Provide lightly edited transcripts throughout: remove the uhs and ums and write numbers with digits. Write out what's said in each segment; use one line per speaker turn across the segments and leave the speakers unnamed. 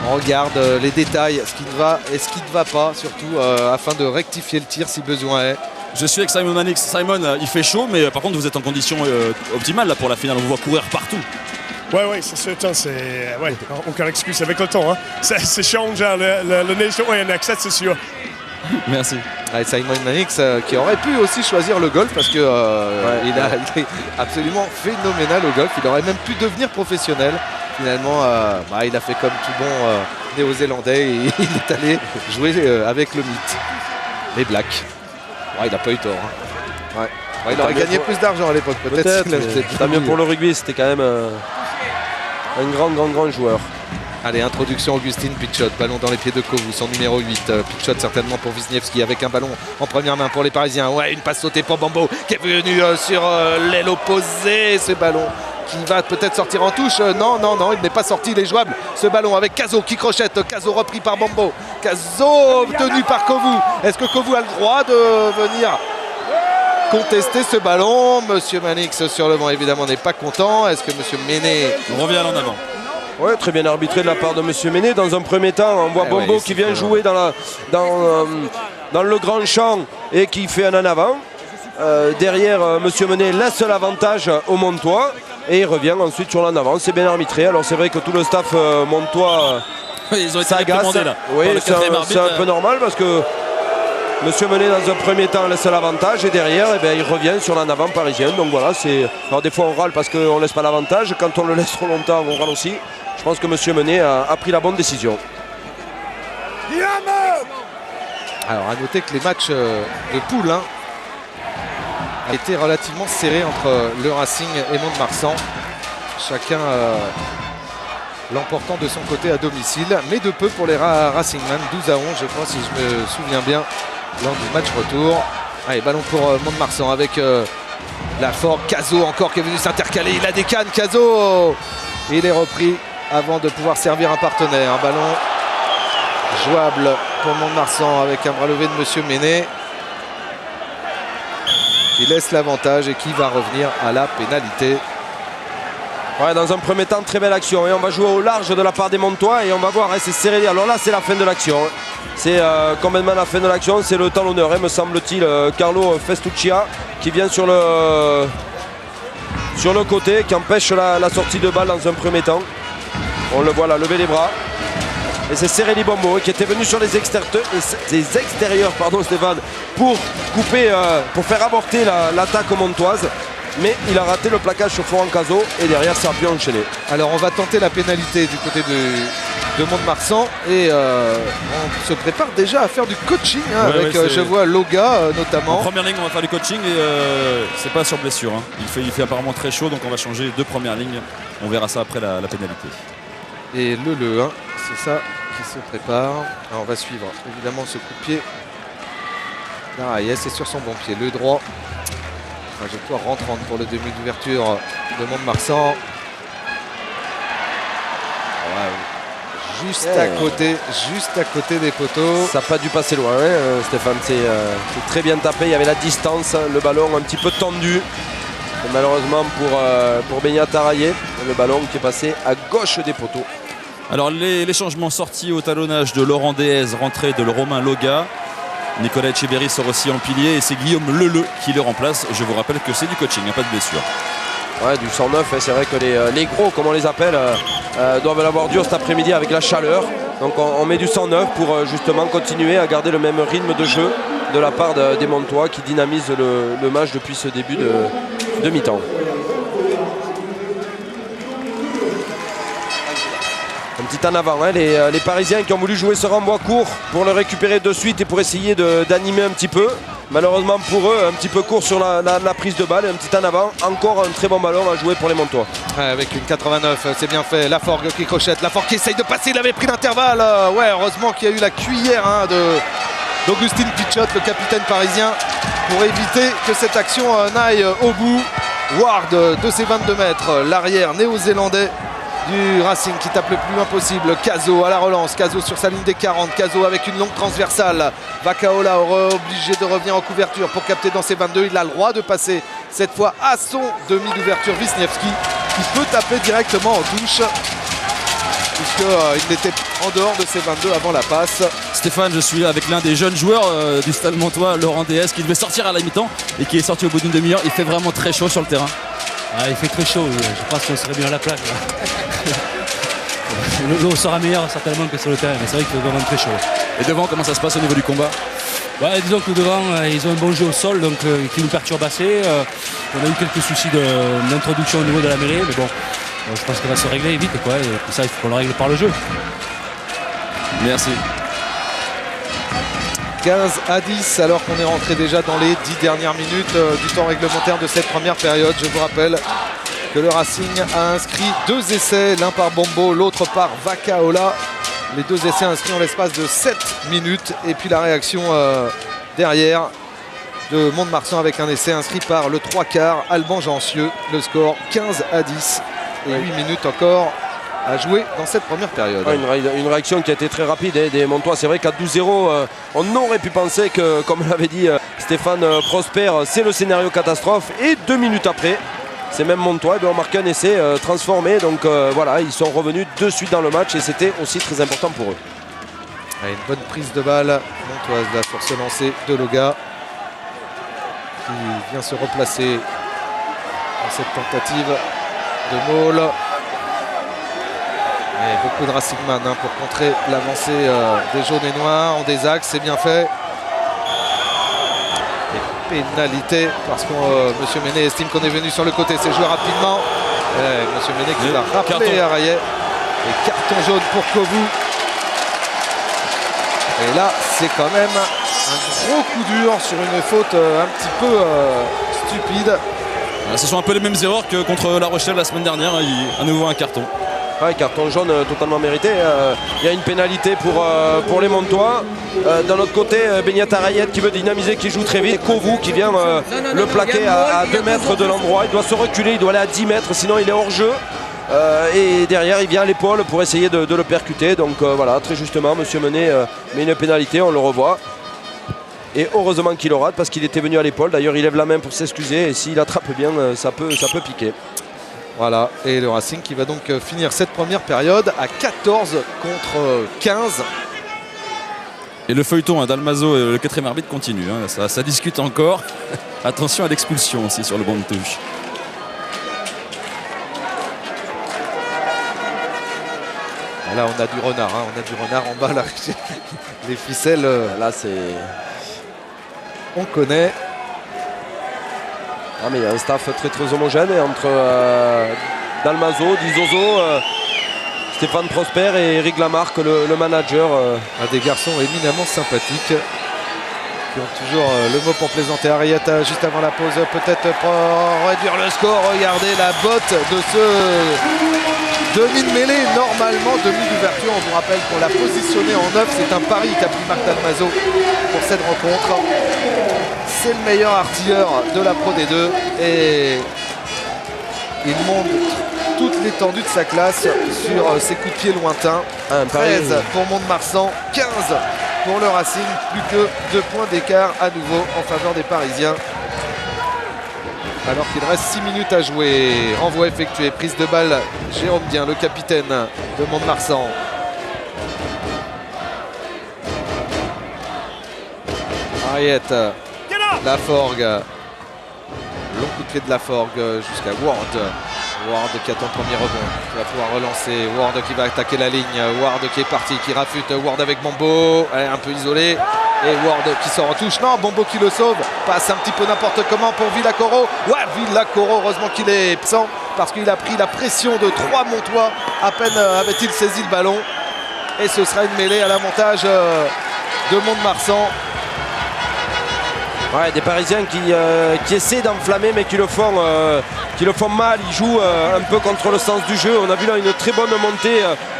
On regarde les détails, ce qui va et ce qui ne va pas, surtout afin de rectifier le tir si besoin est.
Je suis avec Simon Mannix. Simon, il fait chaud, mais par contre, vous êtes en condition optimale là, pour la finale. On vous voit courir partout.
Oui, c'est certain. Aucune excuse avec le temps. Hein. Ça change. Le neige est un accès, c'est sûr.
Merci.
Ouais, Simon Mannix qui aurait pu aussi choisir le golf parce que il est absolument phénoménal au golf. Il aurait même pu devenir professionnel. Finalement, il a fait comme tout bon néo-zélandais et il est allé jouer avec le mythe. Les Blacks. Ouais, il n'a pas eu tort. Hein. Ouais, il aurait gagné plus d'argent à l'époque, peut-être.
Tant mieux pour le rugby, c'était quand même un grand joueur.
Allez, introduction Augustin Pitchot, ballon dans les pieds de Kovu, son numéro 8. Pitchot certainement pour Wisniewski avec un ballon en première main pour les Parisiens. Ouais, une passe sautée pour Bambo qui est venu sur l'aile opposée. Ce ballon qui va peut-être sortir en touche. Non, il n'est pas sorti, il est jouable. Ce ballon avec Cazo qui crochette. Cazo repris par Bambo. Cazo tenu par Kovu. Est-ce que Kovu a le droit de venir contester ce ballon? Monsieur Mannix sur le banc évidemment n'est pas content. Est-ce que Monsieur Méné
revient en avant?
Oui, très bien arbitré de la part de Monsieur Méné. Dans un premier temps, on voit Bambo qui vient jouer dans le grand champ et qui fait un en avant. Derrière, Monsieur Méné laisse l'avantage au Montois et il revient ensuite sur l'en avant. C'est bien arbitré. Alors c'est vrai que tout le staff montois
ils ont été
s'agace.
là.
Oui, c'est un peu normal parce que Monsieur Menet dans un premier temps laisse l'avantage et derrière il revient sur l'en avant parisien. Donc voilà, alors des fois on râle parce qu'on ne laisse pas l'avantage. Quand on le laisse trop longtemps, on râle aussi. Je pense que Monsieur Menet a pris la bonne décision.
Alors à noter que les matchs de poule ont été relativement serrés entre le Racing et Mont-de-Marsan. Chacun l'emportant de son côté à domicile, mais de peu pour les Racingman, 12-11 je crois si je me souviens bien lors du match retour. Allez, ballon pour Mont-de-Marsan avec Lafort, Cazo encore qui est venu s'intercaler, il a des cannes, Cazo, il est repris avant de pouvoir servir un partenaire. Un ballon jouable pour Mont-de-Marsan avec un bras levé de Monsieur Méné qui laisse l'avantage et qui va revenir à la pénalité.
Ouais, dans un premier temps, très belle action. Et on va jouer au large de la part des Montois et on va voir, c'est serré. Alors là, c'est la fin de l'action. C'est complètement la fin de l'action. C'est le talonneur, me semble-t-il, Carlo Festuccia, qui vient sur le côté, qui empêche la sortie de balle dans un premier temps. On le voit là, lever les bras. Et c'est Sereli Bambo qui était venu sur les extérieurs, Stéphane, pour couper, pour faire avorter l'attaque montoise. Mais il a raté le plaquage sur Florent Cazo et derrière ça a pu enchaîner.
Alors on va tenter la pénalité du côté de Mont-de-Marsan et on se prépare déjà à faire du coaching avec je vois Loga notamment.
En première ligne on va faire du coaching et c'est pas sur blessure. Hein. Il fait apparemment très chaud donc on va changer deux premières lignes. On verra ça après la pénalité.
Et le 1, c'est ça qui se prépare. Alors on va suivre évidemment ce coup de pied. Ah yes, c'est sur son bon pied, le droit. Trajectoire rentrante pour le demi d'ouverture de Mont-de-Marsan. Ouais, juste à côté des poteaux.
Ça n'a pas dû passer loin, Stéphane. C'est très bien tapé. Il y avait la distance, le ballon un petit peu tendu. Et malheureusement pour Beñat Taraillé, le ballon qui est passé à gauche des poteaux.
Alors les changements sortis au talonnage de Laurent Déez, rentrée de Romain Loga. Nicolas Etcheverry sort aussi en pilier et c'est Guillaume Leleu qui le remplace. Je vous rappelle que c'est du coaching, pas de blessure.
Ouais, du 109, c'est vrai que les gros, comme on les appelle, doivent l'avoir dur cet après-midi avec la chaleur. Donc on met du 109 pour justement continuer à garder le même rythme de jeu de la part des Montois qui dynamisent le match depuis ce début de mi-temps. Un petit en avant, les Parisiens qui ont voulu jouer ce renvoi court pour le récupérer de suite et pour essayer d'animer un petit peu. Malheureusement pour eux, un petit peu court sur la prise de balle, un petit en avant. Encore un très bon ballon à jouer pour les Montois.
Ouais, avec une 89, c'est bien fait. Lafort qui crochette, Lafort qui essaye de passer, il avait pris l'intervalle. Ouais, heureusement qu'il y a eu la cuillère d'Augustin Pitchot, le capitaine parisien, pour éviter que cette action n'aille au bout. Ward de ses 22 mètres, l'arrière néo-zélandais du Racing qui tape le plus loin possible. Cazo à la relance, Cazo sur sa ligne des 40, Cazo avec une longue transversale. Vakaola obligé de revenir en couverture pour capter dans ses 22. Il a le droit de passer cette fois à son demi d'ouverture Wisniewski qui peut taper directement en touche. puisqu'il était en dehors de ses 22 avant la passe.
Stéphane, je suis avec l'un des jeunes joueurs du Stade Montois, Laurent DS, qui devait sortir à la mi-temps et qui est sorti au bout d'une demi-heure. Il fait vraiment très chaud sur le terrain.
Ah, il fait très chaud, je pense qu'on serait mieux à la plage. L'eau sera meilleure certainement que sur le terrain, mais c'est vrai qu'il fait vraiment très chaud.
Et devant, comment ça se passe au niveau du combat?
Ouais, disons que devant, ils ont un bon jeu au sol, donc qui nous perturbe assez. On a eu quelques soucis d'introduction au niveau de la mêlée, mais bon, je pense que ça va se régler vite, quoi. Et tout ça, il faut qu'on le règle par le jeu.
Merci.
15-10 alors qu'on est rentré déjà dans les 10 dernières minutes du temps réglementaire de cette première période. Je vous rappelle que le Racing a inscrit 2 essais, l'un par Bombo, l'autre par Vakaola. Les 2 essais inscrits en l'espace de 7 minutes. Et puis la réaction derrière de Mont-de-Marsan avec un essai inscrit par le 3/4 Alban Gencieux. Le score 15-10 et 8 minutes encore à jouer dans cette première période.
Ouais, une réaction qui a été très rapide des Montois. C'est vrai qu'à 12-0, on aurait pu penser que, comme l'avait dit Stéphane Prosper, c'est le scénario catastrophe. Et 2 minutes après, c'est même Montois qui ont marqué un essai transformé. Donc voilà, ils sont revenus de suite dans le match et c'était aussi très important pour eux.
Une bonne prise de balle montoise là sur ce lancer de Loga qui vient se replacer dans cette tentative de Maul. Et beaucoup de Racingman pour contrer l'avancée des jaunes et noirs. On des axes, c'est bien fait. Et pénalité parce que Monsieur Méné estime qu'on est venu sur le côté. C'est joué rapidement. Monsieur Méné qui l'a rappelé à Rayet. Et carton jaune pour Kovu. Et là, c'est quand même un gros coup dur sur une faute un petit peu stupide.
Ce sont un peu les mêmes erreurs que contre La Rochelle la semaine dernière. À nouveau un carton.
Ouais, carton jaune totalement mérité. Il y a une pénalité pour les Montois. D'un autre côté, Benyata Rayet qui veut dynamiser, qui joue très vite. Kovu qui vient le plaquer à 2 mètres de l'endroit. Il doit se reculer, il doit aller à 10 mètres, sinon il est hors jeu. Et derrière, il vient à l'épaule pour essayer de le percuter. Donc voilà, très justement, Monsieur Menet met une pénalité, on le revoit. Et heureusement qu'il le rate parce qu'il était venu à l'épaule. D'ailleurs, il lève la main pour s'excuser. Et s'il attrape bien, ça peut piquer.
Voilà, et le Racing qui va donc finir cette première période à 14 contre 15.
Et le feuilleton d'Almazo et le 4e arbitre continue. Ça discute encore. Attention à l'expulsion aussi sur le banc de touche.
Et là, on a du renard. On a du renard en bas. Là. Les ficelles,
là, c'est...
On connaît.
Ah mais il y a un staff très très homogène entre Dalmazo, Di Zozo, Stéphane Prosper et Eric Lamarque, le manager.
Des garçons éminemment sympathiques qui ont toujours le mot pour plaisanter. Arietta juste avant la pause, peut-être pour réduire le score. Regardez la botte de ce demi de mêlée, normalement demi d'ouverture. On vous rappelle qu'on l'a positionné en 9. C'est un pari qu'a pris Marc Dalmazo pour cette rencontre. C'est le meilleur artilleur de la Pro D2 et il montre toute l'étendue de sa classe sur ses coups de pied lointains. 13 pour Mont-de-Marsan, 15 pour le Racing, plus que 2 points d'écart à nouveau en faveur des Parisiens. Alors qu'il reste 6 minutes à jouer. Renvoi effectué, prise de balle, Jérôme Dien, le capitaine de Mont-de-Marsan. Ariette. Laforgue, long coup de pied de Laforgue jusqu'à Ward. Ward qui attend le premier rebond, qui va pouvoir relancer. Ward qui va attaquer la ligne. Ward qui est parti, qui rafute. Ward avec Bombo, un peu isolé. Et Ward qui sort en touche. Non, Bombo qui le sauve. Passe un petit peu n'importe comment pour Villacoro. Ouais, Villacoro, heureusement qu'il est absent parce qu'il a pris la pression de 3 Montois. À peine avait-il saisi le ballon. Et ce sera une mêlée à l'avantage de Mont-de-Marsan.
Ouais, des Parisiens qui essaient d'enflammer mais qui le font mal. Ils jouent un peu contre le sens du jeu. On a vu là une très bonne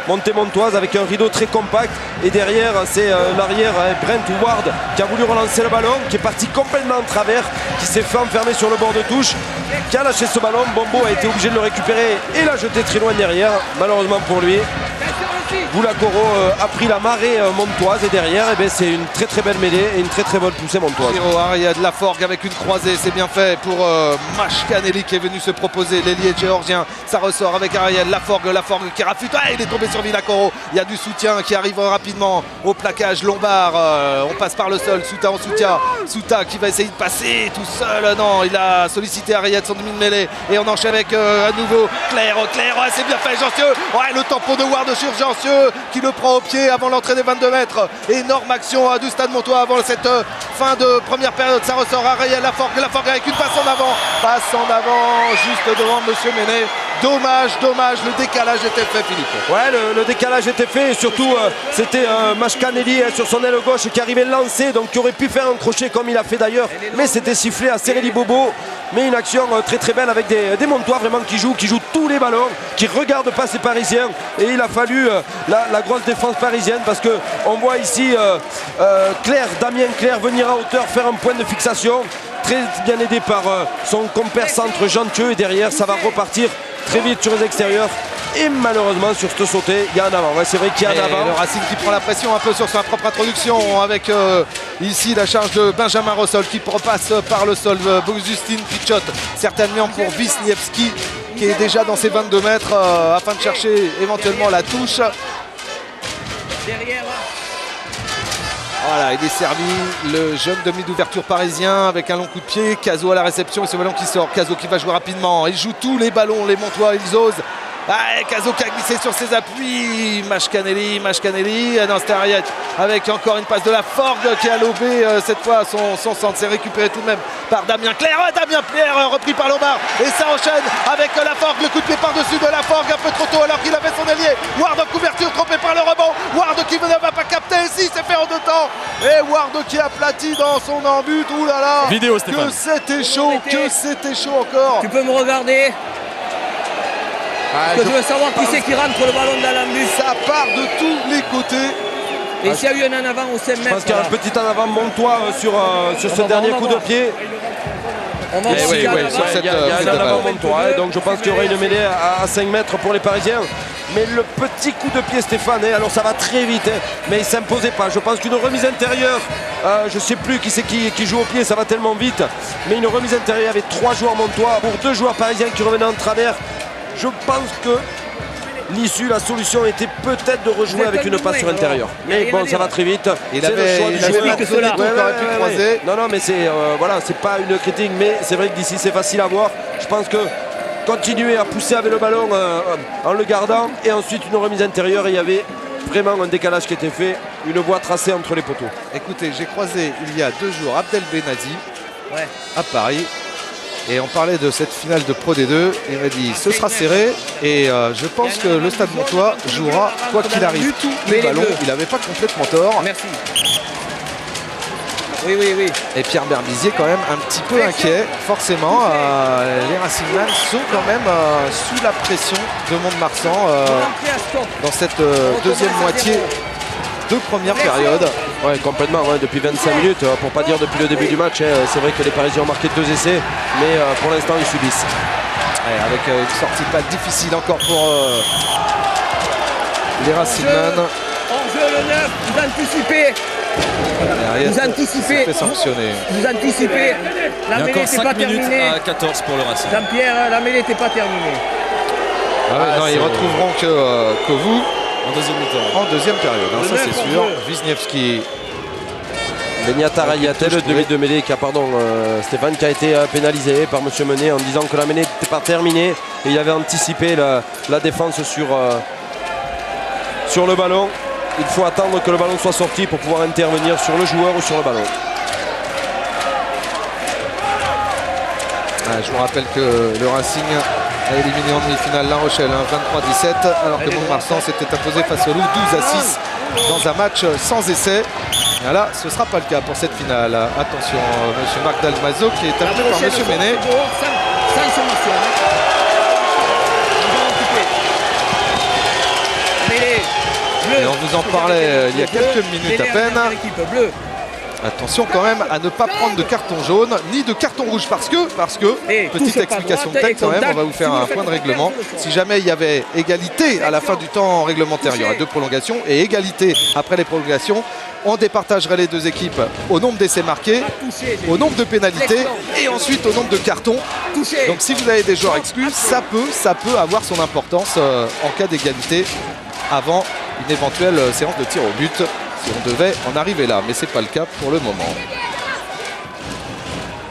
montée montoise avec un rideau très compact. Et derrière, c'est l'arrière Brent Ward qui a voulu relancer le ballon, qui est parti complètement en travers, qui s'est fait enfermer sur le bord de touche, qui a lâché ce ballon. Bombo a été obligé de le récupérer et l'a jeté très loin derrière, malheureusement pour lui. Boulacoro a pris la marée montoise et derrière c'est une très très belle mêlée et une très très bonne poussée montoise.
Giro Ariad Laforgue avec une croisée, c'est bien fait pour Mashkaneli qui est venu se proposer, l'ailier géorgien. Ça ressort avec Ariel Laforgue qui rafute, il est tombé sur Boulacoro. Il y a du soutien qui arrive rapidement au plaquage lombard. On passe par le sol, Souta en soutien. Souta qui va essayer de passer tout seul. Non, il a sollicité Ariad, son demi de mêlée. Et on enchaîne avec à nouveau Claire, c'est bien fait, Gencieux. Le tampon de Ward sur Gencieux qui le prend au pied avant l'entrée des 22 mètres. Énorme action du Stade Montois avant cette fin de première période. Ça ressort Ariel Laforgue avec une passe en avant juste devant Monsieur Méné. Dommage, le décalage était fait, Philippe.
Ouais, le décalage était fait et surtout c'était Mashkaneli sur son aile gauche qui arrivait lancé, donc qui aurait pu faire un crochet comme il a fait d'ailleurs, mais c'était sifflé à Sereli Bobo. Mais une action très très belle avec des Montois vraiment qui jouent tous les ballons, qui regardent pas ces Parisiens, et il a fallu la grosse défense parisienne parce que on voit ici Damien Claire venir à hauteur faire un point de fixation, très bien aidé par son compère centre Jean Thieu, et derrière ça va repartir très vite sur les extérieurs. Et malheureusement sur ce sauté, il y a un avant. Ouais, c'est vrai qu'il y a un avant.
Le Racing qui prend la pression un peu sur sa propre introduction avec ici la charge de Benjamin Rossol qui repasse par le sol. Justin Pichot, certainement pour Wisniewski qui est déjà dans ses 22 mètres afin de chercher éventuellement la touche. Voilà, il est servi, le jeune demi d'ouverture parisien avec un long coup de pied. Caso à la réception et ce ballon qui sort. Caso qui va jouer rapidement. Il joue tous les ballons, les Montois, ils osent. Caso qui a glissé sur ses appuis. Mashkaneli, non, c'était Ariad avec encore une passe de Laforgue qui a lobé cette fois son centre. C'est récupéré tout de même par Damien Claire. Damien Claire repris par Lombard et ça enchaîne avec Laforgue, le coup de pied par-dessus de Laforgue un peu trop tôt alors qu'il avait son ailier. Ward en couverture, trompé par le rebond. Ward qui ne va pas capter, si c'est fait en deux temps. Et Ward qui aplatit dans son embut. Ouh là là,
vidéo, Stéphane.
Que c'était chaud encore.
Tu peux me regarder? Je veux savoir qui c'est qui rentre le ballon dans l'embut.
Ça part de tous les côtés.
Et s'il y a eu un en avant au 5 mètres.
Je pense qu'il y a un petit en avant montois sur ce dernier coup de pied.
On va
il y a un avant montois, donc je pense qu'il y aura une mêlée à 5 mètres pour les Parisiens. Mais le petit coup de pied, Stéphane, alors ça va très vite, mais il ne s'imposait pas. Je pense qu'une remise intérieure, je ne sais plus qui c'est qui joue au pied, ça va tellement vite. Mais une remise intérieure avec 3 joueurs montois pour 2 joueurs parisiens qui revenaient en travers. Je pense que l'issue, la solution était peut-être de rejouer avec une passe sur intérieur. Mais bon, ça va très vite.
Il avait pu croiser.
Non, mais c'est voilà, c'est pas une critique, mais c'est vrai que d'ici c'est facile à voir. Je pense que continuer à pousser avec le ballon en le gardant et ensuite une remise intérieure, et il y avait vraiment un décalage qui était fait, une voie tracée entre les poteaux.
Écoutez, j'ai croisé il y a 2 jours Abdel Benazi à Paris. Et on parlait de cette finale de Pro D2, il m'a dit ce sera serré et je pense que le Stade Montois jouera quoi qu'il arrive tous les ballons. Il n'avait pas complètement tort.
Merci. Oui.
Et Pierre Berbizier quand même un petit peu inquiet. Forcément, les Racingman sont quand même sous la pression de Mont-de-Marsan dans cette deuxième moitié de première période.
Ouais, complètement, depuis 25 minutes, pour pas dire depuis le début du match. C'est vrai que les Parisiens ont marqué 2 essais, mais pour l'instant ils subissent.
Avec une sortie pas difficile encore pour les Racingman.
En jeu le 9, vous anticipez. Vous anticipez. Vous anticipez. La mêlée n'était pas terminée.
À 14 pour le Racing.
Jean-Pierre, la mêlée n'était pas terminée.
Non, ils retrouveront que vous.
En deuxième mi-temps.
En deuxième période, ça c'est sûr. Wisniewski.
Benyata Rayatel, le demi de mêlée Stéphane, qui a été pénalisé par M. Menet en disant que la mêlée n'était pas terminée et il avait anticipé la défense sur le ballon. Il faut attendre que le ballon soit sorti pour pouvoir intervenir sur le joueur ou sur le ballon.
Je vous rappelle que le Racing a éliminé en demi-finale La Rochelle 23-17 alors que Mont-de-Marsan s'était imposé face au Loup 12-6 dans un match sans essai. Et là, ce ne sera pas le cas pour cette finale. Attention, M. Marc Dalmazo qui est appelé par M. Ménet. Et on vous en parlait il y a quelques minutes à peine. Attention quand même à ne pas prendre de carton jaune ni de carton rouge parce que petite explication de tête quand même, on va vous faire un point de règlement. Si jamais il y avait égalité à la fin du temps réglementaire, il y aura 2 prolongations et égalité après les prolongations, on départagerait les 2 équipes au nombre d'essais marqués, au nombre de pénalités et ensuite au nombre de cartons. Donc si vous avez des joueurs exclus, ça peut avoir son importance en cas d'égalité avant une éventuelle séance de tir au but. Si on devait en arriver là, mais c'est pas le cas pour le moment.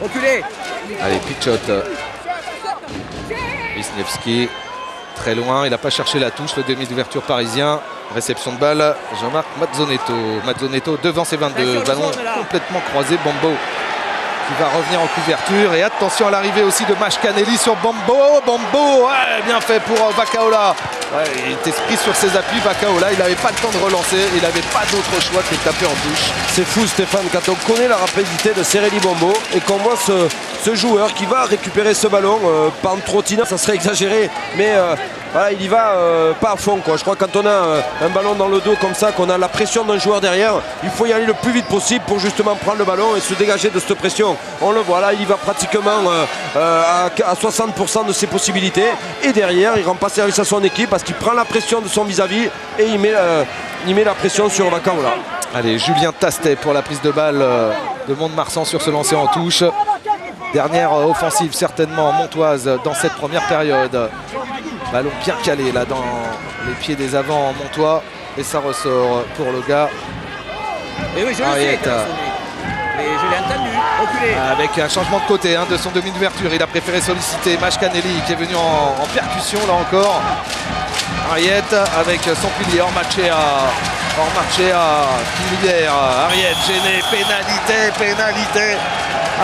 Reculez.
Allez, Pichot. Wisniewski, très loin, il n'a pas cherché la touche, le demi d'ouverture parisien. Réception de balle, Jean-Marc Mazzonetto devant ses 22, ballon complètement croisé, Bombo qui va revenir en couverture et attention à l'arrivée aussi de Mashkaneli sur Bombo, ouais, bien fait pour Vakaola. Ouais, il était pris sur ses appuis, Vakaola, il n'avait pas le temps de relancer, il n'avait pas d'autre choix que de taper en touche.
C'est fou Stéphane, quand on connaît la rapidité de Sereli Bombo et qu'on voit ce joueur qui va récupérer ce ballon, pas en trottinant, ça serait exagéré, mais voilà, il y va pas à fond quoi. Je crois que quand on a un ballon dans le dos comme ça, qu'on a la pression d'un joueur derrière, il faut y aller le plus vite possible pour justement prendre le ballon et se dégager de cette pression. On le voit là, il y va pratiquement à 60% de ses possibilités et derrière il rend pas service à son équipe parce qu'il prend la pression de son vis-à-vis et il met la pression sur Vakaola.
Allez, Julien Tastet pour la prise de balle de Mont-de-Marsan sur ce lancer en touche. Dernière offensive certainement montoise dans cette première période. Ballon bien calé là dans les pieds des avants montois et ça ressort pour le gars.
Et oui, je le sais. Et je l'ai entendu. Reculez.
Avec un changement de côté de son demi d'ouverture, il a préféré solliciter Mashkaneli qui est venu en percussion là encore. Ariette avec son pilier Ormachea pilier, Ariette gêné, pénalité.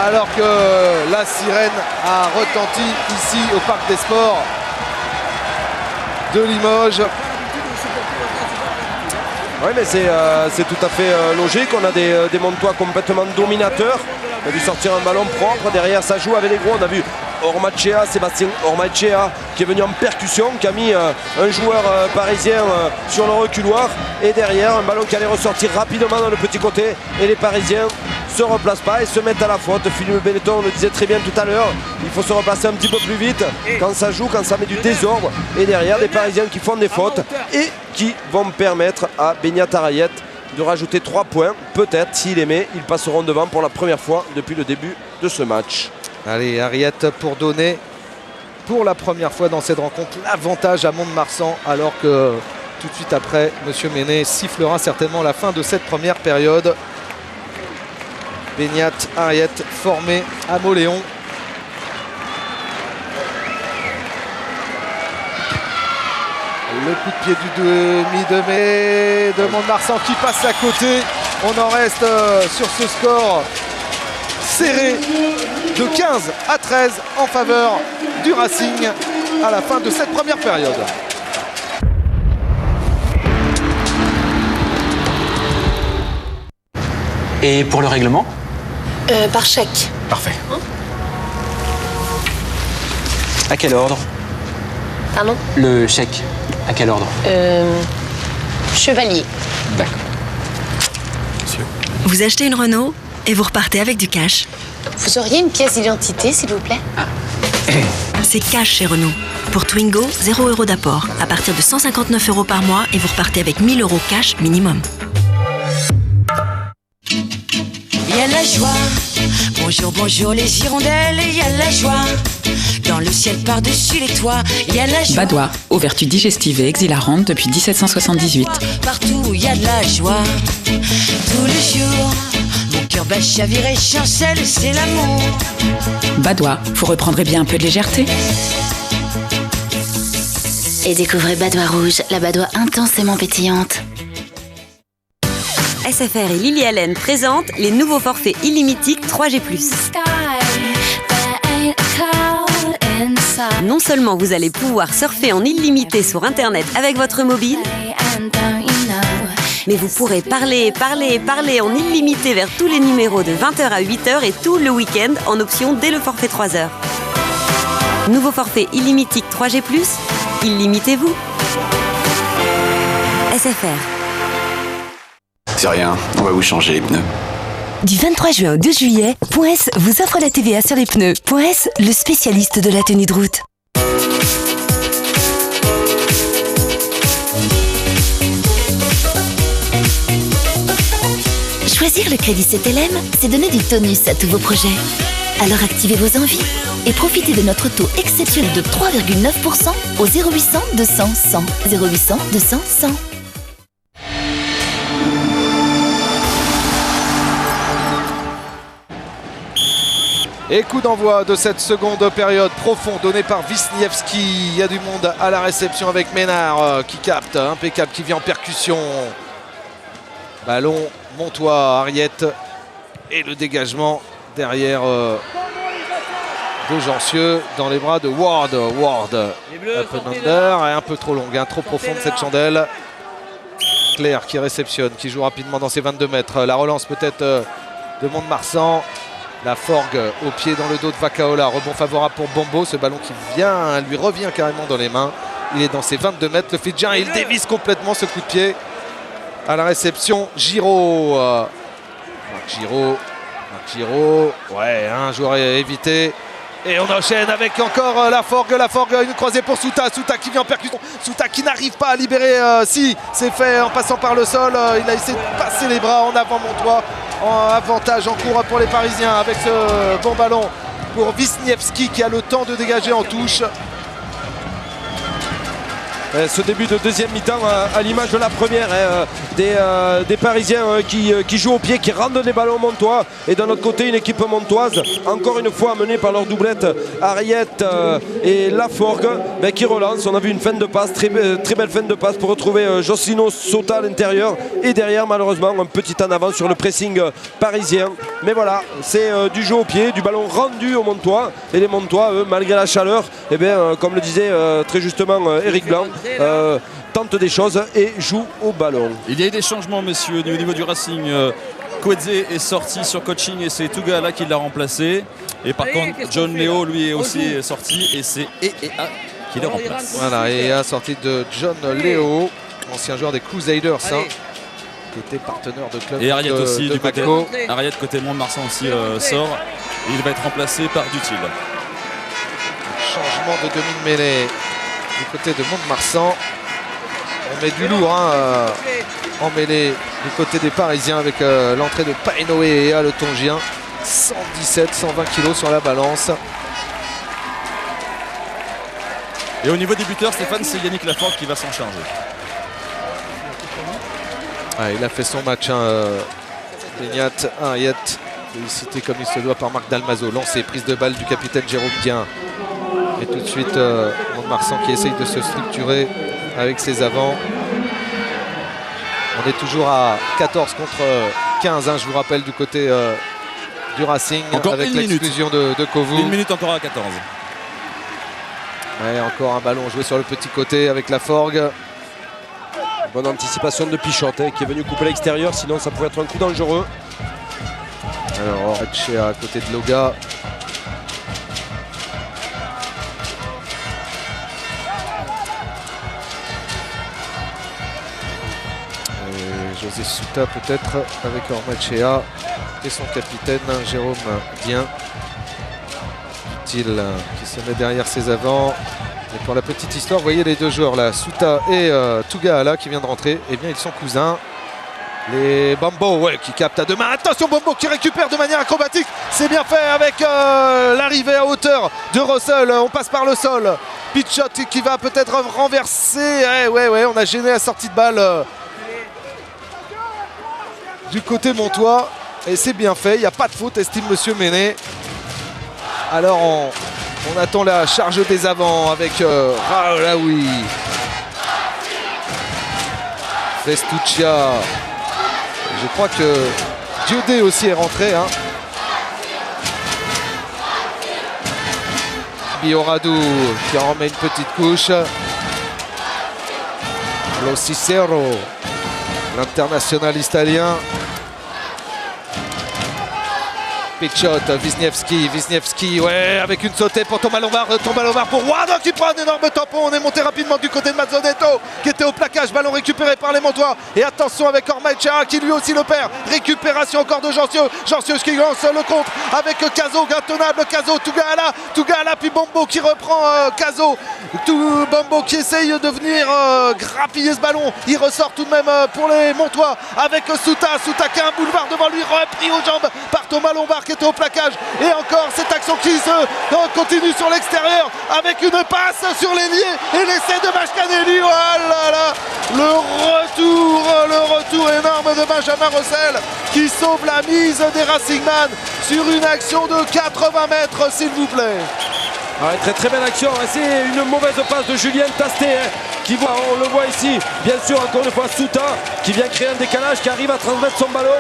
Alors que la sirène a retenti ici au Parc des Sports de Limoges.
Oui, mais c'est tout à fait logique. On a des Montois complètement dominateurs. On a vu sortir un ballon propre. Derrière, ça joue avec les gros. On a vu Sébastien Ormachea qui est venu en percussion, qui a mis un joueur parisien sur le reculoir. Et derrière, un ballon qui allait ressortir rapidement dans le petit côté. Et les Parisiens se replacent pas et se mettent à la faute. Philippe Benetton, on le disait très bien tout à l'heure, il faut se replacer un petit peu plus vite quand ça joue, quand ça met du désordre. Et derrière, des Parisiens qui font des fautes et qui vont permettre à Beñat Arayet de rajouter 3 points. Peut-être, s'il les met, ils passeront devant pour la première fois depuis le début de ce match.
Allez, Arayet pour donner pour la première fois dans cette rencontre l'avantage à Mont-de-Marsan, alors que tout de suite après, M. Ménet sifflera certainement la fin de cette première période. Beñat Arayet formé à Mauléon. Le coup de pied du demi de mai de Mont-de-Marsan qui passe à côté. On en reste sur ce score serré de 15-13 en faveur du Racing à la fin de cette première période.
Et pour le règlement ?
Par chèque.
Parfait. À quel ordre ?
Pardon ?
Le chèque, à quel ordre ?
Chevalier.
D'accord.
Vous achetez une Renault et vous repartez avec du cash.
Vous auriez une pièce d'identité, s'il vous plaît ?
C'est cash chez Renault. Pour Twingo, 0 € d'apport. À partir de 159 € par mois et vous repartez avec 1 000 € cash minimum.
Il y a la joie, bonjour, bonjour les hirondelles, il y a la joie, dans le ciel par-dessus les toits, il y a la joie.
Badois, aux vertus digestives et exhilarantes depuis 1778.
Partout il y a de la joie, tous les jours, mon cœur bat, chavire et chancelle, c'est l'amour.
Badois, vous reprendrez bien un peu de légèreté.
Et découvrez Badois Rouge, la Badois intensément pétillante.
SFR et Lily Allen présentent les nouveaux forfaits illimitiques 3G+. Non seulement vous allez pouvoir surfer en illimité sur Internet avec votre mobile, mais vous pourrez parler en illimité vers tous les numéros de 20h à 8h et tout le week-end en option dès le forfait 3h. Nouveau forfait illimitiques 3G+, illimitez-vous. SFR.
C'est rien, on va vous changer les pneus.
Du 23 juin au 2 juillet, .S vous offre la TVA sur les pneus. .S, le spécialiste de la tenue de route.
Choisir le crédit CTLM, c'est donner du tonus à tous vos projets. Alors activez vos envies et profitez de notre taux exceptionnel de 3,9% au 0800 200 100. 0800 200 100.
Et coup d'envoi de cette seconde période profond donné par Wisniewski. Il y a du monde à la réception avec Ménard qui capte, impeccable, qui vient en percussion. Ballon, Montois, Ariette et le dégagement derrière de Gencieux dans les bras de Ward. Ward, un peu under et un peu trop longue, trop profonde cette chandelle. Claire qui réceptionne, qui joue rapidement dans ses 22 mètres. La relance peut-être de Mont-de-Marsan. La Forgue au pied dans le dos de Vacaola. Rebond favorable pour Bombo. Ce ballon qui lui revient carrément dans les mains. Il est dans ses 22 mètres. Le Fidjien, il dévisse complètement ce coup de pied. À la réception, Giraud. Marc Giraud. Ouais, un joueur évité. Et on enchaîne avec encore la Forgue, une croisée pour Souta qui vient en percussion, Souta qui n'arrive pas à libérer, si c'est fait en passant par le sol, il a essayé de passer les bras en avant Montois, en avantage en cours pour les Parisiens avec ce bon ballon pour Wisniewski qui a le temps de dégager en touche.
Ce début de deuxième mi-temps à l'image de la première, des Parisiens qui jouent au pied, qui rendent des ballons montois, et d'un autre côté une équipe montoise encore une fois menée par leur doublette Ariette et Laforgue qui relance. On a vu une fin de passe, très belle fin de passe pour retrouver Jocelyno Sota à l'intérieur, et derrière malheureusement un petit en avant sur le pressing parisien. Mais voilà, c'est du jeu au pied, du ballon rendu aux Montois, et les Montois eux, malgré la chaleur, comme le disait très justement Eric Blanc, tente des choses et joue au ballon.
Il y a eu des changements, messieurs, au niveau du Racing. Kwedze est sorti sur coaching et c'est Tougala qui l'a remplacé. Et par contre, John Léo, lui, est aussi sorti et c'est EA qui le remplace.
Voilà, EA sorti de John Léo, ancien joueur des Crusaders, qui était partenaire de club.
Et Ariette aussi, du côté.
Mako.
Ariette côté Mont-de-Marsan aussi sort. Et il va être remplacé par Dutil.
Changement de demi-mêlée du côté de Mont-de-Marsan. On met du lourd en mêlée du côté des Parisiens avec l'entrée de Painoé et le Tongien. 117, 120 kg sur la balance.
Et au niveau des buteurs, Stéphane, c'est Yannick Laforgue qui va s'en charger.
Il a fait son match. Lignat, Ariette, félicité comme il se doit par Marc Dalmazo. Lancé, prise de balle du capitaine Jérôme Dien. Et tout de suite, Mont-de-Marsan qui essaye de se structurer avec ses avants. On est toujours à 14 contre 15, je vous rappelle, du côté du Racing.
Encore
avec l'exclusion de Kovu.
Une minute encore à 14.
Ouais, encore un ballon joué sur le petit côté avec Laforgue.
Bonne anticipation de Pichotte qui est venu couper l'extérieur, sinon ça pourrait être un coup dangereux.
Alors, Etchea à côté de Loga. José Souta peut-être avec Ormachea et son capitaine Jérôme Dien. Utile qui se met derrière ses avants. Et pour la petite histoire, vous voyez les deux joueurs là, Souta et Tougala qui vient de rentrer. Eh bien ils sont cousins. Les Bombo qui capte à deux mains. Attention, Bombo qui récupère de manière acrobatique. C'est bien fait avec l'arrivée à hauteur de Russell. On passe par le sol. Pichot qui va peut-être renverser. Ouais, on a gêné la sortie de balle du côté montois. Et c'est bien fait. Il n'y a pas de faute, estime Monsieur Méné. Alors on attend la charge des avants avec Raoulaoui. Festuccia. Je crois que Diodé aussi est rentré. Bioradou qui en remet une petite couche. Lo Cicero, l'international italien. Pitchot, Wisniewski, ouais, avec une sautée pour Thomas Lombard pour Ward qui prend un énorme tampon. On est monté rapidement du côté de Mazzonetto qui était au plaquage, ballon récupéré par les Montois. Et attention avec Ormaechea qui lui aussi le perd. Récupération encore de Gencieux qui lance le contre avec Caso, intenable Caso, Tugala, puis Bombo qui reprend Caso. Bombo qui essaye de venir grappiller ce ballon. Il ressort tout de même pour les Montois avec Souta qui a un boulevard devant lui, repris aux jambes par Thomas Lombard qui était au plaquage. Et encore cette action qui se continue sur l'extérieur avec une passe sur l'ailier et l'essai de Mashkaneli. Oh là là, le retour énorme de Benjamin Russell qui sauve la mise des Racingman sur une action de 80 mètres s'il vous plaît.
Ouais, très belle action, c'est une mauvaise passe de Julien Tasté qui voit, on le voit ici, bien sûr encore une fois Souta qui vient créer un décalage, qui arrive à transmettre son ballon.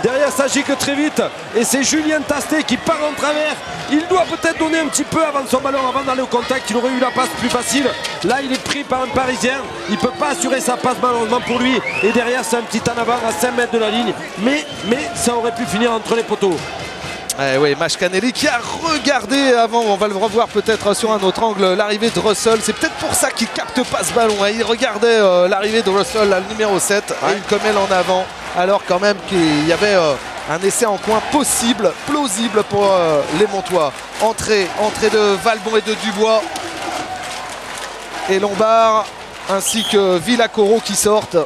Derrière ça gicle très vite et c'est Julien Tasté qui part en travers. Il doit peut-être donner un petit peu avant son ballon, avant d'aller au contact. Il aurait eu la passe plus facile. Là il est pris par un Parisien. Il ne peut pas assurer sa passe malheureusement pour lui. Et derrière c'est un petit en avant à 5 mètres de la ligne. Mais ça aurait pu finir entre les poteaux.
Oui, Mashkaneli qui a regardé avant, on va le revoir peut-être sur un autre angle, l'arrivée de Russell. C'est peut-être pour ça qu'il capte pas ce ballon. Il regardait l'arrivée de Russell, le numéro 7, et il commet en avant. Alors quand même qu'il y avait un essai en coin plausible pour les Montois. Entrée de Valbon et de Dubois. Et Lombard ainsi que Villacoro qui sortent.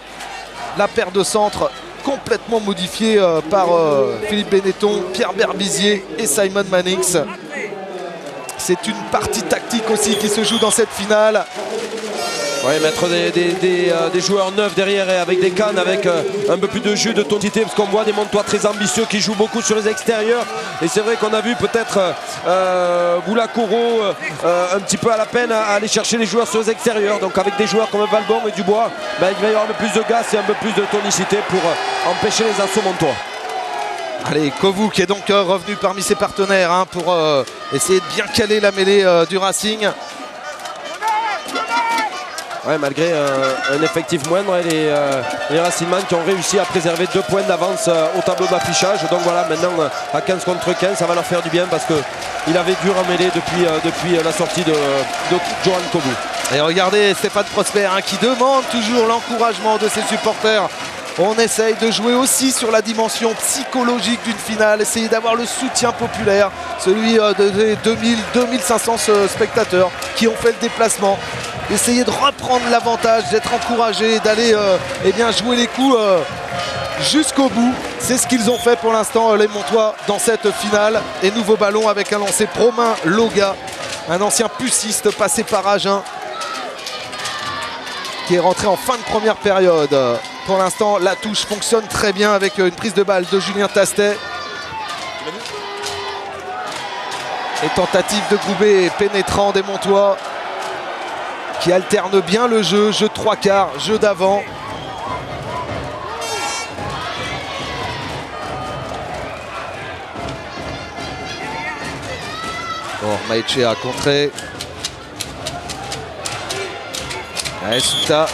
La paire de centre complètement modifié par Philippe Benetton, Pierre Berbizier et Simon Mannix. C'est une partie tactique aussi qui se joue dans cette finale.
Ouais, mettre des joueurs neufs derrière et avec des cannes, avec un peu plus de jeu, de tonicité, parce qu'on voit des Montois très ambitieux qui jouent beaucoup sur les extérieurs. Et c'est vrai qu'on a vu peut-être Villacoro un petit peu à la peine à aller chercher les joueurs sur les extérieurs. Donc avec des joueurs comme Valbon et Dubois, il va y avoir un peu plus de gaz et un peu plus de tonicité pour empêcher les assauts Montois.
Allez, Kovu qui est donc revenu parmi ses partenaires pour essayer de bien caler la mêlée du Racing.
Ouais, malgré un effectif moindre, les Racingman qui ont réussi à préserver 2 points d'avance au tableau d'affichage. Donc voilà, maintenant à 15 contre 15, ça va leur faire du bien parce qu'il avait dur à mêler depuis la sortie de Johan Kovu.
Et regardez Stéphane Prosper qui demande toujours l'encouragement de ses supporters. On essaye de jouer aussi sur la dimension psychologique d'une finale, essayer d'avoir le soutien populaire, celui de 2500 spectateurs qui ont fait le déplacement. Essayer de reprendre l'avantage, d'être encouragé, d'aller jouer les coups jusqu'au bout. C'est ce qu'ils ont fait pour l'instant les Montois dans cette finale. Et nouveau ballon avec un lancé Promain Loga, un ancien puciste passé par Agen, qui est rentré en fin de première période. Pour l'instant, la touche fonctionne très bien avec une prise de balle de Julien Tastet. Et tentative de Groubet pénétrant des Montois qui alterne bien le jeu de 3/4, jeu d'avant. Ormaechea contré. Souta,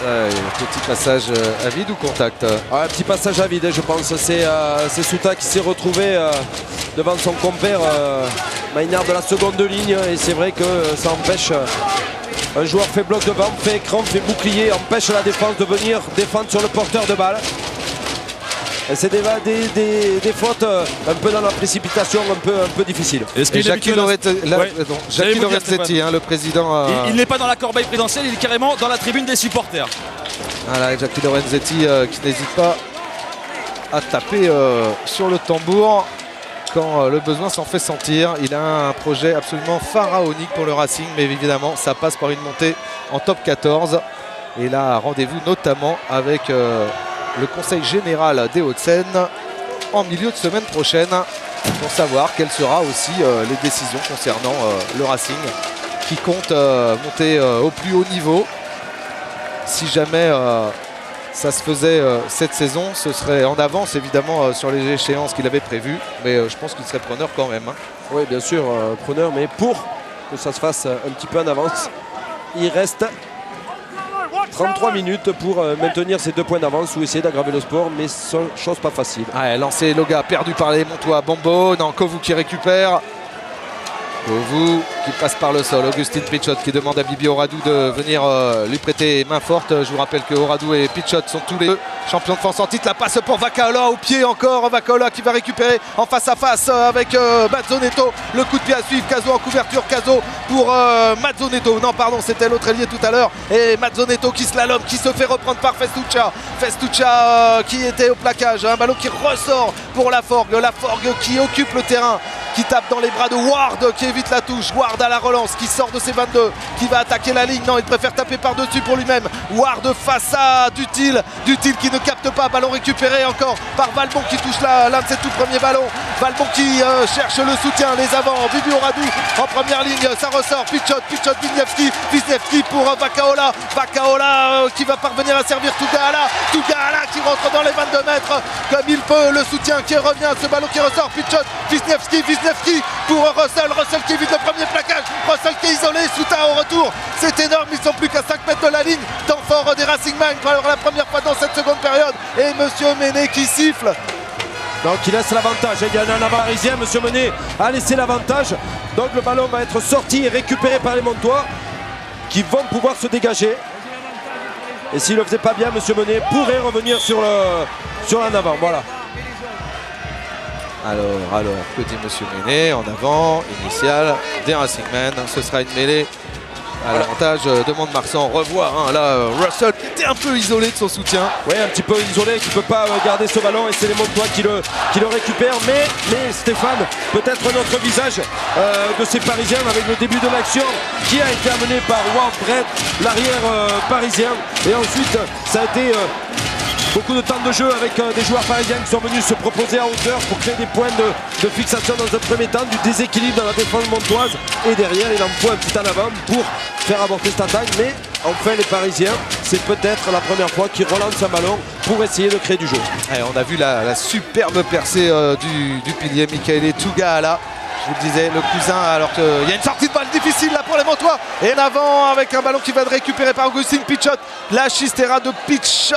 petit passage à vide ou contact?
Un petit passage à vide, je pense. C'est Souta qui s'est retrouvé devant son compère Maynard de la seconde ligne. Et c'est vrai que ça empêche un joueur fait bloc devant, fait écran, fait bouclier, empêche la défense de venir défendre sur le porteur de balle. Et c'est des fautes un peu dans la précipitation, un peu difficile.
Jackie Lorenzetti, le président.
Il n'est pas dans la corbeille présidentielle, il est carrément dans la tribune des supporters.
Voilà, Jackie Lorenzetti qui n'hésite pas à taper sur le tambour quand le besoin s'en fait sentir. Il a un projet absolument pharaonique pour le Racing, mais évidemment ça passe par une montée en top 14. Et là, rendez-vous notamment avec le Conseil général des Hauts-de-Seine en milieu de semaine prochaine pour savoir quelles seront aussi les décisions concernant le Racing qui compte monter au plus haut niveau. Si jamais ça se faisait cette saison, ce serait en avance évidemment sur les échéances qu'il avait prévues, mais je pense qu'il serait preneur quand même.
Oui, bien sûr, preneur, mais pour que ça se fasse un petit peu en avance, il reste 33 minutes pour maintenir ces 2 points d'avance ou essayer d'aggraver le score, mais chose pas facile.
Ouais, lancé Loga perdu par les Montois. Bombo, non, Kovu qui récupère. Kovu qui passe par le sol. Augustin Pichot qui demande à Bibi Oradou de venir lui prêter main forte. Je vous rappelle que Oradou et Pichot sont tous les deux champions de France en titre. La passe pour Vakaola au pied encore. Vakaola qui va récupérer en face à face avec Mazzonetto. Le coup de pied à suivre. Caso en couverture. Caso pour Mazzonetto. Non, pardon, c'était l'autre ailier tout à l'heure. Et Mazzonetto qui slalom, qui se fait reprendre par Festuccia. Festuccia qui était au plaquage. Un ballon qui ressort pour la Forgue. La Forgue qui occupe le terrain, qui tape dans les bras de Ward, qui évite la touche. Ward à la relance, qui sort de ses 22, qui va attaquer la ligne. Non, il préfère taper par-dessus pour lui-même. Ward face à Dutil. Dutil qui ne capte pas. Ballon récupéré encore par Valbon qui touche l'un de ses tout premiers ballons. Valbon qui cherche le soutien. Les avants. Bibi Oradou en première ligne. Ça ressort. Pichot, Wisniewski. Wisniewski pour Vakaola. Vakaola qui va parvenir à servir Tougaala. Tougaala qui rentre dans les 22 mètres comme il peut. Le soutien qui revient. Ce ballon qui ressort. Pichot, Wisniewski pour Russell qui évite le premier plaquage. Russell qui est isolé. Souta au retour. C'est énorme. Ils sont plus qu'à 5 mètres de la ligne. Temps fort des Racing Mind pour la première fois dans cette seconde période. Et Monsieur Méné qui siffle.
Donc il laisse l'avantage. Il y en a un Parisien. Monsieur Méné a laissé l'avantage. Donc le ballon va être sorti et récupéré par les Montois qui vont pouvoir se dégager. Et s'il ne le faisait pas bien, Monsieur Méné pourrait revenir sur l'en avant. Voilà.
Alors, petit Monsieur Méné en avant, initial des Racing Men. Ce sera une mêlée à l'avantage de Mont-de-Marsan. On revoit là Russell qui était un peu isolé de son soutien.
Oui, un petit peu isolé, qui ne peut pas garder ce ballon et c'est les Montois qui le récupèrent. Mais Stéphane, peut-être notre visage de ces Parisiens avec le début de l'action qui a été amené par Ward Brett, l'arrière parisien. Et ensuite, ça a été beaucoup de temps de jeu avec des joueurs parisiens qui sont venus se proposer à hauteur pour créer des points de fixation dans un premier temps, du déséquilibre dans la défense montoise. Et derrière, il en faut un petit en avant pour faire avorter cette attaque. Mais enfin, les Parisiens, c'est peut-être la première fois qu'ils relancent un ballon pour essayer de créer du jeu.
Et on a vu la superbe percée du pilier Michaele Tougaala. Je vous le disais, le cousin, alors qu'il y a une sortie de balle difficile là pour les Montois. Et l'avant avec un ballon qui va être récupéré par Augustin Pichot. La chistera de Pichot.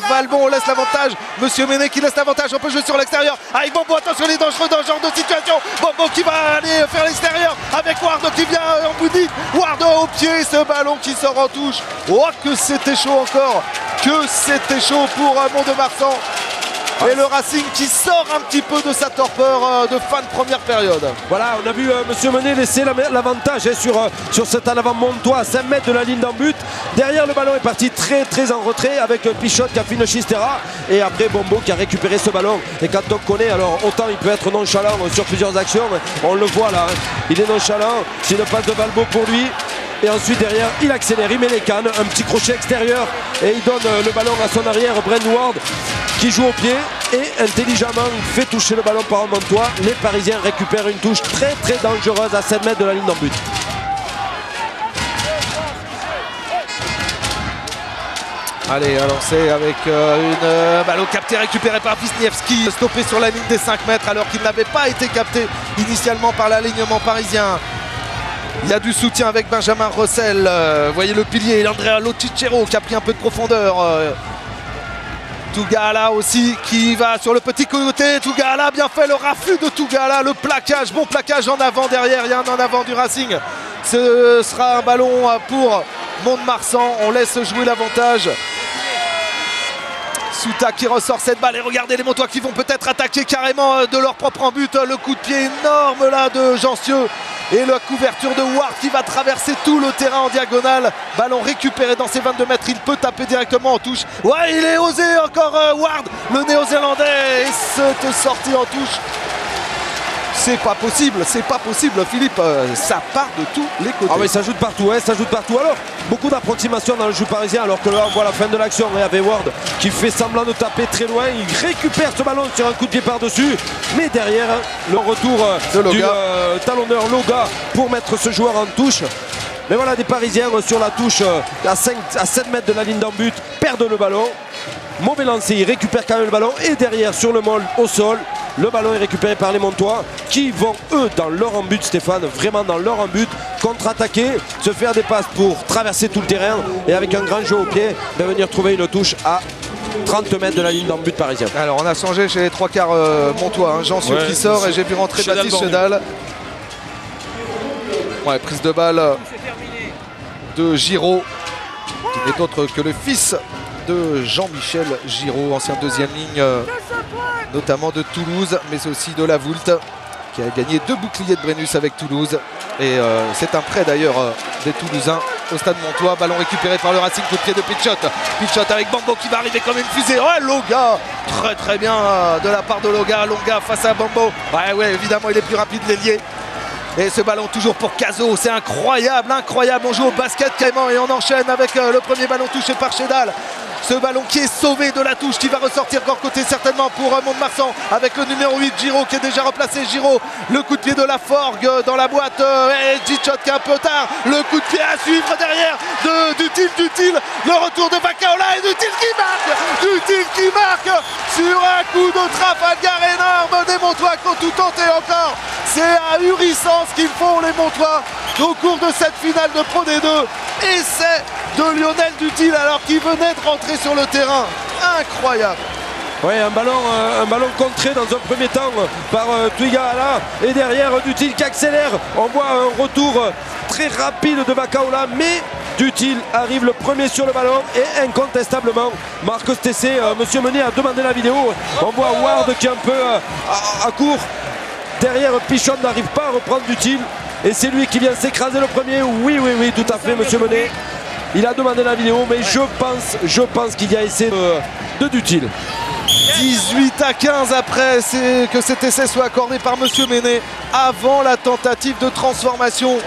Valbon laisse l'avantage. Monsieur Méné qui laisse l'avantage. On peut jouer sur l'extérieur. Avec Bombo, attention, il est dangereux dans ce genre de situation. Bombo qui va aller faire l'extérieur avec Ward qui vient en boudine. Ward au pied, ce ballon qui sort en touche. Oh, que c'était chaud encore. Que c'était chaud pour Mont-de-Marsan. Et le Racing qui sort un petit peu de sa torpeur de fin de première période.
Voilà, on a vu Monsieur Méné laisser l'avantage sur cet en avant montois à 5 mètres de la ligne d'en but. Derrière, le ballon est parti très en retrait avec Pichot qui a fait une chistera. Et après, Bombo qui a récupéré ce ballon. Et quand on connaît, alors autant il peut être nonchalant sur plusieurs actions. On le voit là, il est nonchalant. C'est une passe de Valbo pour lui. Et ensuite derrière, il accélère, il met les cannes, un petit crochet extérieur et il donne le ballon à son arrière, Brent Ward, qui joue au pied et intelligemment fait toucher le ballon par un Montois. Les Parisiens récupèrent une touche très dangereuse à 7 mètres de la ligne d'en but.
Allez, à lancer avec une ballon capté, récupéré par Wisniewski, stoppé sur la ligne des 5 mètres alors qu'il n'avait pas été capté initialement par l'alignement parisien. Il y a du soutien avec Benjamin Russell. Vous voyez le pilier, Andrea Locicero qui a pris un peu de profondeur. Tougaala aussi qui va sur le petit côté. Tougaala, bien fait le raffut de Tougaala. Le plaquage, bon plaquage en avant derrière. Il y a un en avant du Racing. Ce sera un ballon pour Mont-de-Marsan. On laisse jouer l'avantage. Souta qui ressort cette balle et regardez les Montois qui vont peut-être attaquer carrément de leur propre but. Le coup de pied énorme là de Jencieux et la couverture de Ward qui va traverser tout le terrain en diagonale. Ballon récupéré dans ses 22 mètres, il peut taper directement en touche. Ouais, il est osé encore Ward, le néo-zélandais, et cette sortie en touche. C'est pas possible Philippe, ça part de tous les côtés.
Ah oui, ça joue de partout, ça joue de partout. Alors, beaucoup d'approximations dans le jeu parisien, alors que là on voit la fin de l'action, il y avait Ward qui fait semblant de taper très loin, il récupère ce ballon sur un coup de pied par-dessus, mais derrière, le retour du talonneur Loga pour mettre ce joueur en touche. Mais voilà, des Parisiens sur la touche à 7 mètres de la ligne d'en but, perdent le ballon. Mauvais lancer, il récupère quand même le ballon et derrière sur le môle au sol, le ballon est récupéré par les Montois qui vont eux dans leur en but, Stéphane, vraiment dans leur en but, contre-attaquer, se faire des passes pour traverser tout le terrain et avec un grand jeu au pied, venir trouver une touche à 30 mètres de la ligne dans le but parisien.
Alors on a changé chez les trois quarts montois, hein. Jean-Sûr qui sort et j'ai vu rentrer Baptiste Chedal. Ouais, prise de balle de Giraud, qui n'est autre que le fils de Jean-Michel Giraud, ancien deuxième ligne, notamment de Toulouse, mais aussi de la Voulte, qui a gagné 2 boucliers de Brennus avec Toulouse. Et c'est un prêt d'ailleurs des Toulousains au stade Montois. Ballon récupéré par le Racing, coup de pied de Pitchot. Pitchot avec Bambo qui va arriver comme une fusée. Ouais, Loga, très bien de la part de Loga. Longa face à Bambo. Ouais, évidemment il est plus rapide l'ailier. Et ce ballon toujours pour Cazot, c'est incroyable. On joue au basket carrément et on enchaîne avec le premier ballon touché par Chedal. Ce ballon qui est sauvé de la touche, qui va ressortir encore côté certainement pour Mont-de-Marsan avec le numéro 8, Giraud, qui est déjà replacé. Giraud, le coup de pied de la Forgue dans la boîte. Et Pitchot qui est un peu tard. Le coup de pied à suivre derrière Dutil. Le retour de Vacaola et Dutil qui marque sur un coup de Trafalgar énorme des Montois qui ont tout tenté encore. C'est ahurissant ce qu'ils font les Montois au cours de cette finale de Pro D2. Essai de Lionel Dutil alors qu'il venait de rentrer sur le terrain. Incroyable.
Oui, un ballon contré dans un premier temps par Tuigala et derrière Dutil qui accélère. On voit un retour très rapide de Vacaola, mais Dutil arrive le premier sur le ballon et incontestablement Marcos Tessé, Monsieur Menet a demandé la vidéo. On voit Ward qui est un peu à court. Derrière, Pichon n'arrive pas à reprendre Dutil et c'est lui qui vient s'écraser le premier. Oui, tout à fait, Monsieur Menet. Il a demandé la vidéo, mais je pense qu'il y a essai de Dutil.
18-15 après que cet essai soit accordé par Monsieur Menet avant la tentative de transformation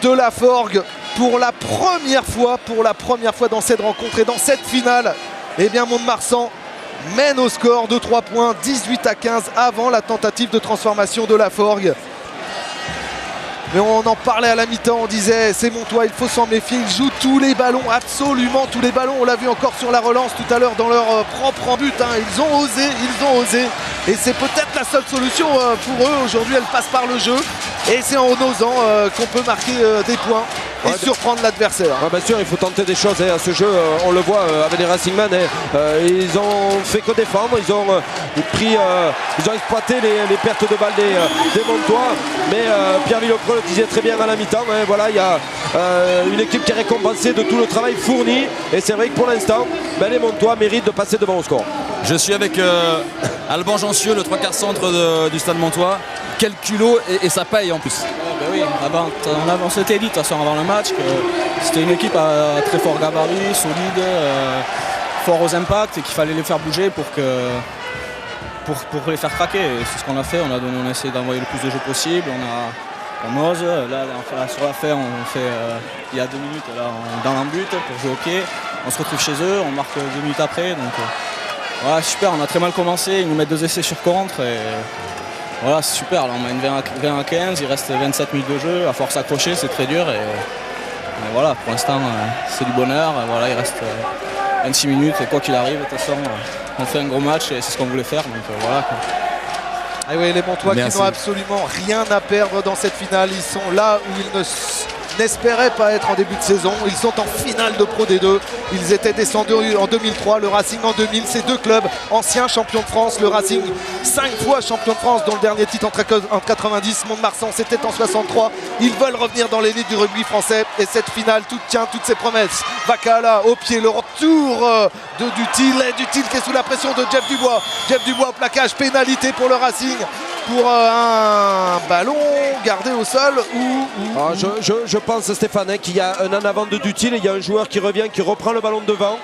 de la Forgue. Pour la première fois dans cette rencontre et dans cette finale, eh bien Mont-de-Marsan mène au score de 3 points, 18-15 avant la tentative de transformation de la Forgue. Mais on en parlait à la mi-temps, on disait c'est Montois, il faut s'en méfier, ils jouent tous les ballons, absolument tous les ballons. On l'a vu encore sur la relance tout à l'heure dans leur propre but, hein. Ils ont osé. Et c'est peut-être la seule solution pour eux aujourd'hui, elle passe par le jeu. Et c'est en osant qu'on peut marquer des points et surprendre l'adversaire.
Bien sûr, il faut tenter des choses à ce jeu. On le voit avec les Racingmen. Ils ont fait que défendre. Ils ont exploité les pertes de balles des Montois. Mais Pierre Villecreux le disait très bien à la mi-temps. Voilà, il y a une équipe qui est récompensée de tout le travail fourni. Et c'est vrai que pour l'instant, les Montois méritent de passer devant au score.
Je suis avec Alban Gencieux, le 3/4 centre du stade Montois. Quel culot et ça paye en plus.
Oui, on s'était dit de toute façon avant le match que c'était une équipe à très fort gabarit, solide, fort aux impacts et qu'il fallait les faire bouger pour les faire craquer. Et c'est ce qu'on a fait, on a essayé d'envoyer le plus de jeux possible, on ose. Là sur la fin, on fait il y a 2 minutes là, dans l'embut pour jouer au pied. On se retrouve chez eux, on marque 2 minutes après. Donc voilà, super, on a très mal commencé, ils nous mettent 2 essais sur contre. Et voilà, c'est super, là on mène 20 à 15, il reste 27 minutes de jeu, à force accrocher c'est très dur et voilà, pour l'instant c'est du bonheur, voilà, il reste 26 minutes et quoi qu'il arrive, de toute façon on fait un gros match et c'est ce qu'on voulait faire, donc voilà quoi.
Ah oui, les Montois qui n'ont absolument rien à perdre dans cette finale, ils sont là où ils n'espéraient pas être en début de saison. Ils sont en finale de Pro D2. Ils étaient descendus en 2003, le Racing en 2000. Ces deux clubs anciens champions de France. Le Racing 5 fois champion de France, dont le dernier titre en 90. Mont-de-Marsan, c'était en 63. Ils veulent revenir dans l'élite du rugby français. Et cette finale, tout tient toutes ses promesses. Vacaola au pied, le retour de Dutil. Dutil qui est sous la pression de Jeff Dubois. Jeff Dubois au plaquage, pénalité pour le Racing. Pour un ballon gardé au sol
Je pense, Stéphane, qu'il y a un en avant de Dutil et il y a un joueur qui revient, qui reprend le ballon devant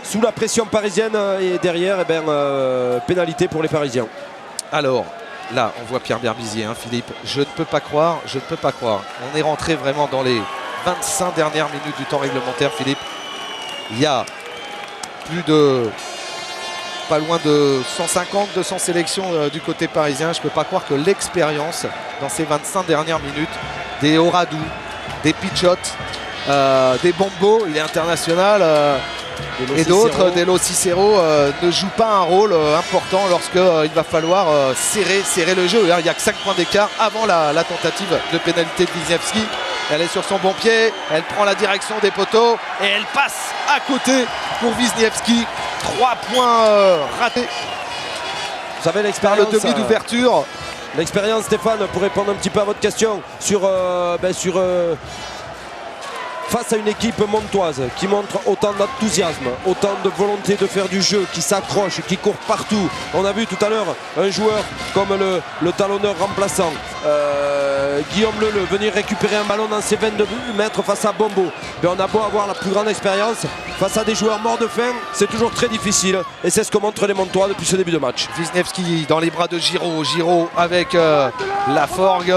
sous la pression parisienne et derrière pénalité pour les Parisiens.
Alors là on voit Pierre Berbizier, Philippe, je ne peux pas croire, on est rentré vraiment dans les 25 dernières minutes du temps réglementaire, Philippe. Il y a pas loin de 150-200 sélections du côté parisien. Je ne peux pas croire que l'expérience dans ces 25 dernières minutes, des Oradou, des Pitchot, des Bombo, il est international, Et d'autres, Delo Cicero, ne jouent pas un rôle important lorsqu'il va falloir serrer le jeu. Il n'y a que 5 points d'écart avant la tentative de pénalité de Wisniewski. Elle est sur son bon pied, elle prend la direction des poteaux et elle passe à côté pour Wisniewski. 3 points ratés.
Vous savez l'expérience.
Le demi d'ouverture.
L'expérience, Stéphane, pour répondre un petit peu à votre question sur face à une équipe montoise qui montre autant d'enthousiasme, autant de volonté de faire du jeu, qui s'accroche, qui court partout. On a vu tout à l'heure un joueur comme le talonneur remplaçant Guillaume Leleu venir récupérer un ballon dans ses 22 mètres face à Bombo. Mais on a beau avoir la plus grande expérience, face à des joueurs morts de faim, c'est toujours très difficile. Et c'est ce que montrent les Montois depuis ce début de match.
Wisniewski dans les bras de Giraud. Giraud avec Laforgue.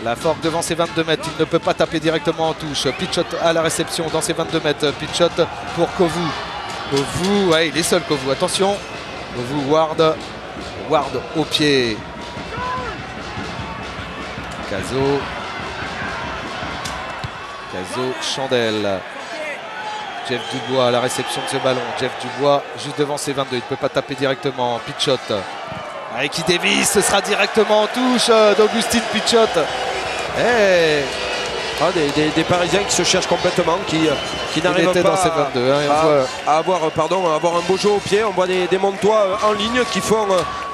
Laforgue devant ses 22 mètres, il ne peut pas taper directement en touche. Pitchot à la réception dans ses 22 mètres. Pitchot pour Kovu. Kovu, ouais, il est seul Kovu, attention. Kovu, Ward au pied. Caso, Chandel. Jeff Dubois à la réception de ce ballon. Jeff Dubois juste devant ses 22, il ne peut pas taper directement. Pitchot. Et qui dévisse, ce sera directement en touche d'Augustin Pitchot.
Des Parisiens qui se cherchent complètement, qui n'arrivent pas
dans ces 22,
à avoir un beau jeu au pied. On voit des Montois en ligne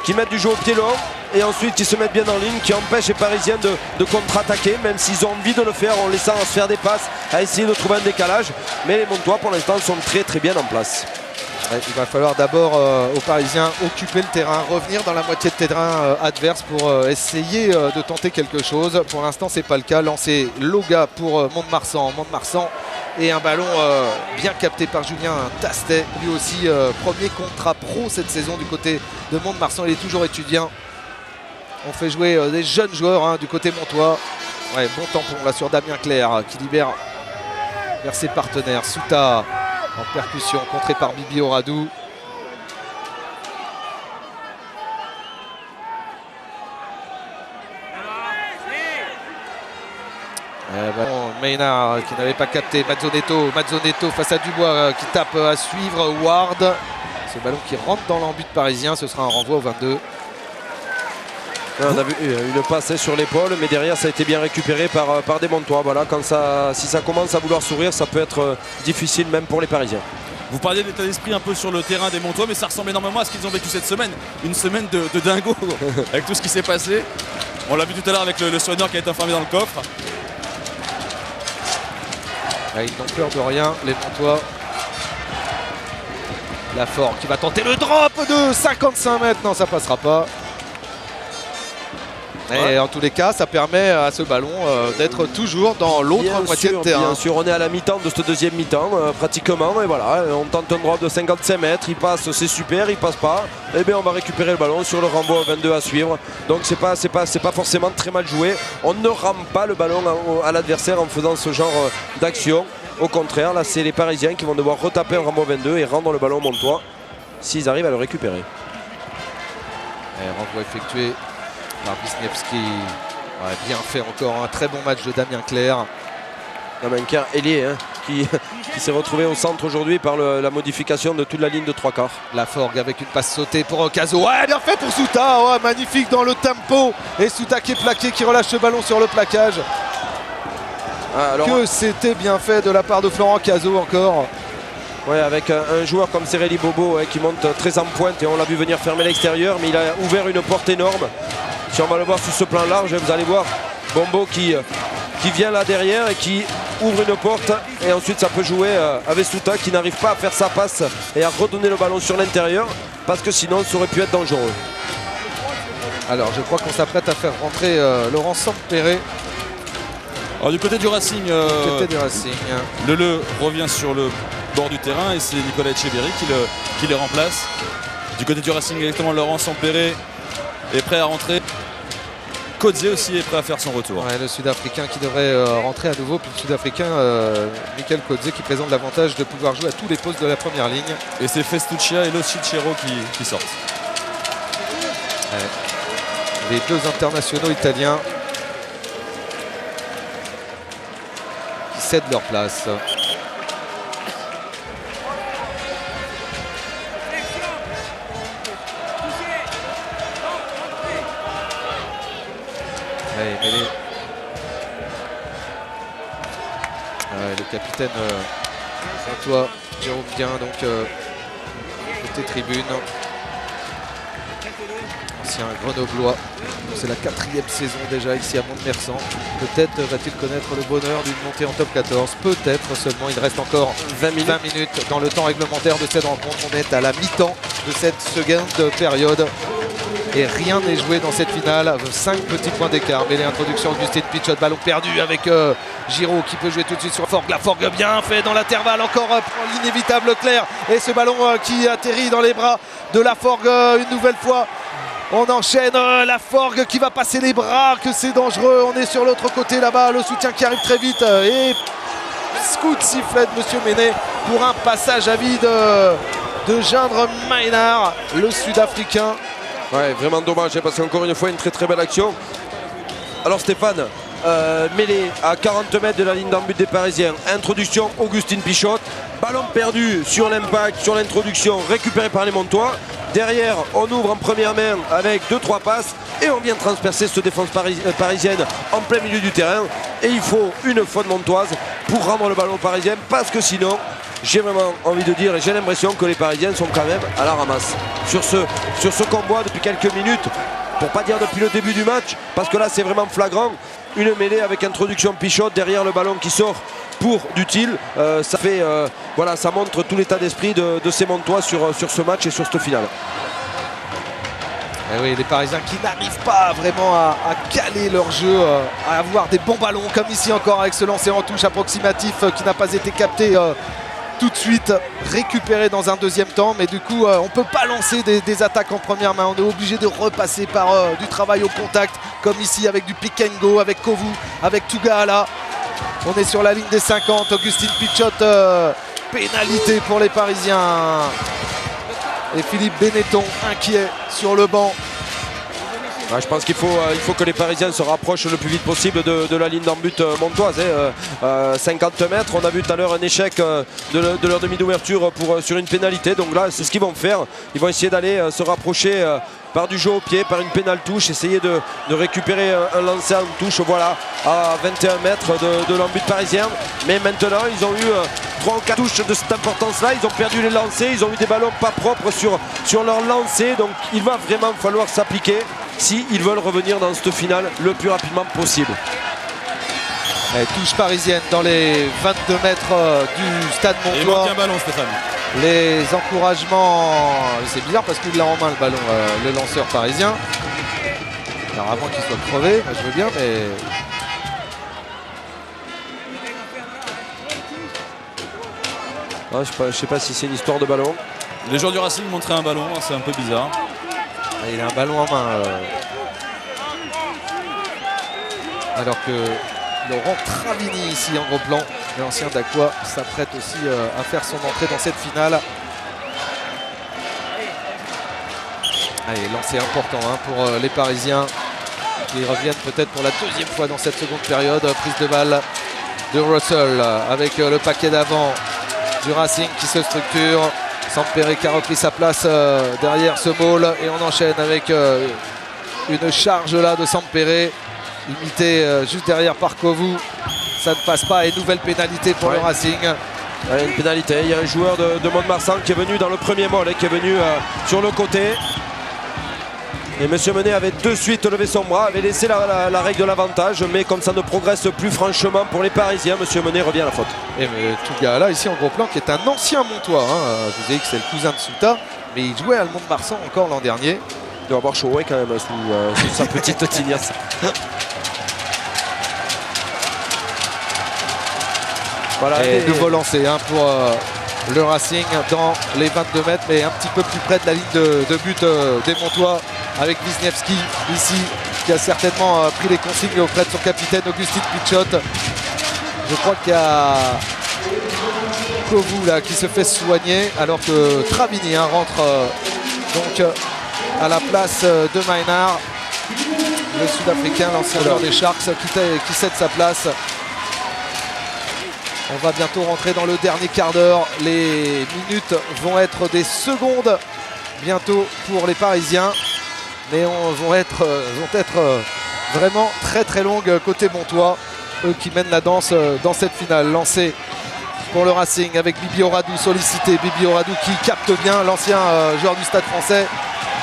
qui mettent du jeu au pied long et ensuite qui se mettent bien en ligne, qui empêchent les Parisiens de contre-attaquer, même s'ils ont envie de le faire en laissant se faire des passes, à essayer de trouver un décalage. Mais les Montois pour l'instant sont très très bien en place.
Ouais, il va falloir d'abord aux Parisiens occuper le terrain, revenir dans la moitié de terrain adverse pour essayer de tenter quelque chose. Pour l'instant, c'est pas le cas. Lancé Loga pour Mont-de-Marsan. Mont-de-Marsan et un ballon bien capté par Julien Tastet. Lui aussi, premier contrat pro cette saison du côté de Mont-de-Marsan. Il est toujours étudiant. On fait jouer des jeunes joueurs du côté montois. Ouais, bon tampon là sur Damien Clerc qui libère vers ses partenaires. Souta en percussion, contré par Bibi Oradou. Maynard qui n'avait pas capté. Mazzonetto face à Dubois qui tape à suivre. Ward. Ce ballon qui rentre dans l'embut parisien. Ce sera un renvoi au 22.
On a vu une passe sur l'épaule, mais derrière ça a été bien récupéré par des Montois. Voilà, si ça commence à vouloir sourire, ça peut être difficile même pour les Parisiens.
Vous parliez d'état d'esprit un peu sur le terrain des Montois, mais ça ressemble énormément à ce qu'ils ont vécu cette semaine. Une semaine de dingo avec tout ce qui s'est passé. On l'a vu tout à l'heure avec le soigneur qui a été enfermé dans le coffre.
Ils n'ont peur de rien, les Montois. Lafort qui va tenter le drop de 55 mètres. Non, ça passera pas. Et en tous les cas, ça permet à ce ballon d'être toujours dans l'autre moitié de terrain.
Bien sûr, on est à la mi-temps de ce deuxième mi-temps, pratiquement. Et voilà, on tente un drop de 55 mètres. Il passe, c'est super. Il passe pas. Et bien, on va récupérer le ballon sur le renvoi 22 à suivre. Donc, c'est pas forcément très mal joué. On ne rame pas le ballon à l'adversaire en faisant ce genre d'action. Au contraire, là, c'est les Parisiens qui vont devoir retaper un renvoi 22 et rendre le ballon au Montois s'ils arrivent à le récupérer.
Et renvoi effectué par Wisniewski. Bien fait encore, un très bon match de Damien Clerc.
Damien Clerc, ailier, qui s'est retrouvé au centre aujourd'hui par la modification de toute la ligne de 3/4.
Laforgue avec une passe sautée pour Caso. Ouais, bien fait pour Souta. Ouais, magnifique dans le tempo. Et Souta qui est plaqué, qui relâche ce ballon sur le plaquage. Que c'était bien fait de la part de Florent Caso encore.
Ouais, avec un joueur comme Sereli Bobo qui monte très en pointe et on l'a vu venir fermer l'extérieur, mais il a ouvert une porte énorme. Si on va le voir sur ce plan large, vous allez voir Bombo qui vient là derrière et qui ouvre une porte, et ensuite ça peut jouer avec Souta qui n'arrive pas à faire sa passe et à redonner le ballon sur l'intérieur, parce que sinon ça aurait pu être dangereux.
Alors je crois qu'on s'apprête à faire rentrer Laurent Sampere.
Alors du côté du Racing, Leleu revient sur le bord du terrain et c'est Nicolas Echeverry qui le remplace. Du côté du Racing, exactement, Laurent Sampere est prêt à rentrer. Kodze aussi est prêt à faire son retour.
Ouais, le Sud-Africain qui devrait rentrer à nouveau. Puis le Sud-Africain, Michael Kodze, qui présente l'avantage de pouvoir jouer à tous les postes de la première ligne.
Et c'est Festuccia et Lo Cicero qui sortent.
Ouais. Les deux internationaux italiens qui cèdent leur place. Ouais, mais le capitaine François Jérôme Bien, donc côté tribune. Ancien grenoblois. C'est la 4e saison déjà ici à Mont-de-Marsan. Peut-être va-t-il connaître le bonheur d'une montée en top 14. Peut-être seulement. Il reste encore 20 minutes dans le temps réglementaire de cette rencontre. On est à la mi-temps de cette seconde période. Et rien n'est joué dans cette finale. 5 petits points d'écart. Mais l'introduction Augustine Pichot, ballon perdu avec Giraud qui peut jouer tout de suite sur Forgue. La Forgue bien fait dans l'intervalle. Encore l'inévitable Claire. Et ce ballon qui atterrit dans les bras de la Forgue une nouvelle fois. On enchaîne la Forgue qui va passer les bras, que c'est dangereux. On est sur l'autre côté là-bas, le soutien qui arrive très vite. Et scout sifflet de Monsieur Ménet pour un passage à vide de Gindre Maynard, le Sud-Africain.
Ouais, vraiment dommage parce qu'encore une fois une très très belle action. Alors Stéphane, mêlée à 40 mètres de la ligne d'en but des Parisiens. Introduction Augustine Pichot. Ballon perdu sur l'impact, sur l'introduction, récupéré par les Montois. Derrière, on ouvre en première main avec 2-3 passes et on vient transpercer cette défense parisienne en plein milieu du terrain. Et il faut une faute montoise pour rendre le ballon aux Parisiens parce que sinon, j'ai vraiment envie de dire et j'ai l'impression que les Parisiens sont quand même à la ramasse. Sur ce qu'on voit depuis quelques minutes, pour pas dire depuis le début du match, parce que là c'est vraiment flagrant, une mêlée avec introduction Pichot, derrière le ballon qui sort pour Dutil, ça fait voilà, ça montre tout l'état d'esprit de ces Montois sur ce match et sur cette finale.
Et oui, les Parisiens qui n'arrivent pas vraiment à caler leur jeu, à avoir des bons ballons, comme ici encore avec ce lancer en touche approximatif qui n'a pas été capté tout de suite, récupéré dans un deuxième temps, mais du coup on ne peut pas lancer des attaques en première main. On est obligé de repasser par du travail au contact, comme ici avec du pick and go, avec Kovu, avec Tugaala. On est sur la ligne des 50. Augustine Pichot, pénalité pour les Parisiens. Et Philippe Benetton inquiet sur le banc.
Ouais, je pense qu'il faut que les Parisiens se rapprochent le plus vite possible de la ligne d'en but montoise. 50 mètres, on a vu tout à l'heure un échec de leur demi d'ouverture sur une pénalité. Donc là, c'est ce qu'ils vont faire. Ils vont essayer d'aller se rapprocher par du jeu au pied, par une pénale touche, essayer de récupérer un lancer en touche, voilà, à 21 mètres de l'embut parisien. Mais maintenant, ils ont eu 3 ou 4 touches de cette importance-là. Ils ont perdu les lancers, ils ont eu des ballons pas propres sur leur lancer. Donc il va vraiment falloir s'appliquer s'ils veulent revenir dans cette finale le plus rapidement possible.
Et touche parisienne dans les 22 mètres du stade Montois.
Il manque un ballon, Stéphane.
Les encouragements, c'est bizarre parce qu'il a en main le ballon, le lanceur parisien. Alors avant qu'il soit crevé, moi je veux bien, mais...
Ah, je sais pas si c'est une histoire de ballon.
Les joueurs du Racing montraient un ballon, c'est un peu bizarre.
Il a un ballon en main. Alors que Laurent Travini ici en gros plan, l'ancien d'Aqua, s'apprête aussi à faire son entrée dans cette finale. Allez, lancer important pour les Parisiens qui reviennent peut-être pour la deuxième fois dans cette seconde période. Prise de balle de Russell avec le paquet d'avant du Racing qui se structure. Sampere qui a repris sa place derrière ce ball et on enchaîne avec une charge là de Sampere imité juste derrière par Kovu. Ça ne passe pas et nouvelle pénalité pour le Racing.
Ouais, une pénalité, il y a un joueur de Mont-de-Marsan qui est venu dans le premier moll, qui est venu sur le côté. Et M. Menet avait de suite levé son bras, avait laissé la règle de l'avantage, mais comme ça ne progresse plus franchement pour les Parisiens, M. Menet revient à la faute.
Et Tugaala ici en gros plan qui est un ancien Montois. Je vous ai dit que c'est le cousin de Souta, mais il jouait à le Mont-de-Marsan encore l'an dernier.
Il doit avoir chaud quand même sous sa petite tignasse.
Voilà, et nouveau lancé pour le Racing dans les 22 mètres, mais un petit peu plus près de la ligne de but des Montois, avec Wisniewski ici, qui a certainement pris les consignes auprès de son capitaine Augustine Pichot. Je crois qu'il y a Kovu là qui se fait soigner, alors que Travini rentre donc à la place de Maynard, le Sud-Africain, l'ancien joueur des Sharks, qui cède sa place. On va bientôt rentrer dans le dernier quart d'heure. Les minutes vont être des secondes bientôt pour les Parisiens. Mais vont être vraiment très très longue côté Montois, eux qui mènent la danse dans cette finale. Lancé pour le Racing avec Bibi Oradou sollicité, Bibi Oradou qui capte bien, l'ancien joueur du Stade Français,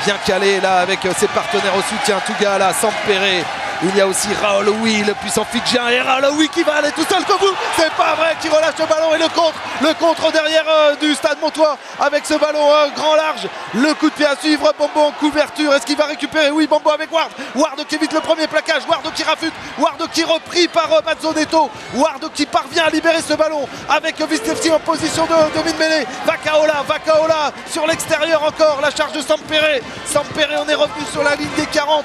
bien calé là avec ses partenaires au soutien, Tougala, Sampere. Il y a aussi Raoloui, le puissant Fidjien, et Raoloui qui va aller tout seul comme vous. C'est pas vrai, qui relâche le ballon et le contre derrière du Stade Montois avec ce ballon grand large. Le coup de pied à suivre, Bombo en couverture. Est-ce qu'il va récupérer? Oui, Bombo avec Ward. Ward qui évite le premier plaquage, Ward qui rafute, Ward qui est repris par Mazzonetto. Ward qui parvient à libérer ce ballon avec Wisniewski en position de demi-mêlée. Vakaola sur l'extérieur encore, la charge de Sampere. Sampere, on est revenu sur la ligne des 40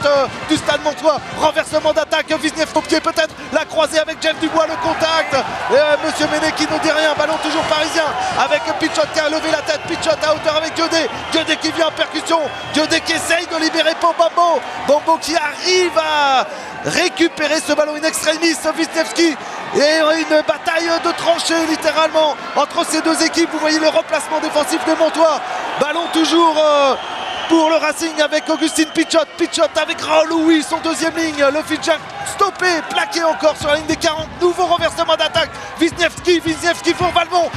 du Stade Montois. Renversement d'attaque, Wisniewski au pied peut-être, la croisée avec Jeff Dubois, le contact. Monsieur Méné qui ne dit rien, ballon toujours parisien avec Pichot qui a levé la tête, Pichot à hauteur avec Gueudé qui vient en percussion, Gueudé qui essaye de libérer pour Bombo. Bombo qui arrive à récupérer ce ballon in extremis, Wisniewski. Et une bataille de tranchées littéralement entre ces deux équipes. Vous voyez le replacement défensif de Montois. Ballon toujours pour le Racing avec Augustin Pichot avec Raoloui, son deuxième ligne. Le Fidjien stoppé, plaqué encore sur la ligne des 40. Nouveau renversement d'attaque. Wisniewski pour Valmont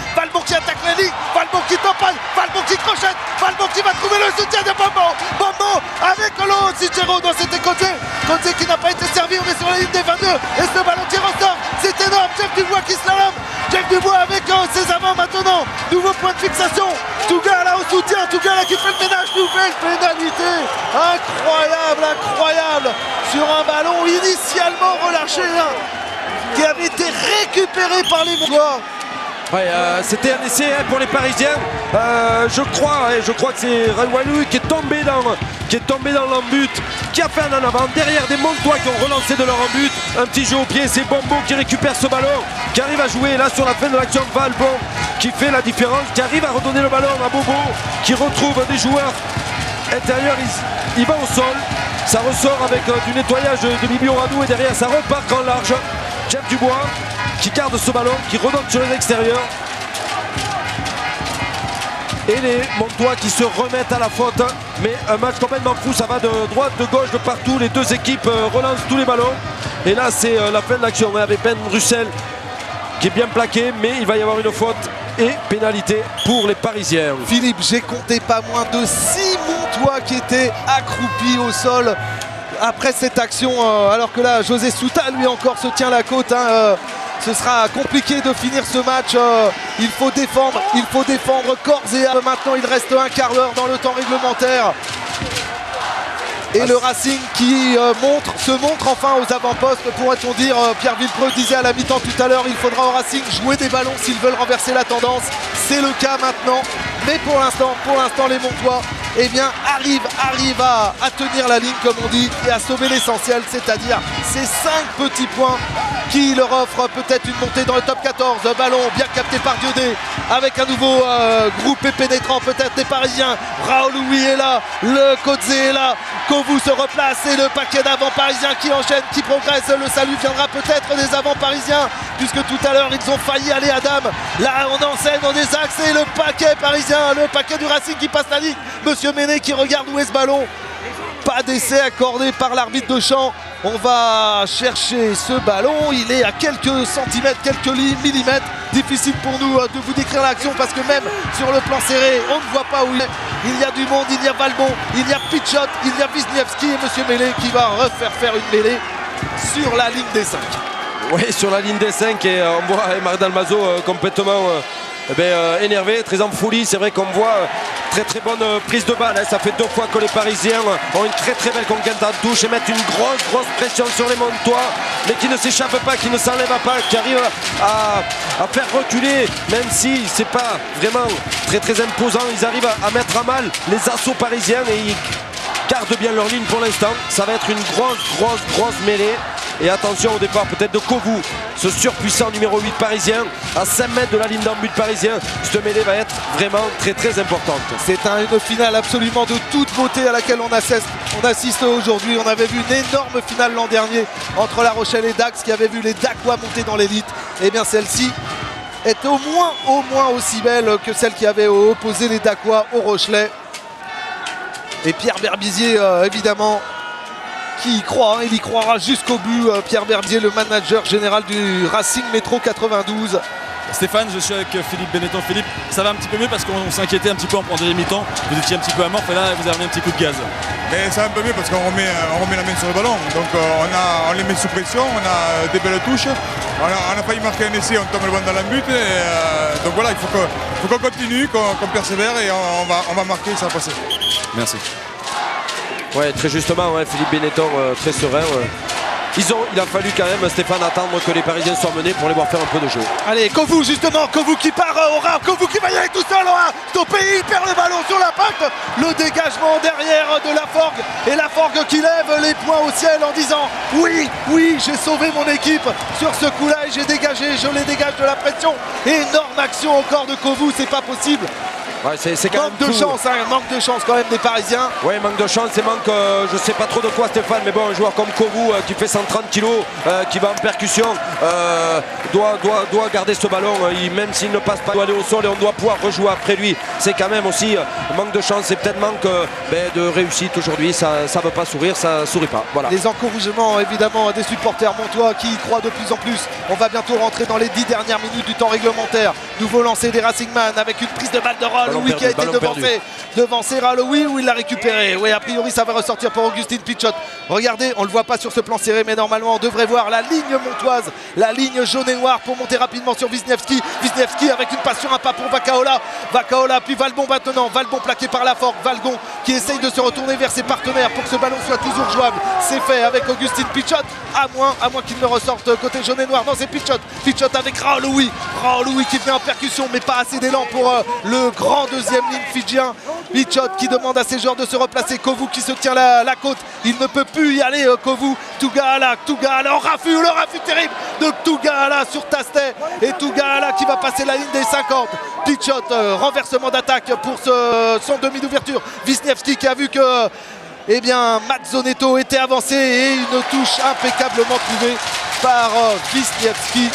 qui attaque la ligne, Valmont qui tamponne, Valmont qui crochette, Valmont qui va trouver le soutien de Bombo avec l'autre Cicero. Non, c'était Côté qui n'a pas été servi. On est sur la ligne des 22 et ce ballon qui ressort, c'est énorme. Jeff Dubois qui slalom, Jeff Dubois avec ses avants maintenant. Nouveau point de fixation, Tougala au soutien, Tougala qui fait le ménage, nouvelle pénalité incroyable sur un ballon initialement relâché qui avait été récupéré par les Montois.
Ouais, c'était un essai pour les Parisiens. Je crois que c'est Raoloui qui est tombé dans l'embut, qui a fait un en avant derrière des Montois qui ont relancé de leur embut. Un petit jeu au pied, c'est Bombo qui récupère ce ballon, qui arrive à jouer là sur la fin de l'action. Valbon qui fait la différence, qui arrive à redonner le ballon à Bobo, qui retrouve des joueurs intérieurs. Il va au sol, ça ressort avec du nettoyage de Bibi Oradou et derrière ça repart grand large. Jeff Dubois qui garde ce ballon, qui redonne sur l'extérieur. Et les Montois qui se remettent à la faute. Mais un match complètement fou, ça va de droite, de gauche, de partout. Les deux équipes relancent tous les ballons. Et là, c'est la fin de l'action avec Ben Russell qui est bien plaqué, mais il va y avoir une faute et pénalité pour les Parisiens.
Philippe, j'ai compté pas moins de 6 Montois qui étaient accroupis au sol après cette action, alors que là, José Souta, lui encore, se tient la côte. Ce sera compliqué de finir ce match. Il faut défendre corps et âme. Maintenant, il reste un quart d'heure dans le temps réglementaire. Et le Racing qui se montre enfin aux avant-postes, pourrait-on dire. Pierre Villepreux disait à la mi-temps tout à l'heure, il faudra au Racing jouer des ballons s'ils veulent renverser la tendance. C'est le cas maintenant. Mais pour l'instant, les Montois arrivent à tenir la ligne, comme on dit, et à sauver l'essentiel, c'est-à-dire ces 5 petits points qui leur offrent peut-être une montée dans le top 14. Ballon bien capté par Gueudé avec un nouveau groupe pénétrant peut-être des Parisiens. Raoloui est là, le Kodze est là, Kovu se replace et le paquet d'avant parisiens qui enchaîne, qui progresse. Le salut viendra peut-être des avant parisiens puisque tout à l'heure ils ont failli aller à Dame. Là on enseigne dans des axes et le paquet parisien, le paquet du Racing qui passe la ligne. Monsieur Méné qui regarde où est ce ballon. Pas d'essai accordé par l'arbitre de champ. On va chercher ce ballon. Il est à quelques centimètres, quelques millimètres. Difficile pour nous de vous décrire l'action parce que même sur le plan serré, on ne voit pas où il est. Il y a du monde, il y a Valmont, il y a Pichot, il y a Wisniewski et Monsieur Mêlé qui va refaire une mêlée sur la ligne des 5.
Oui, sur la ligne des 5 et on voit Marc Dalmazo complètement énervé, très en folie. C'est vrai qu'on voit très bonne prise de balle. Ça fait 2 fois que les Parisiens ont une très belle conquête en touche et mettent une grosse pression sur les Montois, mais qui ne s'échappe pas, qui ne s'enlève pas, qui arrive à faire reculer, même si c'est pas vraiment très imposant. Ils arrivent à mettre à mal les assauts parisiens et ils gardent bien leur ligne pour l'instant. Ça va être une grosse mêlée. Et attention au départ peut-être de Kovu, ce surpuissant numéro 8 parisien, à 5 mètres de la ligne d'en but parisien. Cette mêlée va être vraiment très importante.
C'est une finale absolument de toute beauté à laquelle on assiste aujourd'hui. On avait vu une énorme finale l'an dernier entre La Rochelle et Dax qui avait vu les Dacquois monter dans l'élite. Et bien celle-ci est au moins aussi belle que celle qui avait opposé les Dacquois au Rochelais. Et Pierre Berbizier évidemment qui y croit, hein, il y croira jusqu'au but. Pierre Verdier, le manager général du Racing Métro 92.
Stéphane, je suis avec Philippe Benetton. Philippe, ça va un petit peu mieux parce qu'on s'inquiétait un petit peu en deuxième mi-temps. Vous étiez un petit peu amorphe et là vous avez remis un petit coup de gaz.
Mais ça va un peu mieux parce qu'on remet la main sur le ballon. Donc on les met sous pression, on a des belles touches. On a failli marquer un essai, on tombe le ballon dans la but. Donc voilà, il faut qu'on continue, qu'on persévère et on va marquer, ça va passer.
Merci.
Ouais, très justement, ouais, Philippe Benetton très serein. Ouais. Il a fallu quand même, Stéphane, attendre que les Parisiens soient menés pour les voir faire un peu de jeu.
Allez, Kovu justement, Kovu qui part au ras, Kovu qui va y aller tout seul, stoppé, il perd le ballon sur l'impact, le dégagement derrière de Laforgue, et Laforgue qui lève les poings au ciel en disant oui, j'ai sauvé mon équipe sur ce coup-là et j'ai dégagé, je les dégage de la pression. Énorme action encore de Kovu, c'est pas possible.
Ouais, c'est quand
manque
même
de chance, hein, manque de chance quand même des Parisiens.
Oui, manque de chance et manque, je sais pas trop de quoi Stéphane, mais bon, un joueur comme Kovu qui fait 130 kg, qui va en percussion, doit garder ce ballon, même s'il ne passe pas, il doit aller au sol et on doit pouvoir rejouer après lui. C'est quand même aussi manque de chance et peut-être manque de réussite aujourd'hui, ça ne veut pas sourire, ça sourit pas. Voilà.
Les encouragements évidemment des supporters montois qui y croient de plus en plus. On va bientôt rentrer dans les 10 dernières minutes du temps réglementaire. Nouveau lancer des Racingman avec une prise de balle de Rall. Louis qui a été devancé Raloui où il l'a récupéré. Oui, a priori ça va ressortir pour Augustine Pichot. Regardez, on ne le voit pas sur ce plan serré, mais normalement on devrait voir la ligne montoise, la ligne jaune et noire pour monter rapidement sur Wisniewski. Wisniewski avec une passe sur un pas pour Vakaola. Vakaola puis Valbon maintenant. Valbon plaqué par Laforgue. Valgon qui essaye de se retourner vers ses partenaires pour que ce ballon soit toujours jouable. C'est fait avec Augustine Pichot, à moins qu'il ne ressorte côté jaune et noir. Non, c'est Pichot. Pichot avec Raloui. Raloui qui vient en percussion, mais pas assez d'élan pour le grand deuxième ligne fidjien. Pichot qui demande à ses joueurs de se replacer. Kovu qui se tient la côte. Il ne peut plus y aller, Kovu. Tougaala en raffut, le raffut terrible de Tougaala sur Tastet. Et Tougaala qui va passer la ligne des 50. Pichot, renversement d'attaque pour son demi d'ouverture. Wisniewski qui a vu que Mazzonetto était avancé et une touche impeccablement trouvée par Wisniewski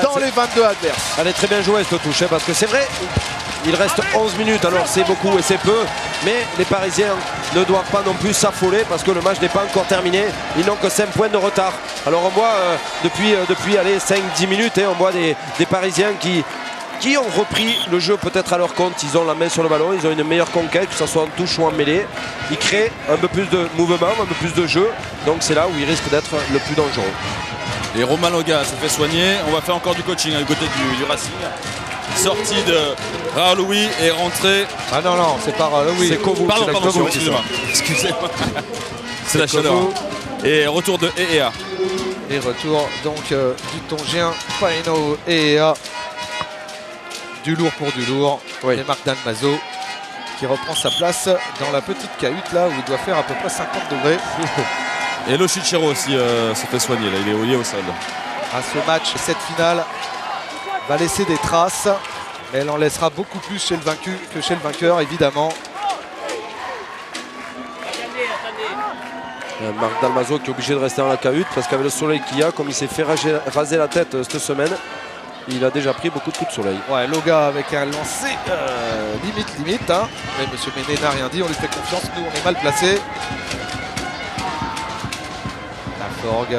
dans les 22 adverses.
Elle est très bien jouée cette touche, parce que c'est vrai, il reste 11 minutes, alors c'est beaucoup et c'est peu, mais les Parisiens ne doivent pas non plus s'affoler parce que le match n'est pas encore terminé, ils n'ont que 5 points de retard. Alors on voit depuis 5-10 minutes, on voit des Parisiens qui ont repris le jeu peut-être à leur compte. Ils ont la main sur le ballon, ils ont une meilleure conquête, que ce soit en touche ou en mêlée. Ils créent un peu plus de mouvement, un peu plus de jeu, donc c'est là où ils risquent d'être le plus dangereux.
Et Romain Loga se fait soigner. On va faire encore du coaching du côté du Racing. Sortie de Raloui et rentrée.
Ah non, c'est pas Raloui.
C'est Kovu. Pardon, excusez-moi. C'est la chaleur. Et retour de EEA.
Et retour donc du Tongien, Paino EEA. Du lourd pour du lourd. Oui. Et Marc Dalmazo qui reprend sa place dans la petite cahute là où il doit faire à peu près 50 degrés.
Et Lo Chichero aussi se fait soigner, là, il est lié au sol.
Ce match, cette finale va laisser des traces, mais elle en laissera beaucoup plus chez le vaincu que chez le vainqueur, évidemment.
Marc Dalmazo qui est obligé de rester dans la cahute parce qu'avec le soleil qu'il y a, comme il s'est fait raser la tête cette semaine, il a déjà pris beaucoup de coups de soleil. Ouais,
Loga avec un lancer limite. Hein. Mais M. Méné n'a rien dit, on lui fait confiance, nous on est mal placés. Laforgue,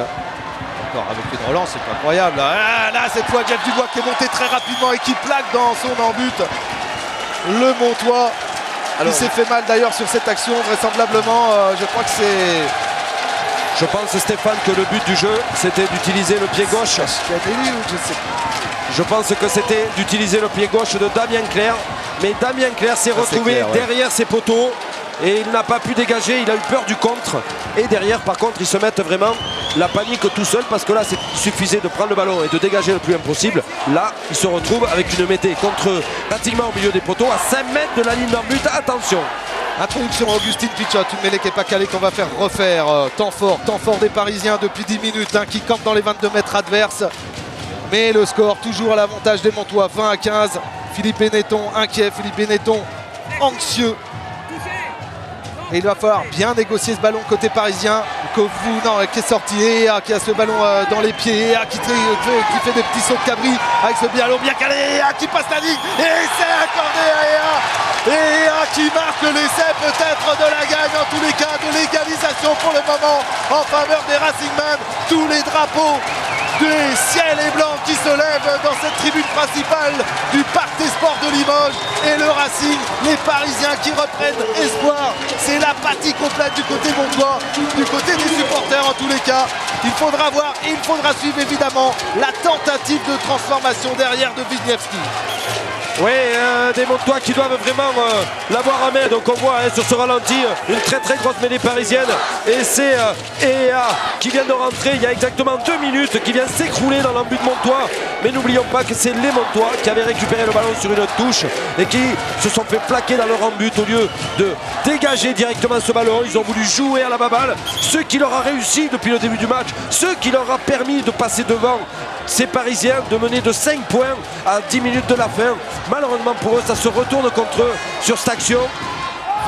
encore avec une relance, c'est incroyable. Là, cette fois, Jeff Dubois qui est monté très rapidement et qui plaque dans son embut. Le Montois, il s'est fait mal d'ailleurs sur cette action, vraisemblablement. Je crois que c'est...
Je pense, Stéphane, que le but du jeu, c'était d'utiliser le pied gauche. Je pense que c'était d'utiliser le pied gauche de Damien Clerc. Mais Damien Clerc s'est retrouvé derrière ses poteaux. Et il n'a pas pu dégager, il a eu peur du contre. Et derrière, par contre, ils se mettent vraiment la panique tout seul. Parce que là, il suffisait de prendre le ballon et de dégager le plus impossible. Là, il se retrouve avec une métée contre pratiquement au milieu des poteaux, à 5 mètres de la ligne d'en but. Attention.
Introduction Augustine Pichot, une mêlée qui n'est pas calée qu'on va faire refaire. Temps fort des Parisiens depuis 10 minutes, qui campent dans les 22 mètres adverses. Mais le score toujours à l'avantage des Montois, 20-15. Philippe Benetton inquiet, Philippe Benetton anxieux. Et il va falloir bien négocier ce ballon côté parisien. Kovu, qui est sorti, Ea qui a ce ballon dans les pieds, Ea qui fait des petits sauts de cabri avec ce ballon bien calé, Ea qui passe la ligne et c'est accordé à Ea. Et qui marque l'essai peut-être de la gagne, en tous les cas de l'égalisation pour le moment en faveur des Racingman. Tous les drapeaux des ciel et blanc qui se lèvent dans cette tribune principale du Parc des Sports de Limoges, et le Racing, les Parisiens qui reprennent espoir. C'est l'apathie complète du côté montois, du côté des supporters en tous les cas. Il faudra voir et il faudra suivre évidemment la tentative de transformation derrière de Wisniewski.
Oui, des Montois qui doivent vraiment l'avoir à main. Donc on voit sur ce ralenti une très grosse mêlée parisienne. Et c'est EA qui vient de rentrer il y a exactement 2 minutes, qui vient s'écrouler dans l'embut de Montois. Mais n'oublions pas que c'est les Montois qui avaient récupéré le ballon sur une touche et qui se sont fait plaquer dans leur embut au lieu de dégager directement ce ballon. Ils ont voulu jouer à la baballe, ce qui leur a réussi depuis le début du match, ce qui leur a permis de passer devant ces Parisiens, de mener de 5 points à 10 minutes de la fin. Malheureusement pour eux, ça se retourne contre eux sur cette action.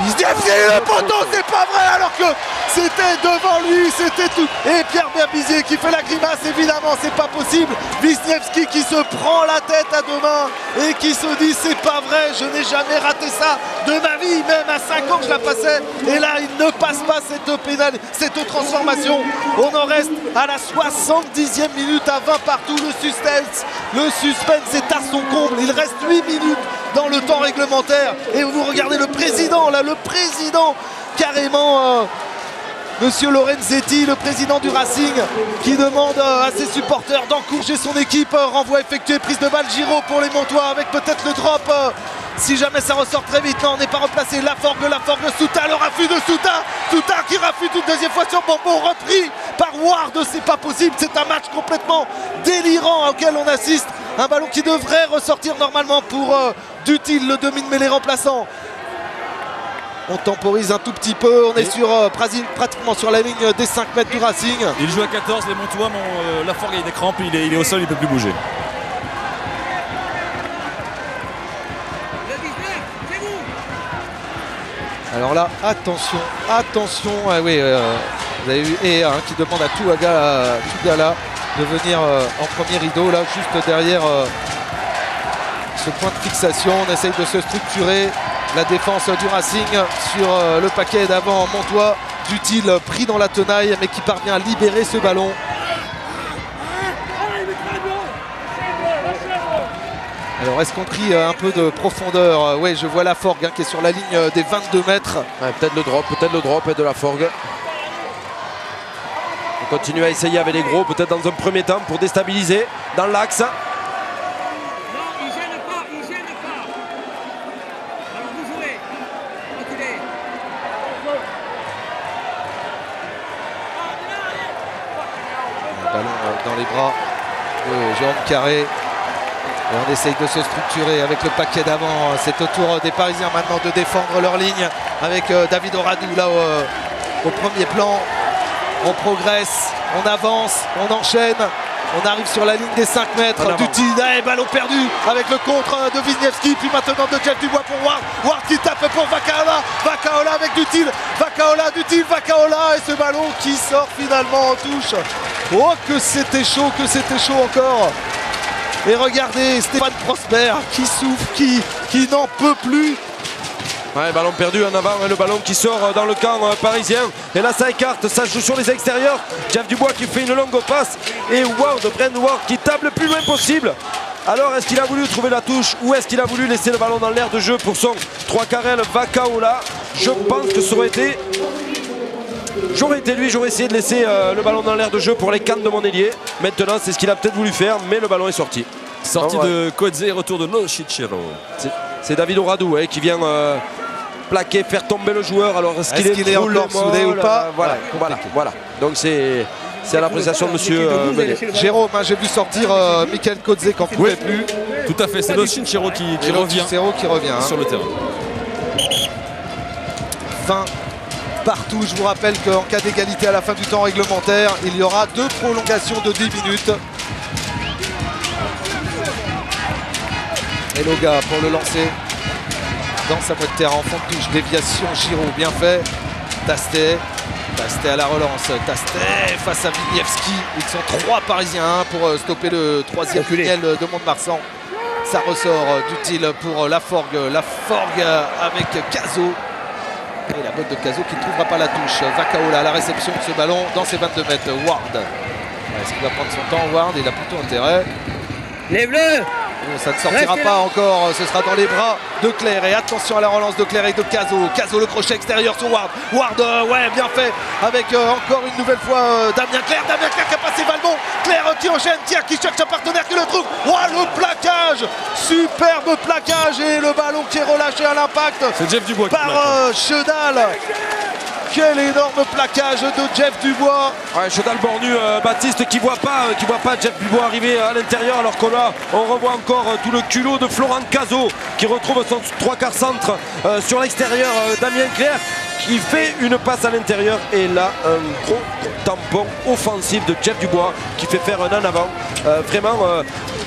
Wisniewski, le poteau, c'est pas vrai, alors que c'était devant lui, c'était tout. Et Pierre Berbizier qui fait la grimace, évidemment, c'est pas possible. Wisniewski qui se prend la tête à deux mains et qui se dit c'est pas vrai, je n'ai jamais raté ça de ma vie, même à 5 ans que je la passais. Et là, il ne passe pas cette transformation. On en reste à la 70e minute à 20 partout. Le suspense est à son comble. Il reste 8 minutes dans le temps réglementaire. Et vous regardez le président, là, le président carrément... Monsieur Lorenzetti, le président du Racing, qui demande à ses supporters d'encourager son équipe. Renvoi effectué, prise de balle, Giraud pour les Montois avec peut-être le drop. Si jamais ça ressort très vite, non, on n'est pas replacé. Laforgue, Souta, le raffut de Souta qui raffute une deuxième fois sur Bombo, repris par Ward. C'est pas possible, c'est un match complètement délirant auquel on assiste. Un ballon qui devrait ressortir normalement pour Dutil, le demi-mêlée remplaçant. On temporise un tout petit peu, on est sur pratiquement sur la ligne des 5 mètres du Racing.
Il joue à 14, les Montois, mais Laforgue a des crampes, il est au sol, il ne peut plus bouger.
Alors là, attention, ah oui, vous avez vu Ea qui demande à Tougala de venir en premier rideau, là juste derrière ce point de fixation. On essaye de se structurer. La défense du Racing sur le paquet d'avant Montois. Dutil pris dans la tenaille mais qui parvient à libérer ce ballon. Alors est-ce qu'on crie un peu de profondeur? Oui, je vois Laforgue qui est sur la ligne des 22 mètres.
Ouais, peut-être le drop de Laforgue. On continue à essayer avec les gros, peut-être dans un premier temps pour déstabiliser dans l'axe.
Dans les bras de Jérôme Carré. Et on essaye de se structurer avec le paquet d'avant. C'est au tour des Parisiens maintenant de défendre leur ligne avec David Oradou là au premier plan. On progresse, on avance, on enchaîne. On arrive sur la ligne des 5 mètres. Dutil, ballon perdu avec le contre de Wisniewski. Puis maintenant de Jeff Dubois pour Ward. Ward qui tape pour Vakaola. Vakaola avec Dutil. Vakaola. Et ce ballon qui sort finalement en touche. Oh, que c'était chaud encore. Et regardez Stéphane Prosper qui souffle, qui n'en peut plus.
Ouais, ballon perdu en avant, le ballon qui sort dans le camp parisien. Et là ça écarte, ça joue sur les extérieurs. Jeff Dubois qui fait une longue passe. Et Brent Ward qui tape le plus loin possible. Alors est-ce qu'il a voulu trouver la touche ou est-ce qu'il a voulu laisser le ballon dans l'air de jeu pour son 3 carrel Vakaola? Je pense que ça aurait été... J'aurais essayé de laisser le ballon dans l'air de jeu pour les cannes de mon ailier. Maintenant c'est ce qu'il a peut-être voulu faire, mais le ballon est sorti.
Sortie de Kodze, retour de Loshichiro.
C'est David Oradou qui vient plaquer, faire tomber le joueur. Alors est-ce qu'il est encore soudé ou pas? Voilà. Donc c'est à l'appréciation de monsieur
Jérôme. J'ai vu sortir Michael Kodze quand il ne pouvait plus.
Tout à fait, c'est Loshichiro qui revient sur le terrain.
20 partout. Je vous rappelle qu'en cas d'égalité à la fin du temps réglementaire, il y aura 2 prolongations de 10 minutes. Eloga pour le lancer dans sa moitié de terrain en fond de touche, déviation, Giraud bien fait. Tastet à la relance, Tastet face à Wisniewski. Ils sont 3 Parisiens pour stopper le 3e tunnel de Mont-de-Marsan. ça ressort d'utile pour Laforgue. Laforgue avec Cazot. Et la botte de Cazot qui ne trouvera pas la touche. Vakaola à la réception de ce ballon dans ses 22 mètres. Ward. Est-ce qu'il va prendre son temps, Ward? Il a plutôt intérêt.
Les Bleus.
Ça ne sortira pas encore, ce sera dans les bras de Claire. Et attention à la relance de Claire et de Cazot. Cazot, le crochet extérieur sur Ward. Ward, ouais, bien fait. Avec encore une nouvelle fois Damien Claire. Damien Claire qui a passé Valmont. Claire qui enchaîne, qui cherche un partenaire qui le trouve. Ouah, le plaquage. Superbe plaquage. Et le ballon qui est relâché à l'impact.
C'est Jeff Dubois
par Chedal. Quel énorme plaquage de Jeff Dubois.
Ouais, Chedal bornu, Baptiste qui voit pas Jeff Dubois arriver à l'intérieur, alors que là on revoit encore tout le culot de Florent Cazot qui retrouve son 3/4 centre sur l'extérieur. Damien Claire qui fait une passe à l'intérieur, et là un gros tampon offensif de Jeff Dubois qui fait faire un en avant. Vraiment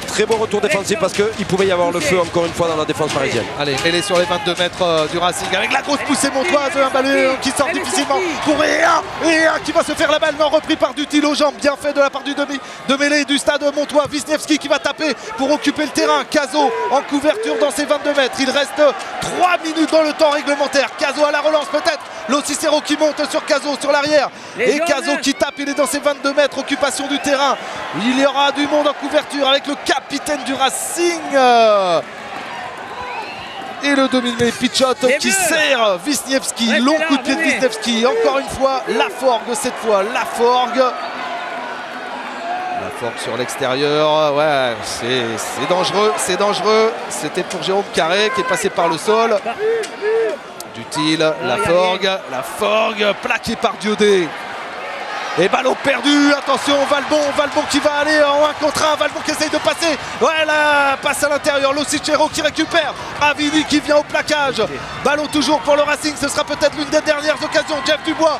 très beau retour défensif, parce qu'il pouvait y avoir le feu encore une fois dans la défense parisienne.
Allez, mêlée sur les 22 mètres du Racing avec la grosse poussée montoise, un ballon qui sort difficilement pour Ea qui va se faire la balle, non, repris par Dutil aux jambes, bien fait de la part du demi de mêlée du stade montois. Wisniewski qui va taper pour occuper le terrain. Cazot en couverture dans ses 22 mètres. Il reste 3 minutes dans le temps réglementaire. Cazot à la relance peut-être. Lo Cicero qui monte sur Cazot sur l'arrière. Et Cazot qui tape, il est dans ses 22 mètres, occupation du terrain. Il y aura du monde en couverture avec le capitaine du Racing. Et le demi-mêlée Pichot qui sert Wisniewski. Long coup de pied de Wisniewski. Encore une fois, Laforgue cette fois. Laforgue sur l'extérieur. Ouais, c'est dangereux. C'est dangereux. C'était pour Jérôme Carré qui est passé par le sol. Dutil, Laforgue plaqué par Diodé. Et ballon perdu, attention, Valbon qui va aller en 1 contre 1, Valbon qui essaye de passer, ouais, la passe à l'intérieur, Lo Cicero qui récupère, Ravini qui vient au plaquage, ballon toujours pour le Racing, ce sera peut-être l'une des dernières occasions. Jeff Dubois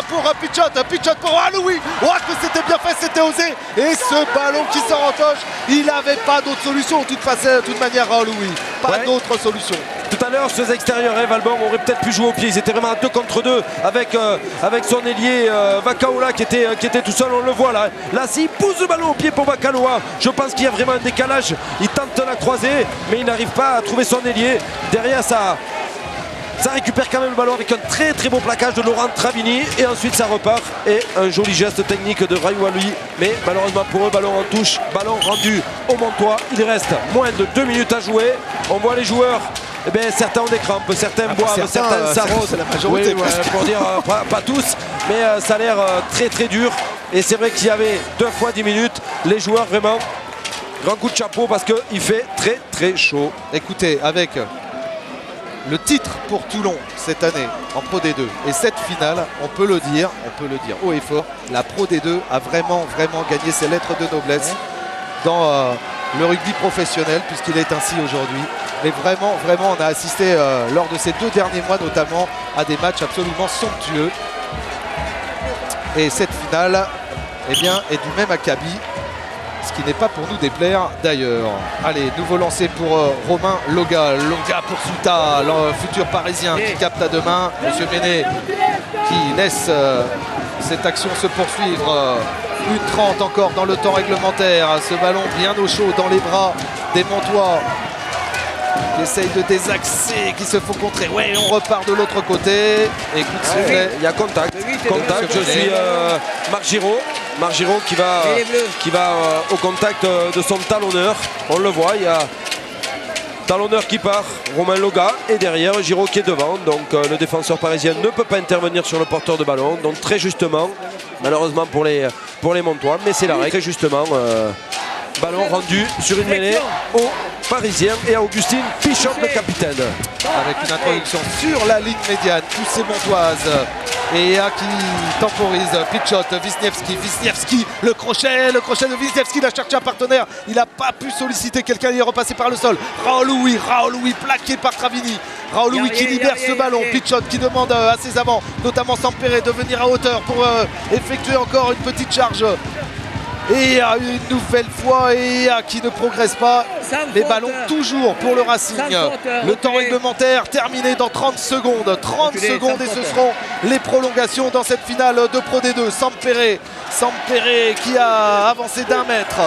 pour Pichot pour Aloui, ouais, que c'était bien fait, c'était osé, et ce ballon qui sort en toche, il n'avait pas d'autre solution, de toute manière, Aloui, pas d'autre solution.
Tout à l'heure, ces extérieurs, Valbon aurait peut-être pu jouer au pied. Ils étaient vraiment à 2 contre 2 avec son ailier Vakaola qui était tout seul. On le voit là. Là, s'il pousse le ballon au pied pour Vakaola, je pense qu'il y a vraiment un décalage. Il tente la croisée, mais il n'arrive pas à trouver son ailier. Derrière, ça récupère quand même le ballon avec un très très beau plaquage de Laurent Travini. Et ensuite, ça repart. Et un joli geste technique de Rayoualoui. Mais malheureusement pour eux, ballon en touche. Ballon rendu au Montois. Il reste moins de 2 minutes à jouer. On voit les joueurs. Eh bien, certains ont des crampes, certains boivent, certains s'arrosent.
C'est la majorité,
pour dire pas tous, mais ça a l'air très très dur. Et c'est vrai qu'il y avait 2 fois 10 minutes. Les joueurs, vraiment, grand coup de chapeau parce qu'il fait très très chaud.
Écoutez, avec le titre pour Toulon cette année en Pro D2 et cette finale, on peut le dire haut et fort, la Pro D2 a vraiment gagné ses lettres de noblesse dans le rugby professionnel, puisqu'il est ainsi aujourd'hui. Mais vraiment, on a assisté lors de ces 2 derniers mois notamment à des matchs absolument somptueux. Et cette finale, eh bien, est du même acabit, ce qui n'est pas pour nous déplaire d'ailleurs. Allez, nouveau lancé pour Romain Loga. Loga pour Souta, le futur parisien qui capte à 2 mains. Monsieur Méné qui laisse cette action se poursuivre. 1:30 encore dans le temps réglementaire. Ce ballon bien au chaud dans les bras des Montois qui essayent de désaxer, qui se font contrer. Ouais, on repart de l'autre côté. Et coup de sifflet.
Il y a contact. Je suis Marc Giraud qui va au contact de son talonneur. On le voit, il y a talonneur qui part, Romain Loga, et derrière Giraud qui est devant. Donc le défenseur parisien ne peut pas intervenir sur le porteur de ballon. Donc très justement, malheureusement pour les Montois, mais c'est la règle. Très justement, ballon rendu sur une mêlée aux Parisiens et à Augustine Pichot, le capitaine.
Avec une introduction sur la ligne médiane, poussée montoise. Et qui temporise Pichot, Wisniewski, le crochet de Wisniewski, il a cherché un partenaire, il n'a pas pu solliciter quelqu'un, il est repassé par le sol. Raoul Louis plaqué par Travini. Raoul Louis qui libère ce ballon. Pichot qui demande à ses avants, notamment Sampere, de venir à hauteur pour effectuer encore une petite charge. Et une nouvelle fois, qui ne progresse pas. Les ballons toujours pour le Racing. Le temps réglementaire terminé dans 30 secondes. 30 secondes et ce seront les prolongations dans cette finale de Pro D2. Sampere qui a avancé d'1 mètre.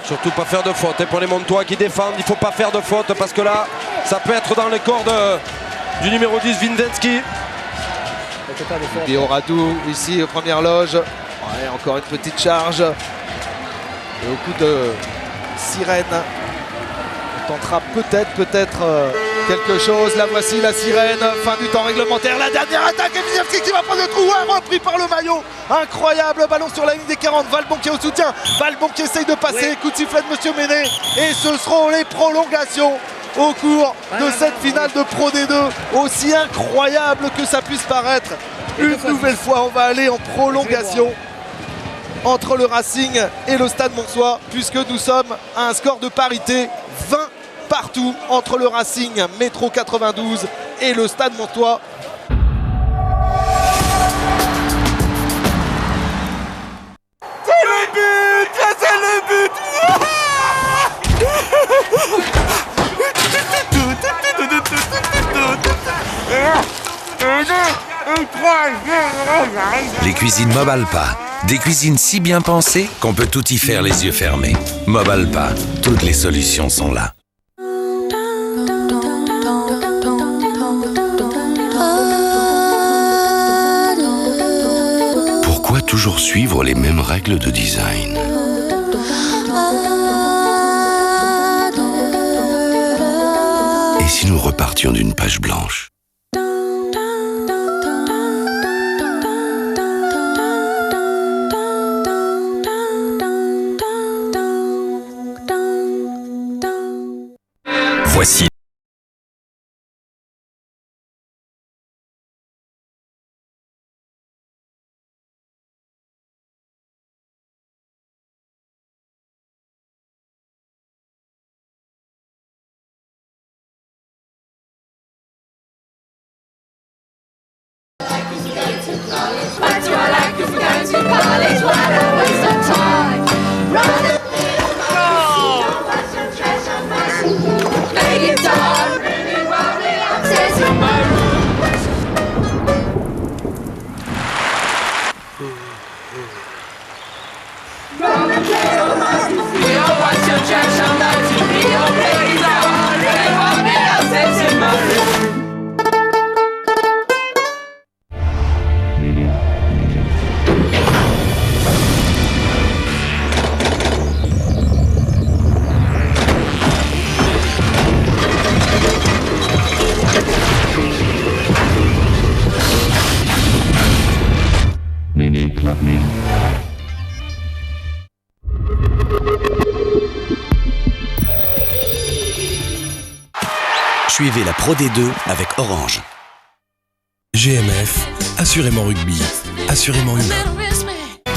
Surtout pas faire de faute. Et pour les Montois qui défendent, il ne faut pas faire de faute parce que là, ça peut être dans les cordes du numéro 10, Windensky.
Bioradou ici aux premières loges. Ouais, encore une petite charge. Et au coup de sirène, on tentera peut-être quelque chose. La voici la sirène, fin du temps réglementaire. La dernière attaque, et Wisniewski qui va prendre le trou, repris par le maillot. Incroyable, ballon sur la ligne des 40. Valbon qui est au soutien, Valbon qui essaye de passer. Coup de sifflet de Monsieur Méné. Et ce seront les prolongations au cours de cette finale de Pro D2. Aussi incroyable que ça puisse paraître. Une nouvelle fois, on va aller en prolongation entre le Racing et le Stade Montois, puisque nous sommes à un score de parité 20 partout entre le Racing Métro 92 et le Stade Montois.
C'est le but! C'est le but!
Les cuisines Mobalpa. Des cuisines si bien pensées qu'on peut tout y faire les yeux fermés. Mobalpa, toutes les solutions sont là. Pourquoi toujours suivre les mêmes règles de design? Et si nous repartions d'une page blanche? Voici. Suivez la Pro D2 avec Orange.
GMF, assurément rugby, assurément humain.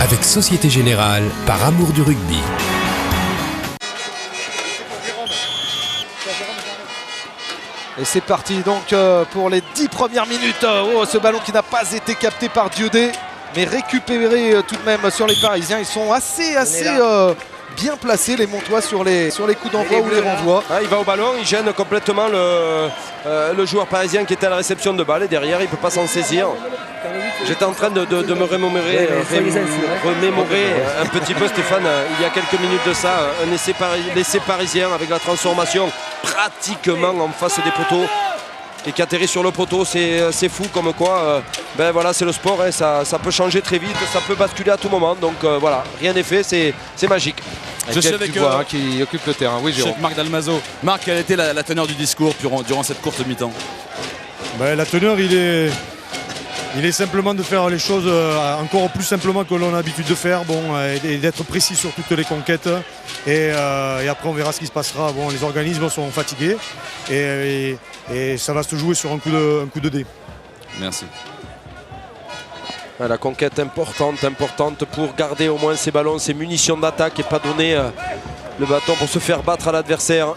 Avec Société Générale, par amour du rugby.
Et c'est parti donc pour les 10 premières minutes. Oh, ce ballon qui n'a pas été capté par Dieudé, mais récupéré tout de même sur les Parisiens. Ils sont assez bien placés, les Montois, sur les coups d'envoi ou les renvois.
Il va au ballon, il gêne complètement le joueur parisien qui était à la réception de balle et derrière il ne peut pas s'en saisir. J'étais en train de me remémorer un petit peu, Stéphane, il y a quelques minutes de ça, un essai parisien avec la transformation pratiquement en face des poteaux et qui atterrit sur le poteau. C'est fou comme quoi voilà, c'est le sport, hein, ça peut changer très vite, ça peut basculer à tout moment, donc voilà, rien n'est fait, c'est magique.
Je suis avec
qui occupe le terrain. Oui, Jérôme.
Marc Dalmazo. Marc, quelle était la teneur du discours durant cette courte mi-temps?
La teneur, il est simplement de faire les choses encore plus simplement que l'on a l'habitude de faire, et d'être précis sur toutes les conquêtes. Et après, on verra ce qui se passera. Les organismes sont fatigués et ça va se jouer sur un coup de dé.
Merci.
La conquête importante pour garder au moins ses ballons, ses munitions d'attaque et pas donner le bâton pour se faire battre à l'adversaire.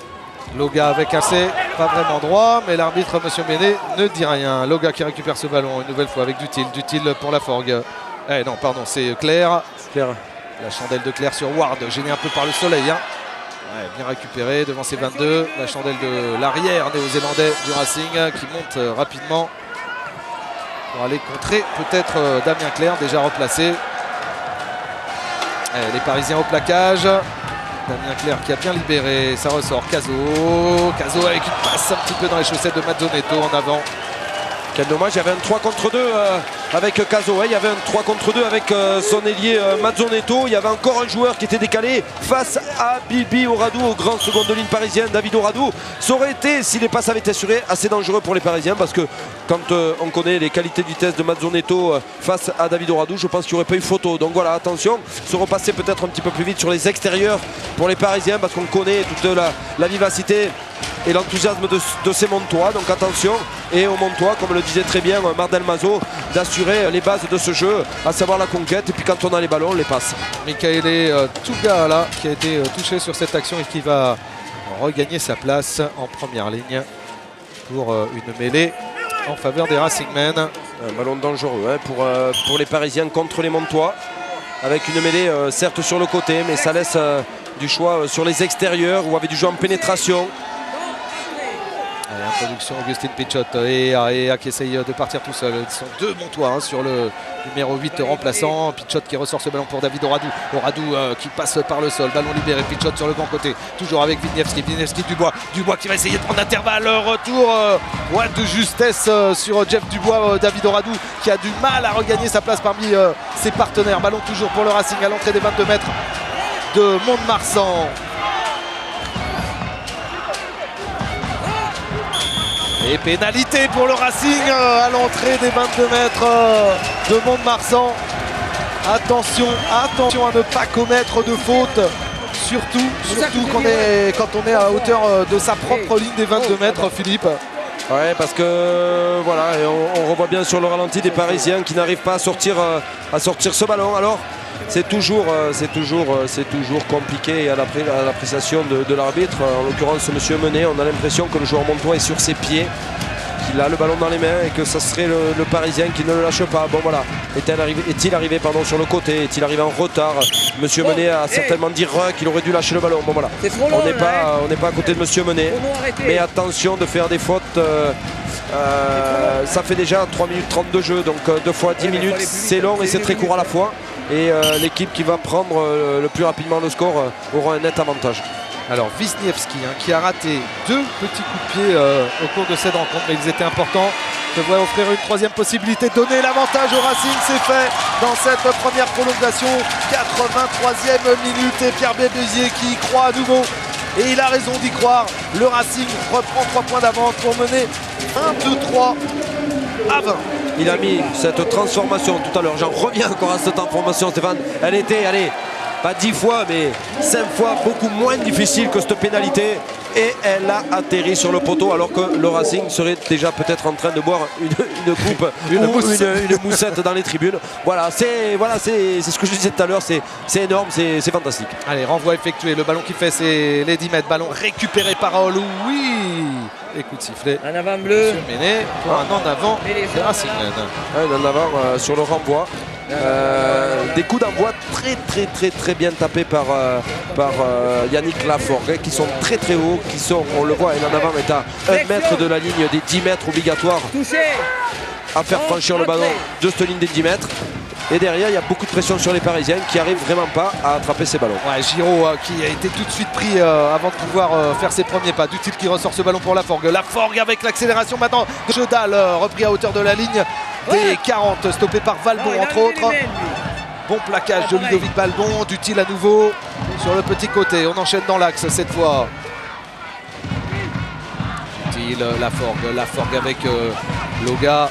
Loga avec un C, pas vraiment droit, mais l'arbitre, Monsieur Méné, ne dit rien. Loga qui récupère ce ballon une nouvelle fois avec Dutil pour la Forgue. Non, pardon, c'est Claire. La chandelle de Claire sur Ward, gêné un peu par le soleil. Hein. Bien récupéré devant ses 22. La chandelle de l'arrière néo-zélandais du Racing qui monte rapidement pour aller contrer peut-être Damien Claire, déjà replacé. Les Parisiens au plaquage. Damien Clerc qui a bien libéré, ça ressort. Caso avec une passe un petit peu dans les chaussettes de Mazzonetto en avant.
Quel dommage, il y avait un 3 contre 2 avec Caso, il y avait un 3 contre 2 avec son ailier Mazzonetto. Il y avait encore un joueur qui était décalé face à Bibi Oradou, au grand second de ligne parisien, David Oradou. Ça aurait été, si les passes avaient été assurées, assez dangereux pour les Parisiens, parce que quand on connaît les qualités de vitesse de Mazzonetto face à David Oradou, je pense qu'il n'y aurait pas eu photo. Donc voilà, attention, se repasser peut-être un petit peu plus vite sur les extérieurs pour les Parisiens, parce qu'on connaît toute la vivacité et l'enthousiasme de ces Montois. Donc attention, et aux Montois, comme le disait très bien Mardel Mazo, d'assurer les bases de ce jeu, à savoir la conquête, et puis quand on a les ballons, on les passe.
Michaele Tugala qui a été touché sur cette action et qui va regagner sa place en première ligne pour une mêlée en faveur des Racingmen.
Un ballon dangereux pour les Parisiens contre les Montois, avec une mêlée certes sur le côté, mais ça laisse du choix sur les extérieurs ou avec du jeu en pénétration.
Allez, introduction Augustin Pichot et qui essaye de partir tout seul. Ils sont deux Montois sur le numéro 8 remplaçant. Pichot qui ressort ce ballon pour David Oradou. Oradou qui passe par le sol. Ballon libéré. Pichot sur le grand côté. Toujours avec Wisniewski. Dubois qui va essayer de prendre l'intervalle. Retour de justesse sur Jeff Dubois. David Oradou qui a du mal à regagner sa place parmi ses partenaires. Ballon toujours pour le Racing à l'entrée des 22 mètres de Mont-de-Marsan. Et pénalité pour le Racing à l'entrée des 22 mètres de Mont-de-Marsan. Attention à ne pas commettre de faute. Surtout quand on est à hauteur de sa propre ligne des 22 mètres, Philippe.
Ouais, parce que voilà, on revoit bien sur le ralenti des Parisiens qui n'arrivent pas à sortir ce ballon. Alors c'est toujours compliqué à l'appréciation de l'arbitre. En l'occurrence, monsieur Menet, on a l'impression que le joueur montois est sur ses pieds, qu'il a le ballon dans les mains et que ça serait le Parisien qui ne le lâche pas. Bon voilà, est-il arrivé sur le côté, est-il arrivé en retard? Monsieur Menet a certainement dit qu'il aurait dû lâcher le ballon. Bon voilà, on n'est pas à côté de monsieur Menet, mais attention de faire des fautes. Ça fait déjà 3 minutes 30 de jeu, donc 2 fois 10 minutes, c'est long et c'est très court à la fois. Et l'équipe qui va prendre le plus rapidement le score aura un net avantage.
Alors Wisniewski qui a raté 2 petits coups de pied au cours de cette rencontre, mais ils étaient importants. Devrait offrir une troisième possibilité, donner l'avantage au Racing. C'est fait dans cette première prolongation, 83e minute, et Pierre Bézier qui y croit à nouveau. Et il a raison d'y croire. Le Racing reprend 3 points d'avance pour mener 1-2-3 à 20.
Il a mis cette transformation tout à l'heure. J'en reviens encore à cette transformation, Stéphane. Elle était, pas 10 fois, mais 5 fois beaucoup moins difficile que cette pénalité. Et elle a atterri sur le poteau alors que le Racing serait déjà peut-être en train de boire une coupe une moussette dans les tribunes. Voilà, c'est ce que je disais tout à l'heure, c'est énorme, c'est fantastique.
Allez, renvoi effectué, le ballon qui fait c'est les 10 mètres, ballon récupéré par Raoul. Oui, et coup de sifflet.
Un avant bleu.
Monsieur Méné pour un en avant des Racing.
Un en avant sur le renvoi. Des coups d'envoi très bien tapés par Yannick Laforgue, qui sont très hauts, on le voit, et en avant est à 1 mètre de la ligne des 10 mètres obligatoires à faire franchir le ballon de cette ligne des 10 mètres. Et derrière, il y a beaucoup de pression sur les Parisiens qui n'arrivent vraiment pas à attraper ces ballons.
Ouais, Giraud qui a été tout de suite pris avant de pouvoir faire ses premiers pas. Dutil qui ressort ce ballon pour Laforgue. Laforgue avec l'accélération maintenant. Jedal repris à hauteur de la ligne des 40, stoppé par Valbon entre autres. Bon plaquage de Ludovic Valbon. Dutil à nouveau sur le petit côté. On enchaîne dans l'axe cette fois. Dutil, Laforgue avec Loga.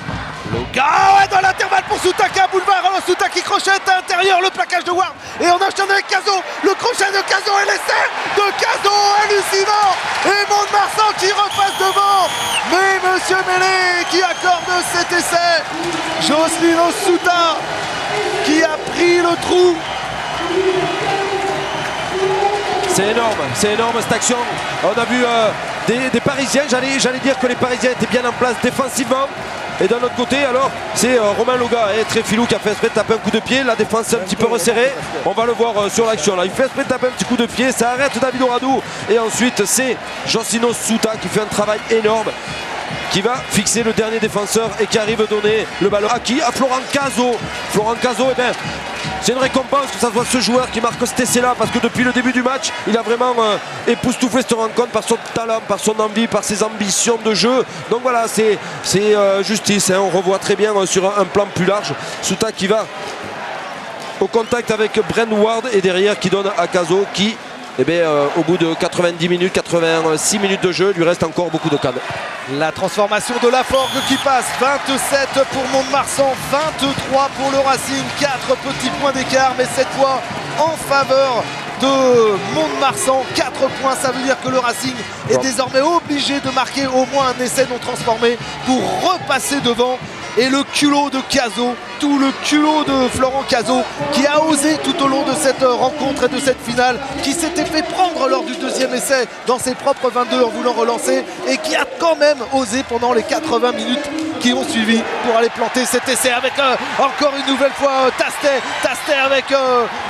Dans l'intervalle pour Soutaka, boulevard, Soutaki crochette à l'intérieur, le plaquage de Ward, et on enchaîne avec Caso, le crochet de Caso et l'essai de Caso, hallucinant, et Mont-de-Marsan qui repasse devant, mais monsieur Mélé qui accorde cet essai, Jocelyn Souta qui a pris le trou.
C'est énorme cette action. On a vu des Parisiens, j'allais dire que les Parisiens étaient bien en place défensivement. Et d'un autre côté, alors, c'est Romain Loga, très filou, qui a fait exprès de taper un coup de pied. La défense est un petit peu resserrée. On va le voir sur l'action. Là, il fait exprès de taper un petit coup de pied. Ça arrête David Oradou. Et ensuite, c'est Josino Souta qui fait un travail énorme, qui va fixer le dernier défenseur et qui arrive à donner le ballon à qui? À Florent Caso. Florent Caso, c'est une récompense que ça soit ce joueur qui marque cet essai-là, parce que depuis le début du match, il a vraiment époustouflé cette rencontre par son talent, par son envie, par ses ambitions de jeu. Donc voilà, c'est justice, hein. On revoit très bien sur un plan plus large Souta qui va au contact avec Brent Ward et derrière qui donne à Caso qui, au bout de 90 minutes, 86 minutes de jeu, lui reste encore beaucoup de cannes.
La transformation de Laforgue qui passe, 27 pour Mont-de-Marsan, 23 pour le Racing, 4 petits points d'écart, mais cette fois en faveur de Mont-de-Marsan. 4 points, ça veut dire que le Racing est désormais obligé de marquer au moins un essai non transformé pour repasser devant. Et le culot de Caso, tout le culot de Florent Caso qui a osé tout au long de cette rencontre et de cette finale, qui s'était fait prendre lors du deuxième essai dans ses propres 22 en voulant relancer et qui a quand même osé pendant les 80 minutes qui ont suivi pour aller planter cet essai avec encore une nouvelle fois Tastet avec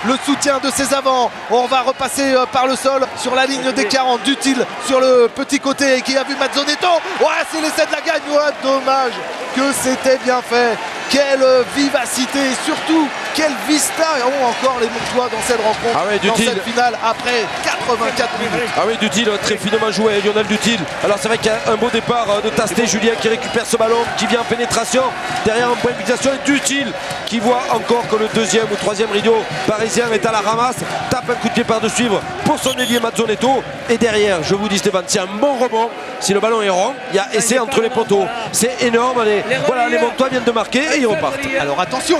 le soutien de ses avants. On va repasser par le sol sur la ligne des 40, Dutil sur le petit côté qui a vu Mazzonetto. Ouais, c'est l'essai de la gagne, ouais, dommage que c'était bien fait. Quelle vivacité et surtout quelle vista ont encore les Montois dans cette rencontre, dans cette finale après 84 minutes.
Ah oui, Dutil très finement joué, Lionel Dutil. Alors c'est vrai qu'il y a un beau départ de Tastet, Julien qui récupère ce ballon, qui vient en pénétration, derrière un point de fixation et Dutil qui voit encore que le deuxième ou troisième rideau parisien est à la ramasse, tape un coup de pied par de suivre pour son ailier Mazzonetto et derrière, je vous dis Stéphane, c'est un bon rebond. Si le ballon est rond, il y a essai entre les poteaux. C'est énorme, les Montois viennent de marquer et ils repartent.
Alors attention,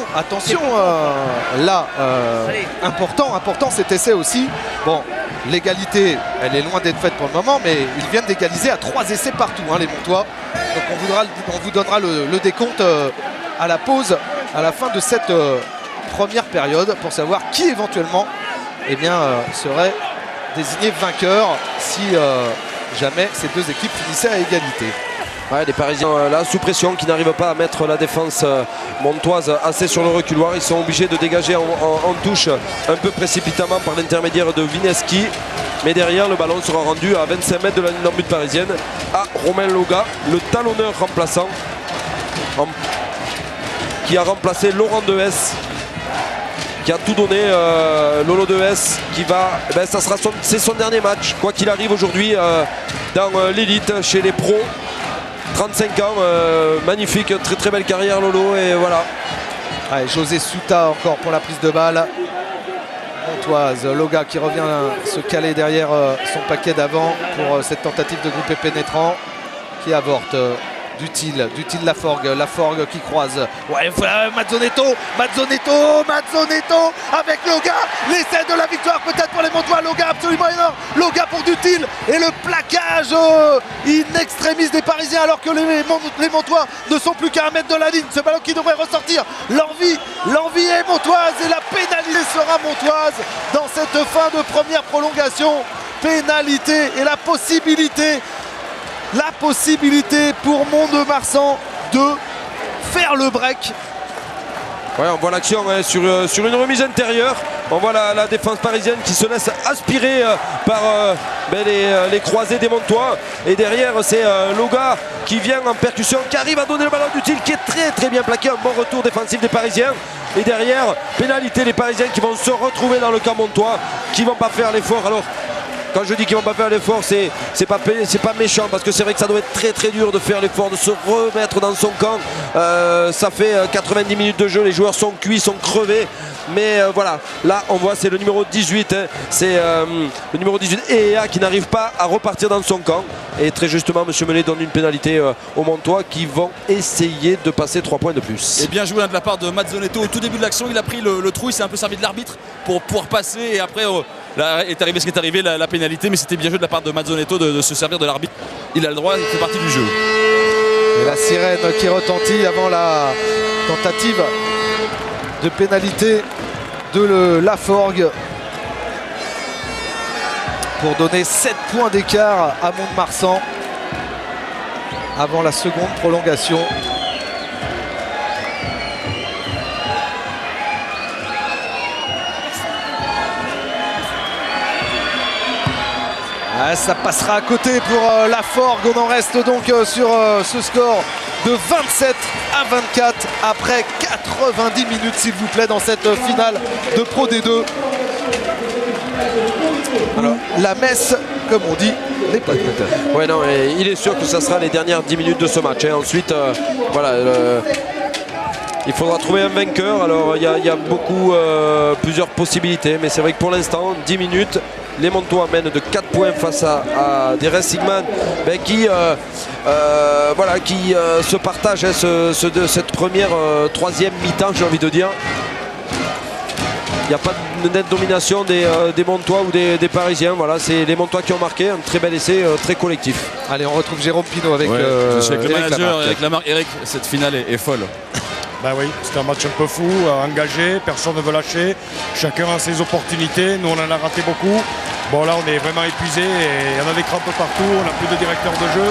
important cet essai aussi. Bon, l'égalité, elle est loin d'être faite pour le moment, mais ils viennent d'égaliser à 3 essais partout, les Montois. Donc on vous donnera le décompte à la pause, à la fin de cette première période, pour savoir qui éventuellement serait désigné vainqueur si jamais ces deux équipes finissaient à égalité.
Ouais, les Parisiens là sous pression qui n'arrivent pas à mettre la défense montoise assez sur le reculoir. Ils sont obligés de dégager en touche un peu précipitamment par l'intermédiaire de Vineski. Mais derrière, le ballon sera rendu à 25 mètres de la ligne d'en but parisienne à Romain Loga, le talonneur remplaçant qui a remplacé Laurent Dehes, qui a tout donné. Lolo Dehes qui va, c'est son dernier match quoi qu'il arrive aujourd'hui dans l'élite chez les pros. 35 ans, magnifique, très très belle carrière Lolo et voilà.
Allez, José Souta encore pour la prise de balle montoise. Loga qui revient se caler derrière son paquet d'avant pour cette tentative de groupe pénétrant qui avorte. Dutil Laforgue qui croise. Ouais, Mazzonetto avec Loga, l'essai de la victoire peut-être pour les Montois. Loga absolument énorme, Loga pour Dutil et le plaquage in extremis des Parisiens alors que les Montois ne sont plus qu'à 1 mètre de la ligne. Ce ballon qui devrait ressortir, l'envie est montoise et la pénalité sera montoise dans cette fin de première prolongation. Pénalité et la possibilité pour Mont-de-Marsan de faire le break.
Ouais, on voit l'action sur une remise intérieure. On voit la défense parisienne qui se laisse aspirer par les croisés des Montois. Et derrière, c'est Loga qui vient en percussion, qui arrive à donner le ballon d'utile, qui est très très bien plaqué. Un bon retour défensif des Parisiens. Et derrière, pénalité, les Parisiens qui vont se retrouver dans le camp montois, qui ne vont pas faire l'effort. Alors, quand je dis qu'ils ne vont pas faire l'effort, c'est pas méchant, parce que c'est vrai que ça doit être très très dur de faire l'effort, de se remettre dans son camp. Ça fait 90 minutes de jeu, les joueurs sont cuits, sont crevés. Mais voilà, là on voit c'est le numéro 18, c'est le numéro 18 EA qui n'arrive pas à repartir dans son camp. Et très justement, M. Menet donne une pénalité aux Montois qui vont essayer de passer 3 points de plus.
Et bien joué de la part de Mazzonetto au tout début de l'action. Il a pris le trou, il s'est un peu servi de l'arbitre pour pouvoir passer. Et après, là est arrivé ce qui est arrivé, la pénalité. Mais c'était bien joué de la part de Mazzonetto de se servir de l'arbitre. Il a le droit, il fait partie du jeu.
Et la sirène qui retentit avant la tentative de pénalité de Laforgue pour donner 7 points d'écart à Mont-de-Marsan avant la seconde prolongation. Ça passera à côté pour Laforgue. On en reste donc sur ce score de 27 à 24 après 90 minutes, s'il vous plaît, dans cette finale de Pro D2. Alors, la messe, comme on dit, n'est pas peut-être.
Ouais, non, il est sûr que ça sera les dernières 10 minutes de ce match. Ensuite, voilà, il faudra trouver un vainqueur. Alors, il y a plusieurs possibilités, mais c'est vrai que pour l'instant, 10 minutes, les Montois mènent de 4 points face à des Racingman qui se partagent cette première troisième mi-temps, j'ai envie de dire. Il n'y a pas de nette domination des Montois ou des Parisiens. Voilà, c'est les Montois qui ont marqué un très bel essai, très collectif.
Allez, on retrouve Jérôme Pinot avec,
je suis avec le
Eric
manager,
Lamarque.
Eric Lamarque. Eric, cette finale est folle.
Ben oui, c'est un match un peu fou, engagé, personne ne veut lâcher, chacun a ses opportunités, nous on en a raté beaucoup. Bon là on est vraiment épuisé et il y en a des crampes partout, on n'a plus de directeur de jeu.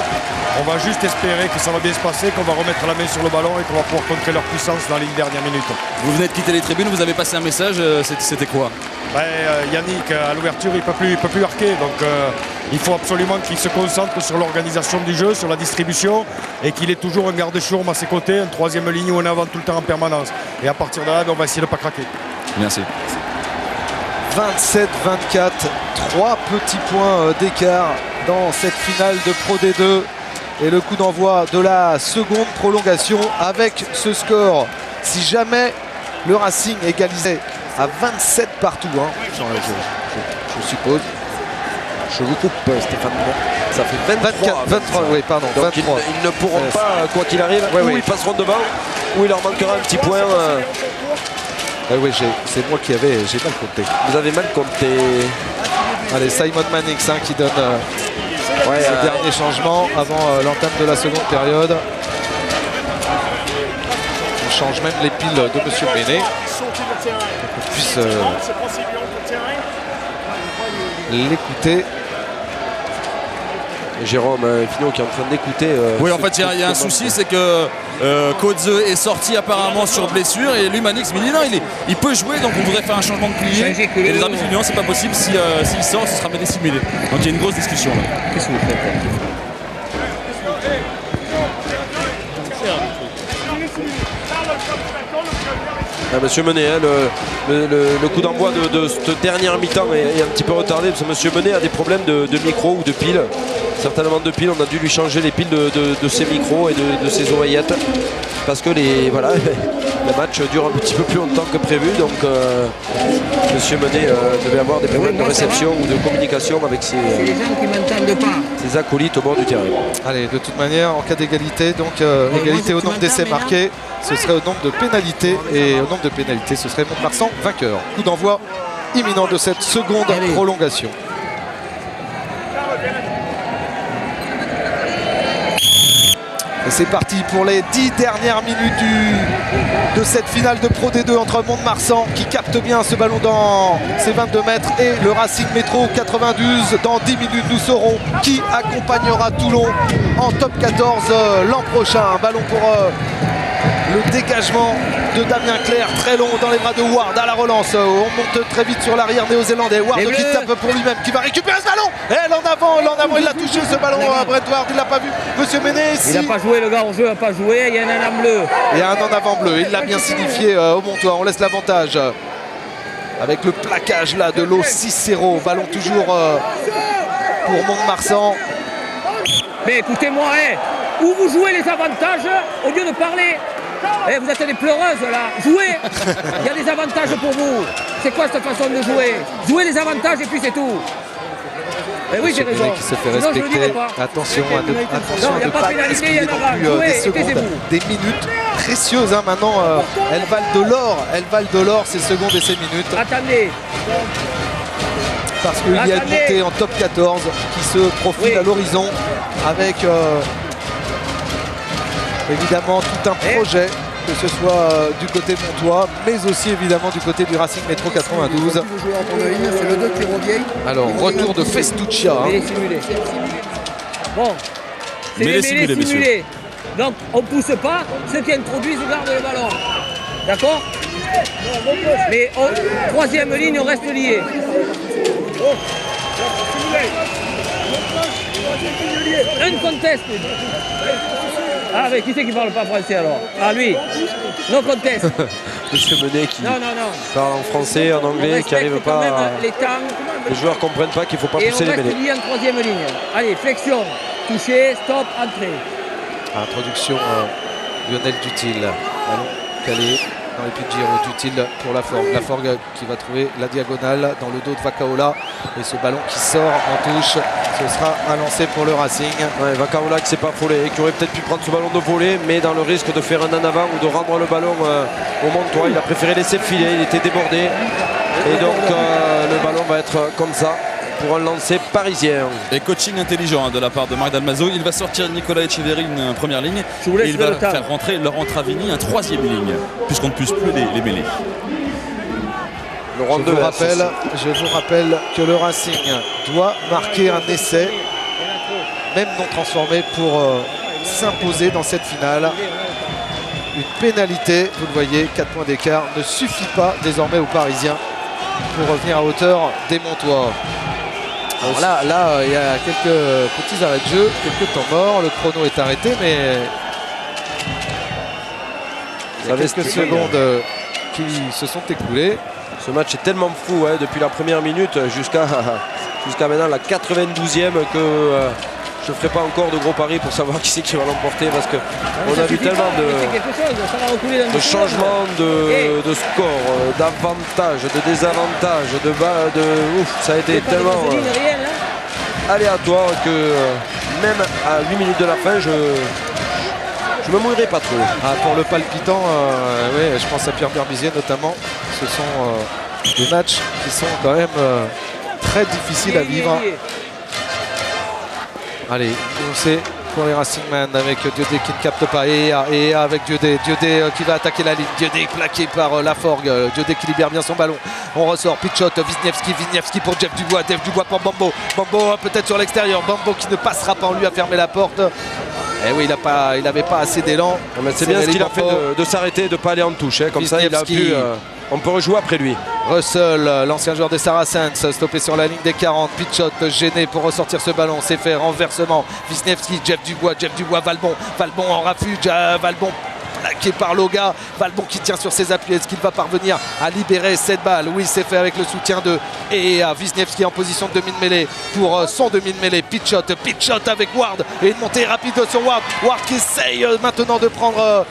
On va juste espérer que ça va bien se passer, qu'on va remettre la main sur le ballon et qu'on va pouvoir contrer leur puissance dans les dernières minutes.
Vous venez de quitter les tribunes, vous avez passé un message, c'était quoi?
Yannick à l'ouverture il ne peut plus marquer, donc il faut absolument qu'il se concentre sur l'organisation du jeu, sur la distribution et qu'il ait toujours un garde-chourme à ses côtés, une troisième ligne où on est avant tout le temps en permanence. Et à partir de là, on va essayer de ne pas craquer.
Merci.
27-24, 3 petits points d'écart dans cette finale de Pro D2 et le coup d'envoi de la seconde prolongation avec ce score. Si jamais le Racing égalisait à 27 partout, je suppose. Je vous coupe, Stéphane.
Ça fait
23, oui, pardon.
Donc
23.
ils ne pourront pas, quoi qu'il arrive, ils passeront devant, ou il leur manquera un petit point.
Oui, c'est moi qui j'ai mal compté.
Vous avez mal compté.
Allez, Simon Mannix qui donne ce dernier changement avant l'entame de la seconde période. On change même les piles de Monsieur Méné. Pour qu'on puisse l'écouter.
Jérôme Finot qui est en train d'écouter.
Oui, en fait, il y a un souci, c'est que Kodze est sorti apparemment sur blessure et lui, Manix, me dit non, il peut jouer, donc on voudrait faire un changement de pilier. Et les arbitres disent non, c'est pas possible, s'il sort, ce sera bien dissimulé. Donc il y a une grosse discussion là. Qu'est-ce que vous faites là ?
Monsieur Menet, le coup d'envoi de cette dernière mi-temps est un petit peu retardé parce que Monsieur Menet a des problèmes de micro ou de piles. Certainement de piles, on a dû lui changer les piles de ses micros et de ses oreillettes parce que le match dure un petit peu plus longtemps que prévu. Donc Monsieur Menet devait avoir des problèmes de réception ou de communication avec ses acolytes au bord du terrain.
Allez, de toute manière, en cas d'égalité, donc égalité au nombre d'essais marqués, ce serait au nombre de pénalités et au nombre de pénalités, ce serait Mont-de-Marsan vainqueur. Coup d'envoi imminent de cette seconde prolongation. Et c'est parti pour les 10 dernières minutes de cette finale de Pro D2 entre Mont-de-Marsan qui capte bien ce ballon dans ses 22 mètres et le Racing Métro 92. Dans 10 minutes, nous saurons qui accompagnera Toulon en top 14 l'an prochain. Un ballon pour le dégagement de Damien Clerc, très long dans les bras de Ward à la relance. On monte très vite sur l'arrière néo-zélandais. Ward qui tape pour lui-même, qui va récupérer ce ballon. Et l'en avant, il l'a touché ce ballon. Brent Ward, il l'a pas vu. Monsieur Méné,
il n'a pas joué, le gars en jeu n'a pas joué. Il y a un en avant bleu.
Il y a un en avant bleu. Il l'a bien signifié au Montois. On laisse l'avantage avec le plaquage là de l'eau 6-0. Ballon toujours pour Mont-de-Marsan.
Mais écoutez-moi, où vous jouez les avantages au lieu de parler. Vous êtes des pleureuses là, jouez. Il y a des avantages pour vous. C'est quoi cette façon de jouer? Jouez les avantages et puis c'est tout. Et oui, j'ai raison.
Qui se fait respecter. Attention à ne pas gaspiller non plus des secondes, des minutes précieuses. Maintenant, elles valent de l'or ces secondes et ces minutes.
Attendez.
Parce qu'il y a une montée en top 14 qui se profile à l'horizon avec évidemment tout un projet, que ce soit du côté montois, mais aussi évidemment du côté du Racing Métro 92. Alors, retour de Festuccia.
Bon, c'est les mêlés simulés. Donc, on ne pousse pas, ceux qui introduisent gardent le ballon. D'accord? Mais troisième ligne, on reste lié. Un contest. Ah, mais qui c'est qui parle pas français alors? Ah, lui. No contest.
Monsieur Menet qui
Non.
parle en français, en anglais, qui n'arrive pas à...
Les temps.
Les joueurs ne comprennent pas qu'il ne faut pas pousser les mêlées.
Et on reste en troisième ligne. Allez, flexion, toucher, stop, entrée.
Introduction Lionel Dutil. Ballon calé dans les pieds de Giro. Dutil pour Laforgue. Laforgue qui va trouver la diagonale dans le dos de Vakaola. Et ce ballon qui sort en touche, ce sera un lancer pour le Racing.
Ouais, Vakaola qui s'est pas affolé, qui aurait peut-être pu prendre ce ballon de volée, mais dans le risque de faire un en avant ou de rendre le ballon au Montois, il a préféré laisser filer, il était débordé. Et donc le ballon va être comme ça pour un lancer parisien.
Et coaching intelligent de la part de Marc Dalmazo. Il va sortir Nicolas Echeverry une première ligne et il va faire rentrer Laurent Travini un troisième ligne, puisqu'on ne puisse plus les mêler.
Je vous rappelle que le Racing doit marquer un essai, même non transformé, pour s'imposer dans cette finale. Une pénalité, vous le voyez, 4 points d'écart ne suffit pas désormais aux Parisiens pour revenir à hauteur des Montois. Alors là, il y a quelques petits arrêts de jeu, quelques temps morts, le chrono est arrêté, mais il y a quelques secondes qui se sont écoulées.
Ce match est tellement fou depuis la première minute jusqu'à maintenant la 92e que je ne ferai pas encore de gros paris pour savoir qui c'est qui va l'emporter parce qu'on a vu tellement de changements de score, d'avantages, de désavantages, ça a été tellement aléatoire que même à 8 minutes de la fin, je me mouillerai pas trop.
Pour le palpitant, je pense à Pierre Berbizier notamment. Ce sont des matchs qui sont quand même très difficiles à vivre. Allez, c'est pour les Racingman avec Diodé qui ne capte pas. Et avec Diodé qui va attaquer la ligne. Diodé plaqué par Laforgue. Diodé qui libère bien son ballon. On ressort. Pitchot, Wisniewski pour Jeff Dubois. Jeff Dubois pour Bambo. Bambo peut-être sur l'extérieur. Bambo qui ne passera pas. On lui a fermé la porte. Eh oui, il n'avait pas assez d'élan.
C'est bien ce qu'il a fait de s'arrêter, de ne pas aller en touche. Comme ça, il a pu. On peut rejouer après lui.
Russell, l'ancien joueur des Saracens, stoppé sur la ligne des 40. Pitchot gêné pour ressortir ce ballon. C'est fait, renversement. Wisniewski, Jeff Dubois, Valbon en refuge. Valbon plaqué par Loga. Valbon qui tient sur ses appuis. Est-ce qu'il va parvenir à libérer cette balle? Oui, c'est fait avec le soutien de Wisniewski en position de demi-mêlée pour son demi-mêlée. Pitchot avec Ward et une montée rapide sur Ward. Ward qui essaye maintenant de prendre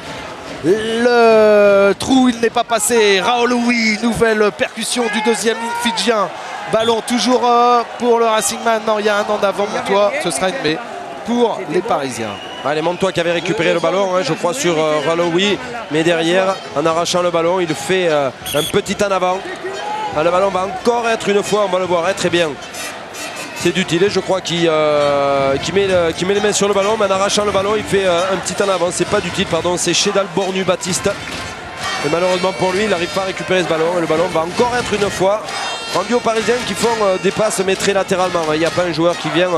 le trou, il n'est pas passé. Raoului, nouvelle percussion du deuxième fidjien. Ballon toujours pour le Racingman. Non, il y a un an d'avant Montois. Ce sera une baie pour les Parisiens.
Les Montois qui avaient récupéré le ballon, je crois, sur Raoului. Mais derrière, en arrachant le ballon, il fait un petit en avant. Le ballon va encore être une fois, on va le voir très bien. C'est Dutil, je crois, qui met les mains sur le ballon, mais en arrachant le ballon, il fait un petit en avant. C'est pas Dutil, pardon, c'est Chédal Bornu Baptiste. Et malheureusement pour lui, il n'arrive pas à récupérer ce ballon. Et le ballon va encore être une fois rendu aux Parisiens qui font des passes mais très latéralement. Il n'y a pas un joueur qui vient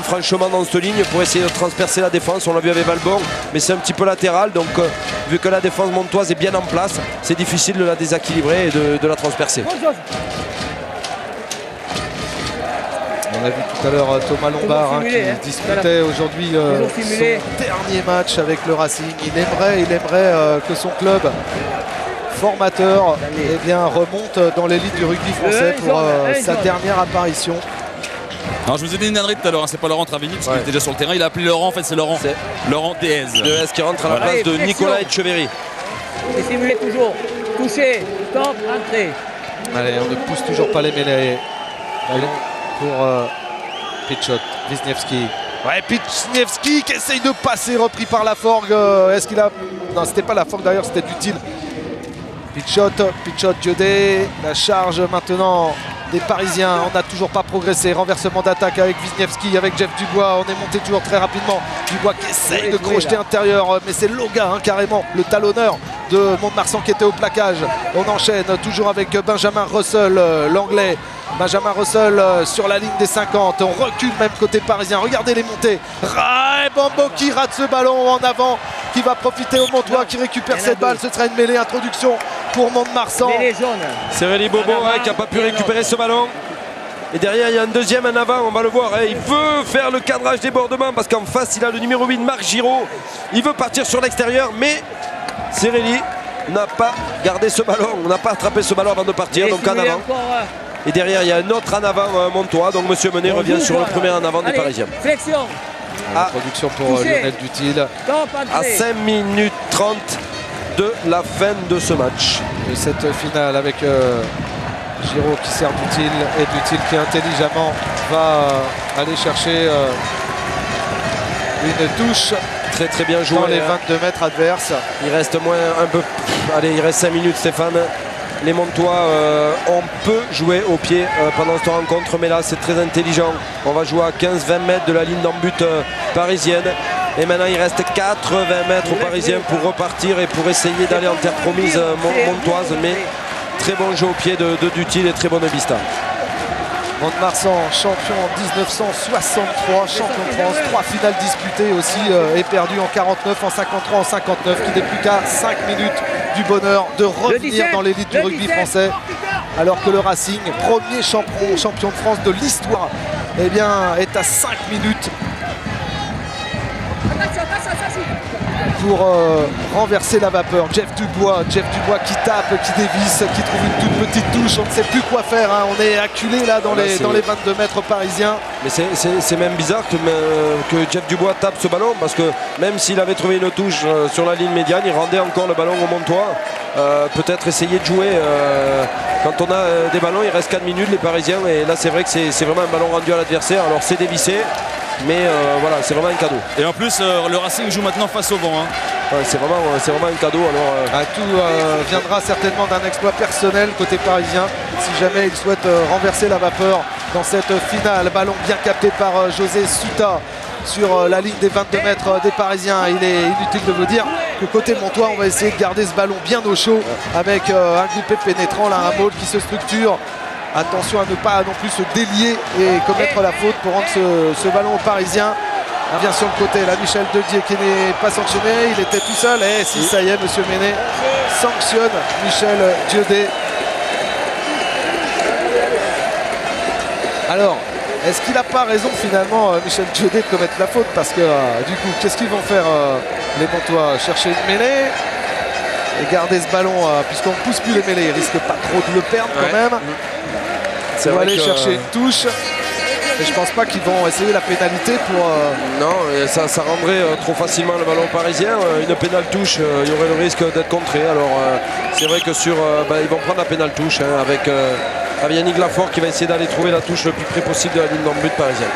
franchement dans cette ligne pour essayer de transpercer la défense. On l'a vu avec Valbon, mais c'est un petit peu latéral. Donc vu que la défense montoise est bien en place, c'est difficile de la déséquilibrer et de la transpercer.
On a vu tout à l'heure Thomas Lombard qui disputait aujourd'hui son dernier match avec le Racing. Il aimerait que son club formateur remonte dans l'élite du rugby français pour sa dernière apparition.
Alors je vous ai dit une ânerie tout à l'heure, c'est pas Laurent Travini parce qu'il était déjà sur le terrain, il a appelé Laurent, en fait c'est Laurent Déez.
Déez qui rentre à la place de Nicolas Echeverry.
Et simulé toujours, touché, stop, entrée.
Allez, on ne pousse toujours pas les mêlées. Ballon pour Pitchot, Wisniewski. Wisniewski qui essaye de passer, repris par Laforgue. Est-ce qu'il a... Non, c'était pas Laforgue d'ailleurs, c'était Dutil. Pitchot, Diodé. La charge maintenant des Parisiens. On n'a toujours pas progressé. Renversement d'attaque avec Wisniewski, avec Jeff Dubois. On est monté toujours très rapidement. Dubois qui essaye de crocheter intérieur. Mais c'est Loga carrément, le talonneur de Mont-de-Marsan qui était au plaquage. On enchaîne toujours avec Benjamin Russell, l'anglais. Benjamin Russell sur la ligne des 50. On recule même côté parisien. Regardez les montées. Bambo qui rate ce ballon en avant, qui va profiter au Montois, qui récupère cette balle. Ce sera une mêlée. Introduction pour Mont-de-Marsan.
C'est Réli Bobo qui n'a pas pu récupérer ce ballon. Et derrière, il y a un deuxième en avant, on va le voir. Il veut faire le cadrage débordement parce qu'en face, il a le numéro 8, Marc Giraud. Il veut partir sur l'extérieur, mais Cerelli n'a pas gardé ce ballon. On n'a pas attrapé ce ballon avant de partir, donc en avant. Et derrière, il y a un autre en avant, Montois. Donc Monsieur Menet revient sur le premier en avant des Parisiens.
Flexion.
Introduction pour Lionel Dutil.
À 5 minutes 30 de la fin de ce match.
Et cette finale avec Giraud qui sert Dutil et Dutil qui intelligemment va aller chercher une touche
très très bien joué
dans les 22 mètres adverses.
Il reste un peu. Allez, il reste 5 minutes, Stéphane. Les Montois on peut jouer au pied pendant cette rencontre, mais là c'est très intelligent. On va jouer à 15-20 mètres de la ligne d'en-but parisienne. Et maintenant il reste 80 mètres aux Parisiens pour repartir et pour essayer d'aller en terre promise montoise. Mais très bon jeu au pied de Dutil et très bonne vista.
Mont-de-Marsan, champion en 1963, champion de France, 3 finales disputées aussi et perdu en 49, en 53, en 59, qui n'est plus qu'à 5 minutes du bonheur de revenir dans l'élite du rugby français, alors que le Racing, premier champion de France de l'histoire, eh bien, est à 5 minutes pour renverser la vapeur. Jeff Dubois qui tape, qui dévisse, qui trouve une toute petite touche. On ne sait plus quoi faire, hein. On est acculé là dans les 22 mètres parisiens.
Mais c'est même bizarre que Jeff Dubois tape ce ballon, parce que même s'il avait trouvé une touche sur la ligne médiane, il rendait encore le ballon au Montois. Peut-être essayer de jouer quand on a des ballons, il reste 4 minutes les Parisiens, et là c'est vrai que c'est vraiment un ballon rendu à l'adversaire. Alors c'est dévissé, mais voilà, c'est vraiment un cadeau.
Et en plus le Racing joue maintenant face au vent, hein.
Ouais, c'est vraiment un cadeau. Alors,
tout viendra certainement d'un exploit personnel côté parisien, si jamais il souhaite renverser la vapeur dans cette finale. Ballon bien capté par José Souta sur la ligne des 22 mètres des Parisiens. Il est inutile de vous dire que côté Montois, on va essayer de garder ce ballon bien au chaud avec un groupé pénétrant, là, un maul qui se structure. Attention à ne pas non plus se délier et commettre la faute pour rendre ce ballon aux Parisiens. On vient sur le côté, là, Michel Dedier qui n'est pas sanctionné, il était tout seul. Et si, ça y est, Monsieur Menet sanctionne Michel Dedier. Alors, est-ce qu'il n'a pas raison finalement, Michel Dedier, de commettre la faute? Parce que du coup, qu'est-ce qu'ils vont faire les Montois? Chercher une mêlée et garder ce ballon, puisqu'on ne pousse plus les mêlées, ils risquent pas trop de le perdre quand même. Ils vont aller chercher une touche. Et je pense pas qu'ils vont essayer la pénalité pour...
Non, ça rendrait trop facilement le ballon parisien. Une pénale touche, il y aurait le risque d'être contré. Alors c'est vrai que ils vont prendre la pénale touche, hein, avec Yannick Lafort qui va essayer d'aller trouver la touche le plus près possible de la ligne d'en-but parisienne.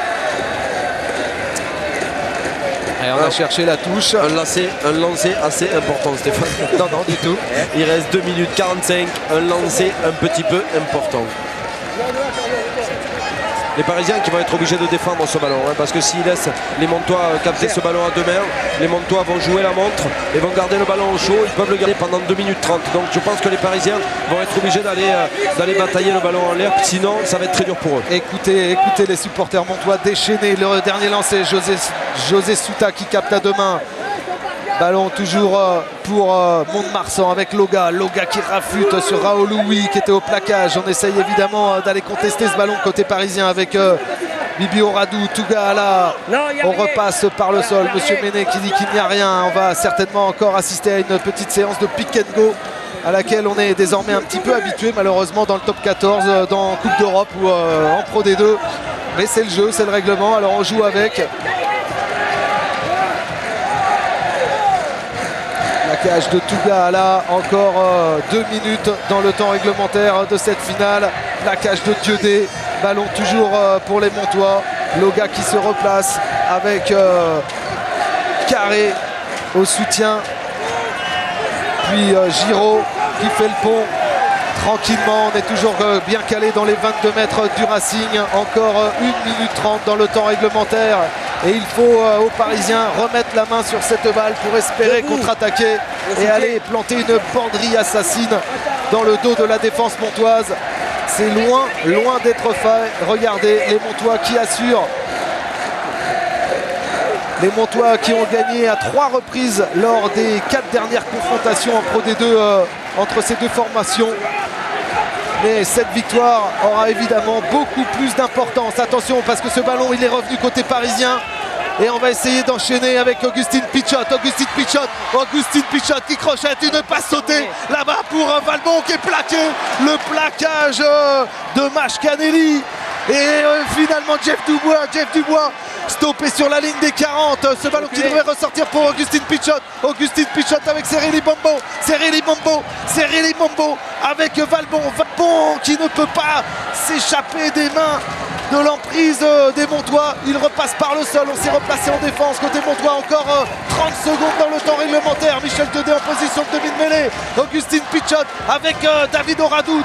Et on a cherché la touche.
Un lancer assez important, Stéphane.
Non, du tout.
Il reste 2 minutes 45. Un lancer un petit peu important. Les Parisiens qui vont être obligés de défendre ce ballon, hein, parce que s'ils laissent les Montois capter ce ballon à deux mains, les Montois vont jouer la montre et vont garder le ballon au chaud. Ils peuvent le garder pendant 2 minutes 30. Donc je pense que les Parisiens vont être obligés d'aller batailler le ballon en l'air, sinon ça va être très dur pour eux.
Écoutez les supporters montois déchaînés. Le dernier lancé, José Souta qui capte à deux mains. Ballon toujours pour Mont-de-Marsan avec Loga qui rafute sur Raoul Louis qui était au plaquage. On essaye évidemment d'aller contester ce ballon côté parisien avec Bibi Oradou, Tougaala. On repasse par le sol. Monsieur Menet qui dit qu'il n'y a rien. On va certainement encore assister à une petite séance de pick and go à laquelle on est désormais un petit peu habitué malheureusement dans le top 14, dans Coupe d'Europe ou en Pro D2. Mais c'est le jeu, c'est le règlement. Alors on joue avec. Plaquage de Tougaala, encore 2 minutes dans le temps réglementaire de cette finale. Plaquage de Diodé, ballon toujours pour les Montois. Loga qui se replace avec Carré au soutien. Puis Giraud qui fait le pont tranquillement. On est toujours bien calé dans les 22 mètres du Racing. Encore 1 minute 30 dans le temps réglementaire. Et il faut aux Parisiens remettre la main sur cette balle pour espérer contre-attaquer et aller planter une banderie assassine dans le dos de la défense montoise. C'est loin d'être fait. Regardez les Montois qui assurent. Les Montois qui ont gagné à 3 reprises lors des 4 dernières confrontations en Pro D2 entre ces deux formations. Mais cette victoire aura évidemment beaucoup plus d'importance. Attention parce que ce ballon il est revenu côté parisien. Et on va essayer d'enchaîner avec Augustin Pichot. Augustin Pichot qui crochette une passe sautée là-bas pour Valbon qui est plaqué. Le plaquage de Mashkaneli. Et finalement Jeff Dubois stoppé sur la ligne des 40. Ce ballon qui devrait ressortir pour Augustin Pichot. Augustin Pichot avec Serili Bombo avec Valbon qui ne peut pas s'échapper des mains de l'emprise des Montois. Il repasse par le sol. On s'est replacé en défense côté Montois. Encore 30 secondes dans le temps réglementaire. Michel Tedé en position de demi-mêlée. Augustin Pichot avec David Oradou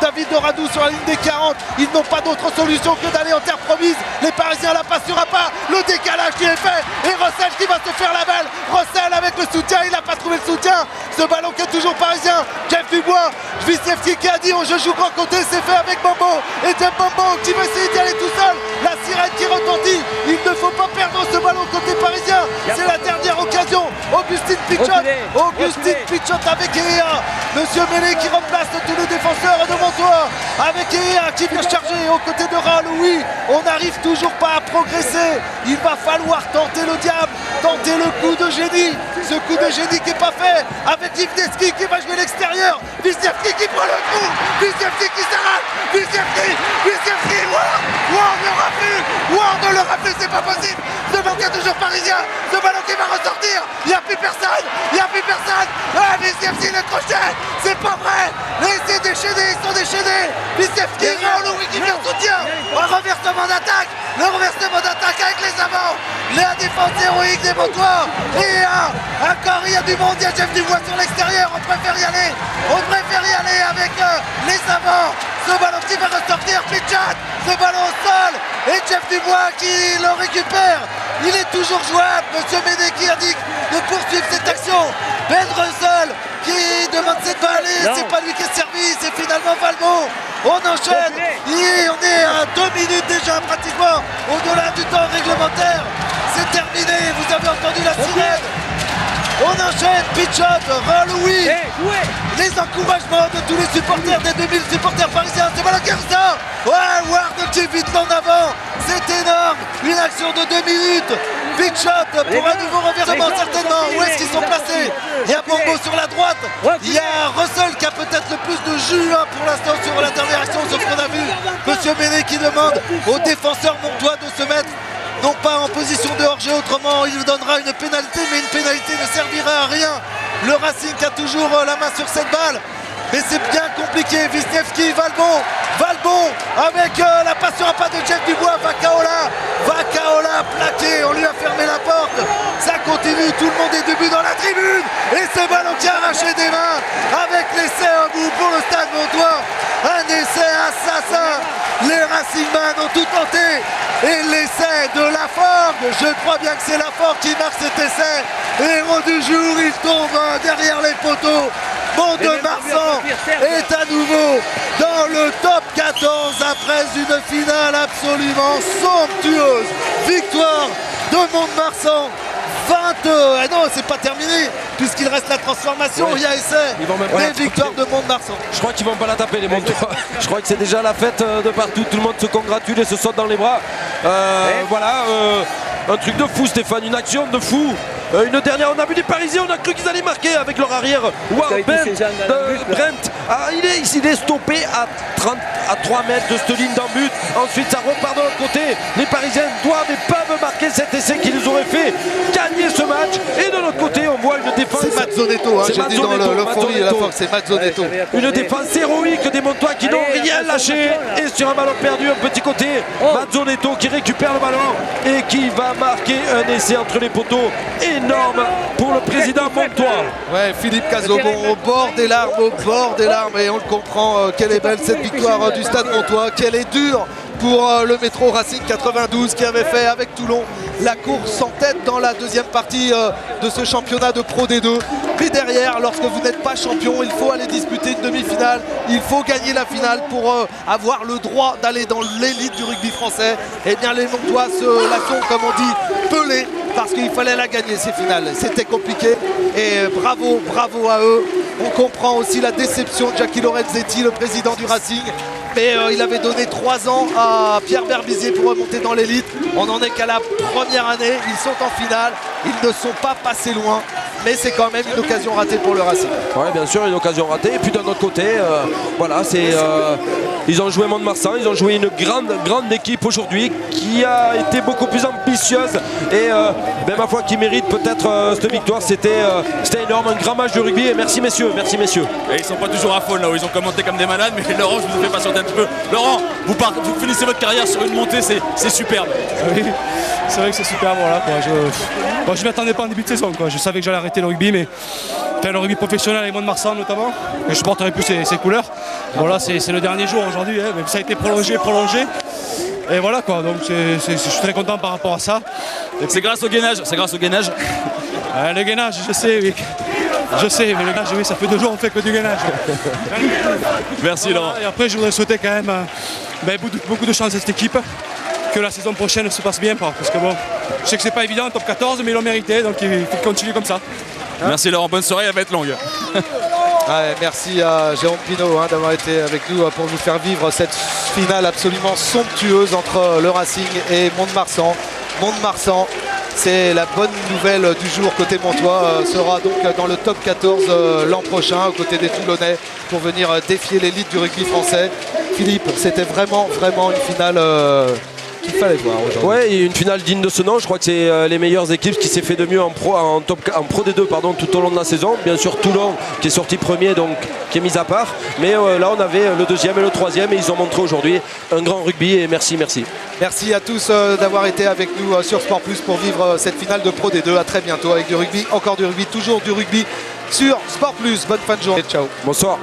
sur la ligne des 40. Ils n'ont pas d'autre solution que d'aller en terre promise. Les Parisiens la passera pas. Le décalage qui est fait. Et Rossel qui va se faire la belle. Rossel avec le soutien. Il n'a pas trouvé le soutien. Ce ballon qui est toujours parisien. Jeff Dubois. Wisniewski qui a dit je joue grand côté. C'est fait avec Bombo. Et Jeff Bombo qui veut essayer d'y aller tout seul. La sirène qui retentit. Il ne faut pas perdre ce ballon côté parisien. C'est la dernière occasion. Augustin Pichot avec Ea. Monsieur Mélé qui remplace tous les défenseurs de Montois. Avec Ea qui vient charger aux côtés de Raoul. Oui, on n'arrive toujours pas à progresser. Il va falloir tenter le diable, tenter le coup de génie. Ce coup de génie qui n'est pas fait avec Wisniewski qui va jouer l'extérieur. Wisniewski qui prend le coup. Wisniewski qui s'arrête. Wisniewski. Ward ne l'aura plus, c'est pas possible. Ce ballon qui est toujours parisien. Ce ballon qui va ressortir. Il n'y a plus personne. Ah, Wisniewski le crochet. C'est pas vrai. Mais c'est déchaîné, ils sont déchaînés. Wisniewski, Raoul qui vient soutien. Un reversement d'attaque. Le reversement d'attaque avec les avants. La défense héroïque des Montois. Et encore il y a du monde. Il y a Jeff Dubois sur l'extérieur. On préfère y aller avec les avants. Ce ballon qui va ressortir, Pichot, ce ballon au sol, et Jeff Dubois qui le récupère. Il est toujours jouable, monsieur Médé qui indique de poursuivre cette action. Ben Russell qui demande cette balle, c'est pas lui qui est servi, c'est finalement Valbon. On enchaîne, et on est à 2 minutes déjà pratiquement, au-delà du temps réglementaire. C'est terminé, vous avez entendu la sirène. On enchaîne, Pichot, Louis, les encouragements de tous les supporters, des 2000 supporters parisiens, c'est ballon qui ressort. Ouais, Ward qui vite en avant, c'est énorme, une action de 2 minutes. Pichot pour un nouveau reversement certainement. Où est-ce qu'ils sont placés? Il y a Bombo sur la droite, il y a Russell qui a peut-être le plus de jus pour l'instant sur la dernière action, sauf qu'on a vu monsieur Méné qui demande aux défenseurs montois de se mettre non pas en position de hors-jeu, autrement il donnera une pénalité, mais une pénalité ne servira à rien. Le Racing a toujours la main sur cette balle, mais c'est bien compliqué. Wisniewski, Valbon avec la passe sur un pas de Jeff Dubois, Vacaola plaqué, on lui a fermé la porte, ça continue, tout le monde est debout dans la tribune, et ce ballon qui a arraché des mains avec l'essai au bout pour le Stade Montois, un essai assassin. Les Racingman ont tout tenté, et l'essai de Laforgue, je crois bien que c'est Laforgue qui marque cet essai. Héros du jour, il tombe derrière les poteaux. Mont-de-Marsan est à nouveau dans le top 14 après une finale absolument somptueuse. Victoire de Mont-de-Marsan. 20. Non, c'est pas terminé puisqu'il reste la transformation. Il y a essai. Des victoires de Mont-de-Marsan.
Je crois qu'ils vont pas la taper les Montois. Je crois que c'est déjà la fête de partout. Tout le monde se congratule et se saute dans les bras. Voilà, un truc de fou, Stéphane, une action de fou. Une dernière, on a vu les Parisiens, on a cru qu'ils allaient marquer avec leur arrière. Brent, il est stoppé à 3 mètres de cette ligne d'en but. Ensuite, ça repart de l'autre côté. Les Parisiens doivent et peuvent marquer cet essai qui nous aurait fait gagner ce match. Et de l'autre côté, on voit une défense.
C'est Mazzonetto, j'ai dit dans l'euphorie et la force, c'est Mazzonetto.
Une défense héroïque des Montois qui n'ont rien lâché. Et sur un ballon perdu, un petit côté, Mazzonetto qui récupère le ballon et qui va marquer un essai entre les poteaux. Énorme pour le président Montois.
Ouais, Philippe Cazobon au bord des larmes, et on le comprend, quelle est belle cette victoire du Stade Montois, qu'elle est dure pour le Métro Racing 92 qui avait fait avec Toulon la course en tête dans la deuxième partie de ce championnat de Pro D2. Puis derrière, lorsque vous n'êtes pas champion, il faut aller disputer une demi-finale, il faut gagner la finale pour avoir le droit d'aller dans l'élite du rugby français. Et bien les Montois la sont, comme on dit, pelés, parce qu'il fallait la gagner ces finales. C'était compliqué et bravo à eux. On comprend aussi la déception de Jackie Lorenzetti, le président du Racing, mais il avait donné 3 ans à Pierre Berbizier pour remonter dans l'élite. On n'en est qu'à la première année, ils sont en finale, ils ne sont pas passés loin, mais c'est quand même une occasion ratée pour le Racing.
Oui, bien sûr, une occasion ratée. Et puis d'un autre côté, voilà, ils ont joué Mont-de-Marsan, ils ont joué une grande équipe aujourd'hui qui a été beaucoup plus ambitieuse et ma foi qui mérite peut-être cette victoire. C'était énorme, un grand match de rugby et merci messieurs.
Et ils sont pas toujours à fond là où ils ont commenté comme des malades, mais Laurent, je vous fais patienter un petit peu. Laurent, vous finissez votre carrière sur une montée, c'est superbe.
Oui, c'est vrai que c'est superbe, voilà, quoi. Je m'y attendais pas en début de saison, quoi. Je savais que j'allais arrêter le rugby, mais le rugby professionnel avec Mont-de-Marsan notamment, que je porterai plus ses couleurs. Voilà, c'est le dernier jour aujourd'hui, hein, même ça a été prolongé. Et voilà quoi, donc je suis très content par rapport à ça.
C'est grâce au gainage,
Le gainage, je sais, oui. Je sais, mais le gainage, oui, ça fait 2 jours qu'on fait que du gainage.
Merci Laurent.
Et après, je voudrais souhaiter quand même beaucoup de chance à cette équipe. Que la saison prochaine se passe bien, parce que bon, je sais que c'est pas évident, top 14, mais ils l'ont mérité, donc il faut continuer comme ça.
Merci Laurent, bonne soirée, elle va être longue.
Merci à Jérôme Pinault d'avoir été avec nous pour nous faire vivre cette finale absolument somptueuse entre le Racing et Mont-de-Marsan. Mont-de-Marsan, c'est la bonne nouvelle du jour côté Montois, sera donc dans le top 14 l'an prochain aux côtés des Toulonnais pour venir défier l'élite du rugby français. Philippe, c'était vraiment une finale qu'il fallait voir aujourd'hui.
Ouais, une finale digne de ce nom. Je crois que c'est les meilleures équipes, ce qui s'est fait de mieux en Pro D2 tout au long de la saison. Bien sûr Toulon qui est sorti premier, donc qui est mis à part. Mais là on avait le 2e et le 3e et ils ont montré aujourd'hui un grand rugby et merci.
Merci à tous d'avoir été avec nous sur Sport Plus pour vivre cette finale de Pro D2. À très bientôt avec du rugby, encore du rugby, toujours du rugby sur Sport Plus. Bonne fin de journée, ciao.
Bonsoir.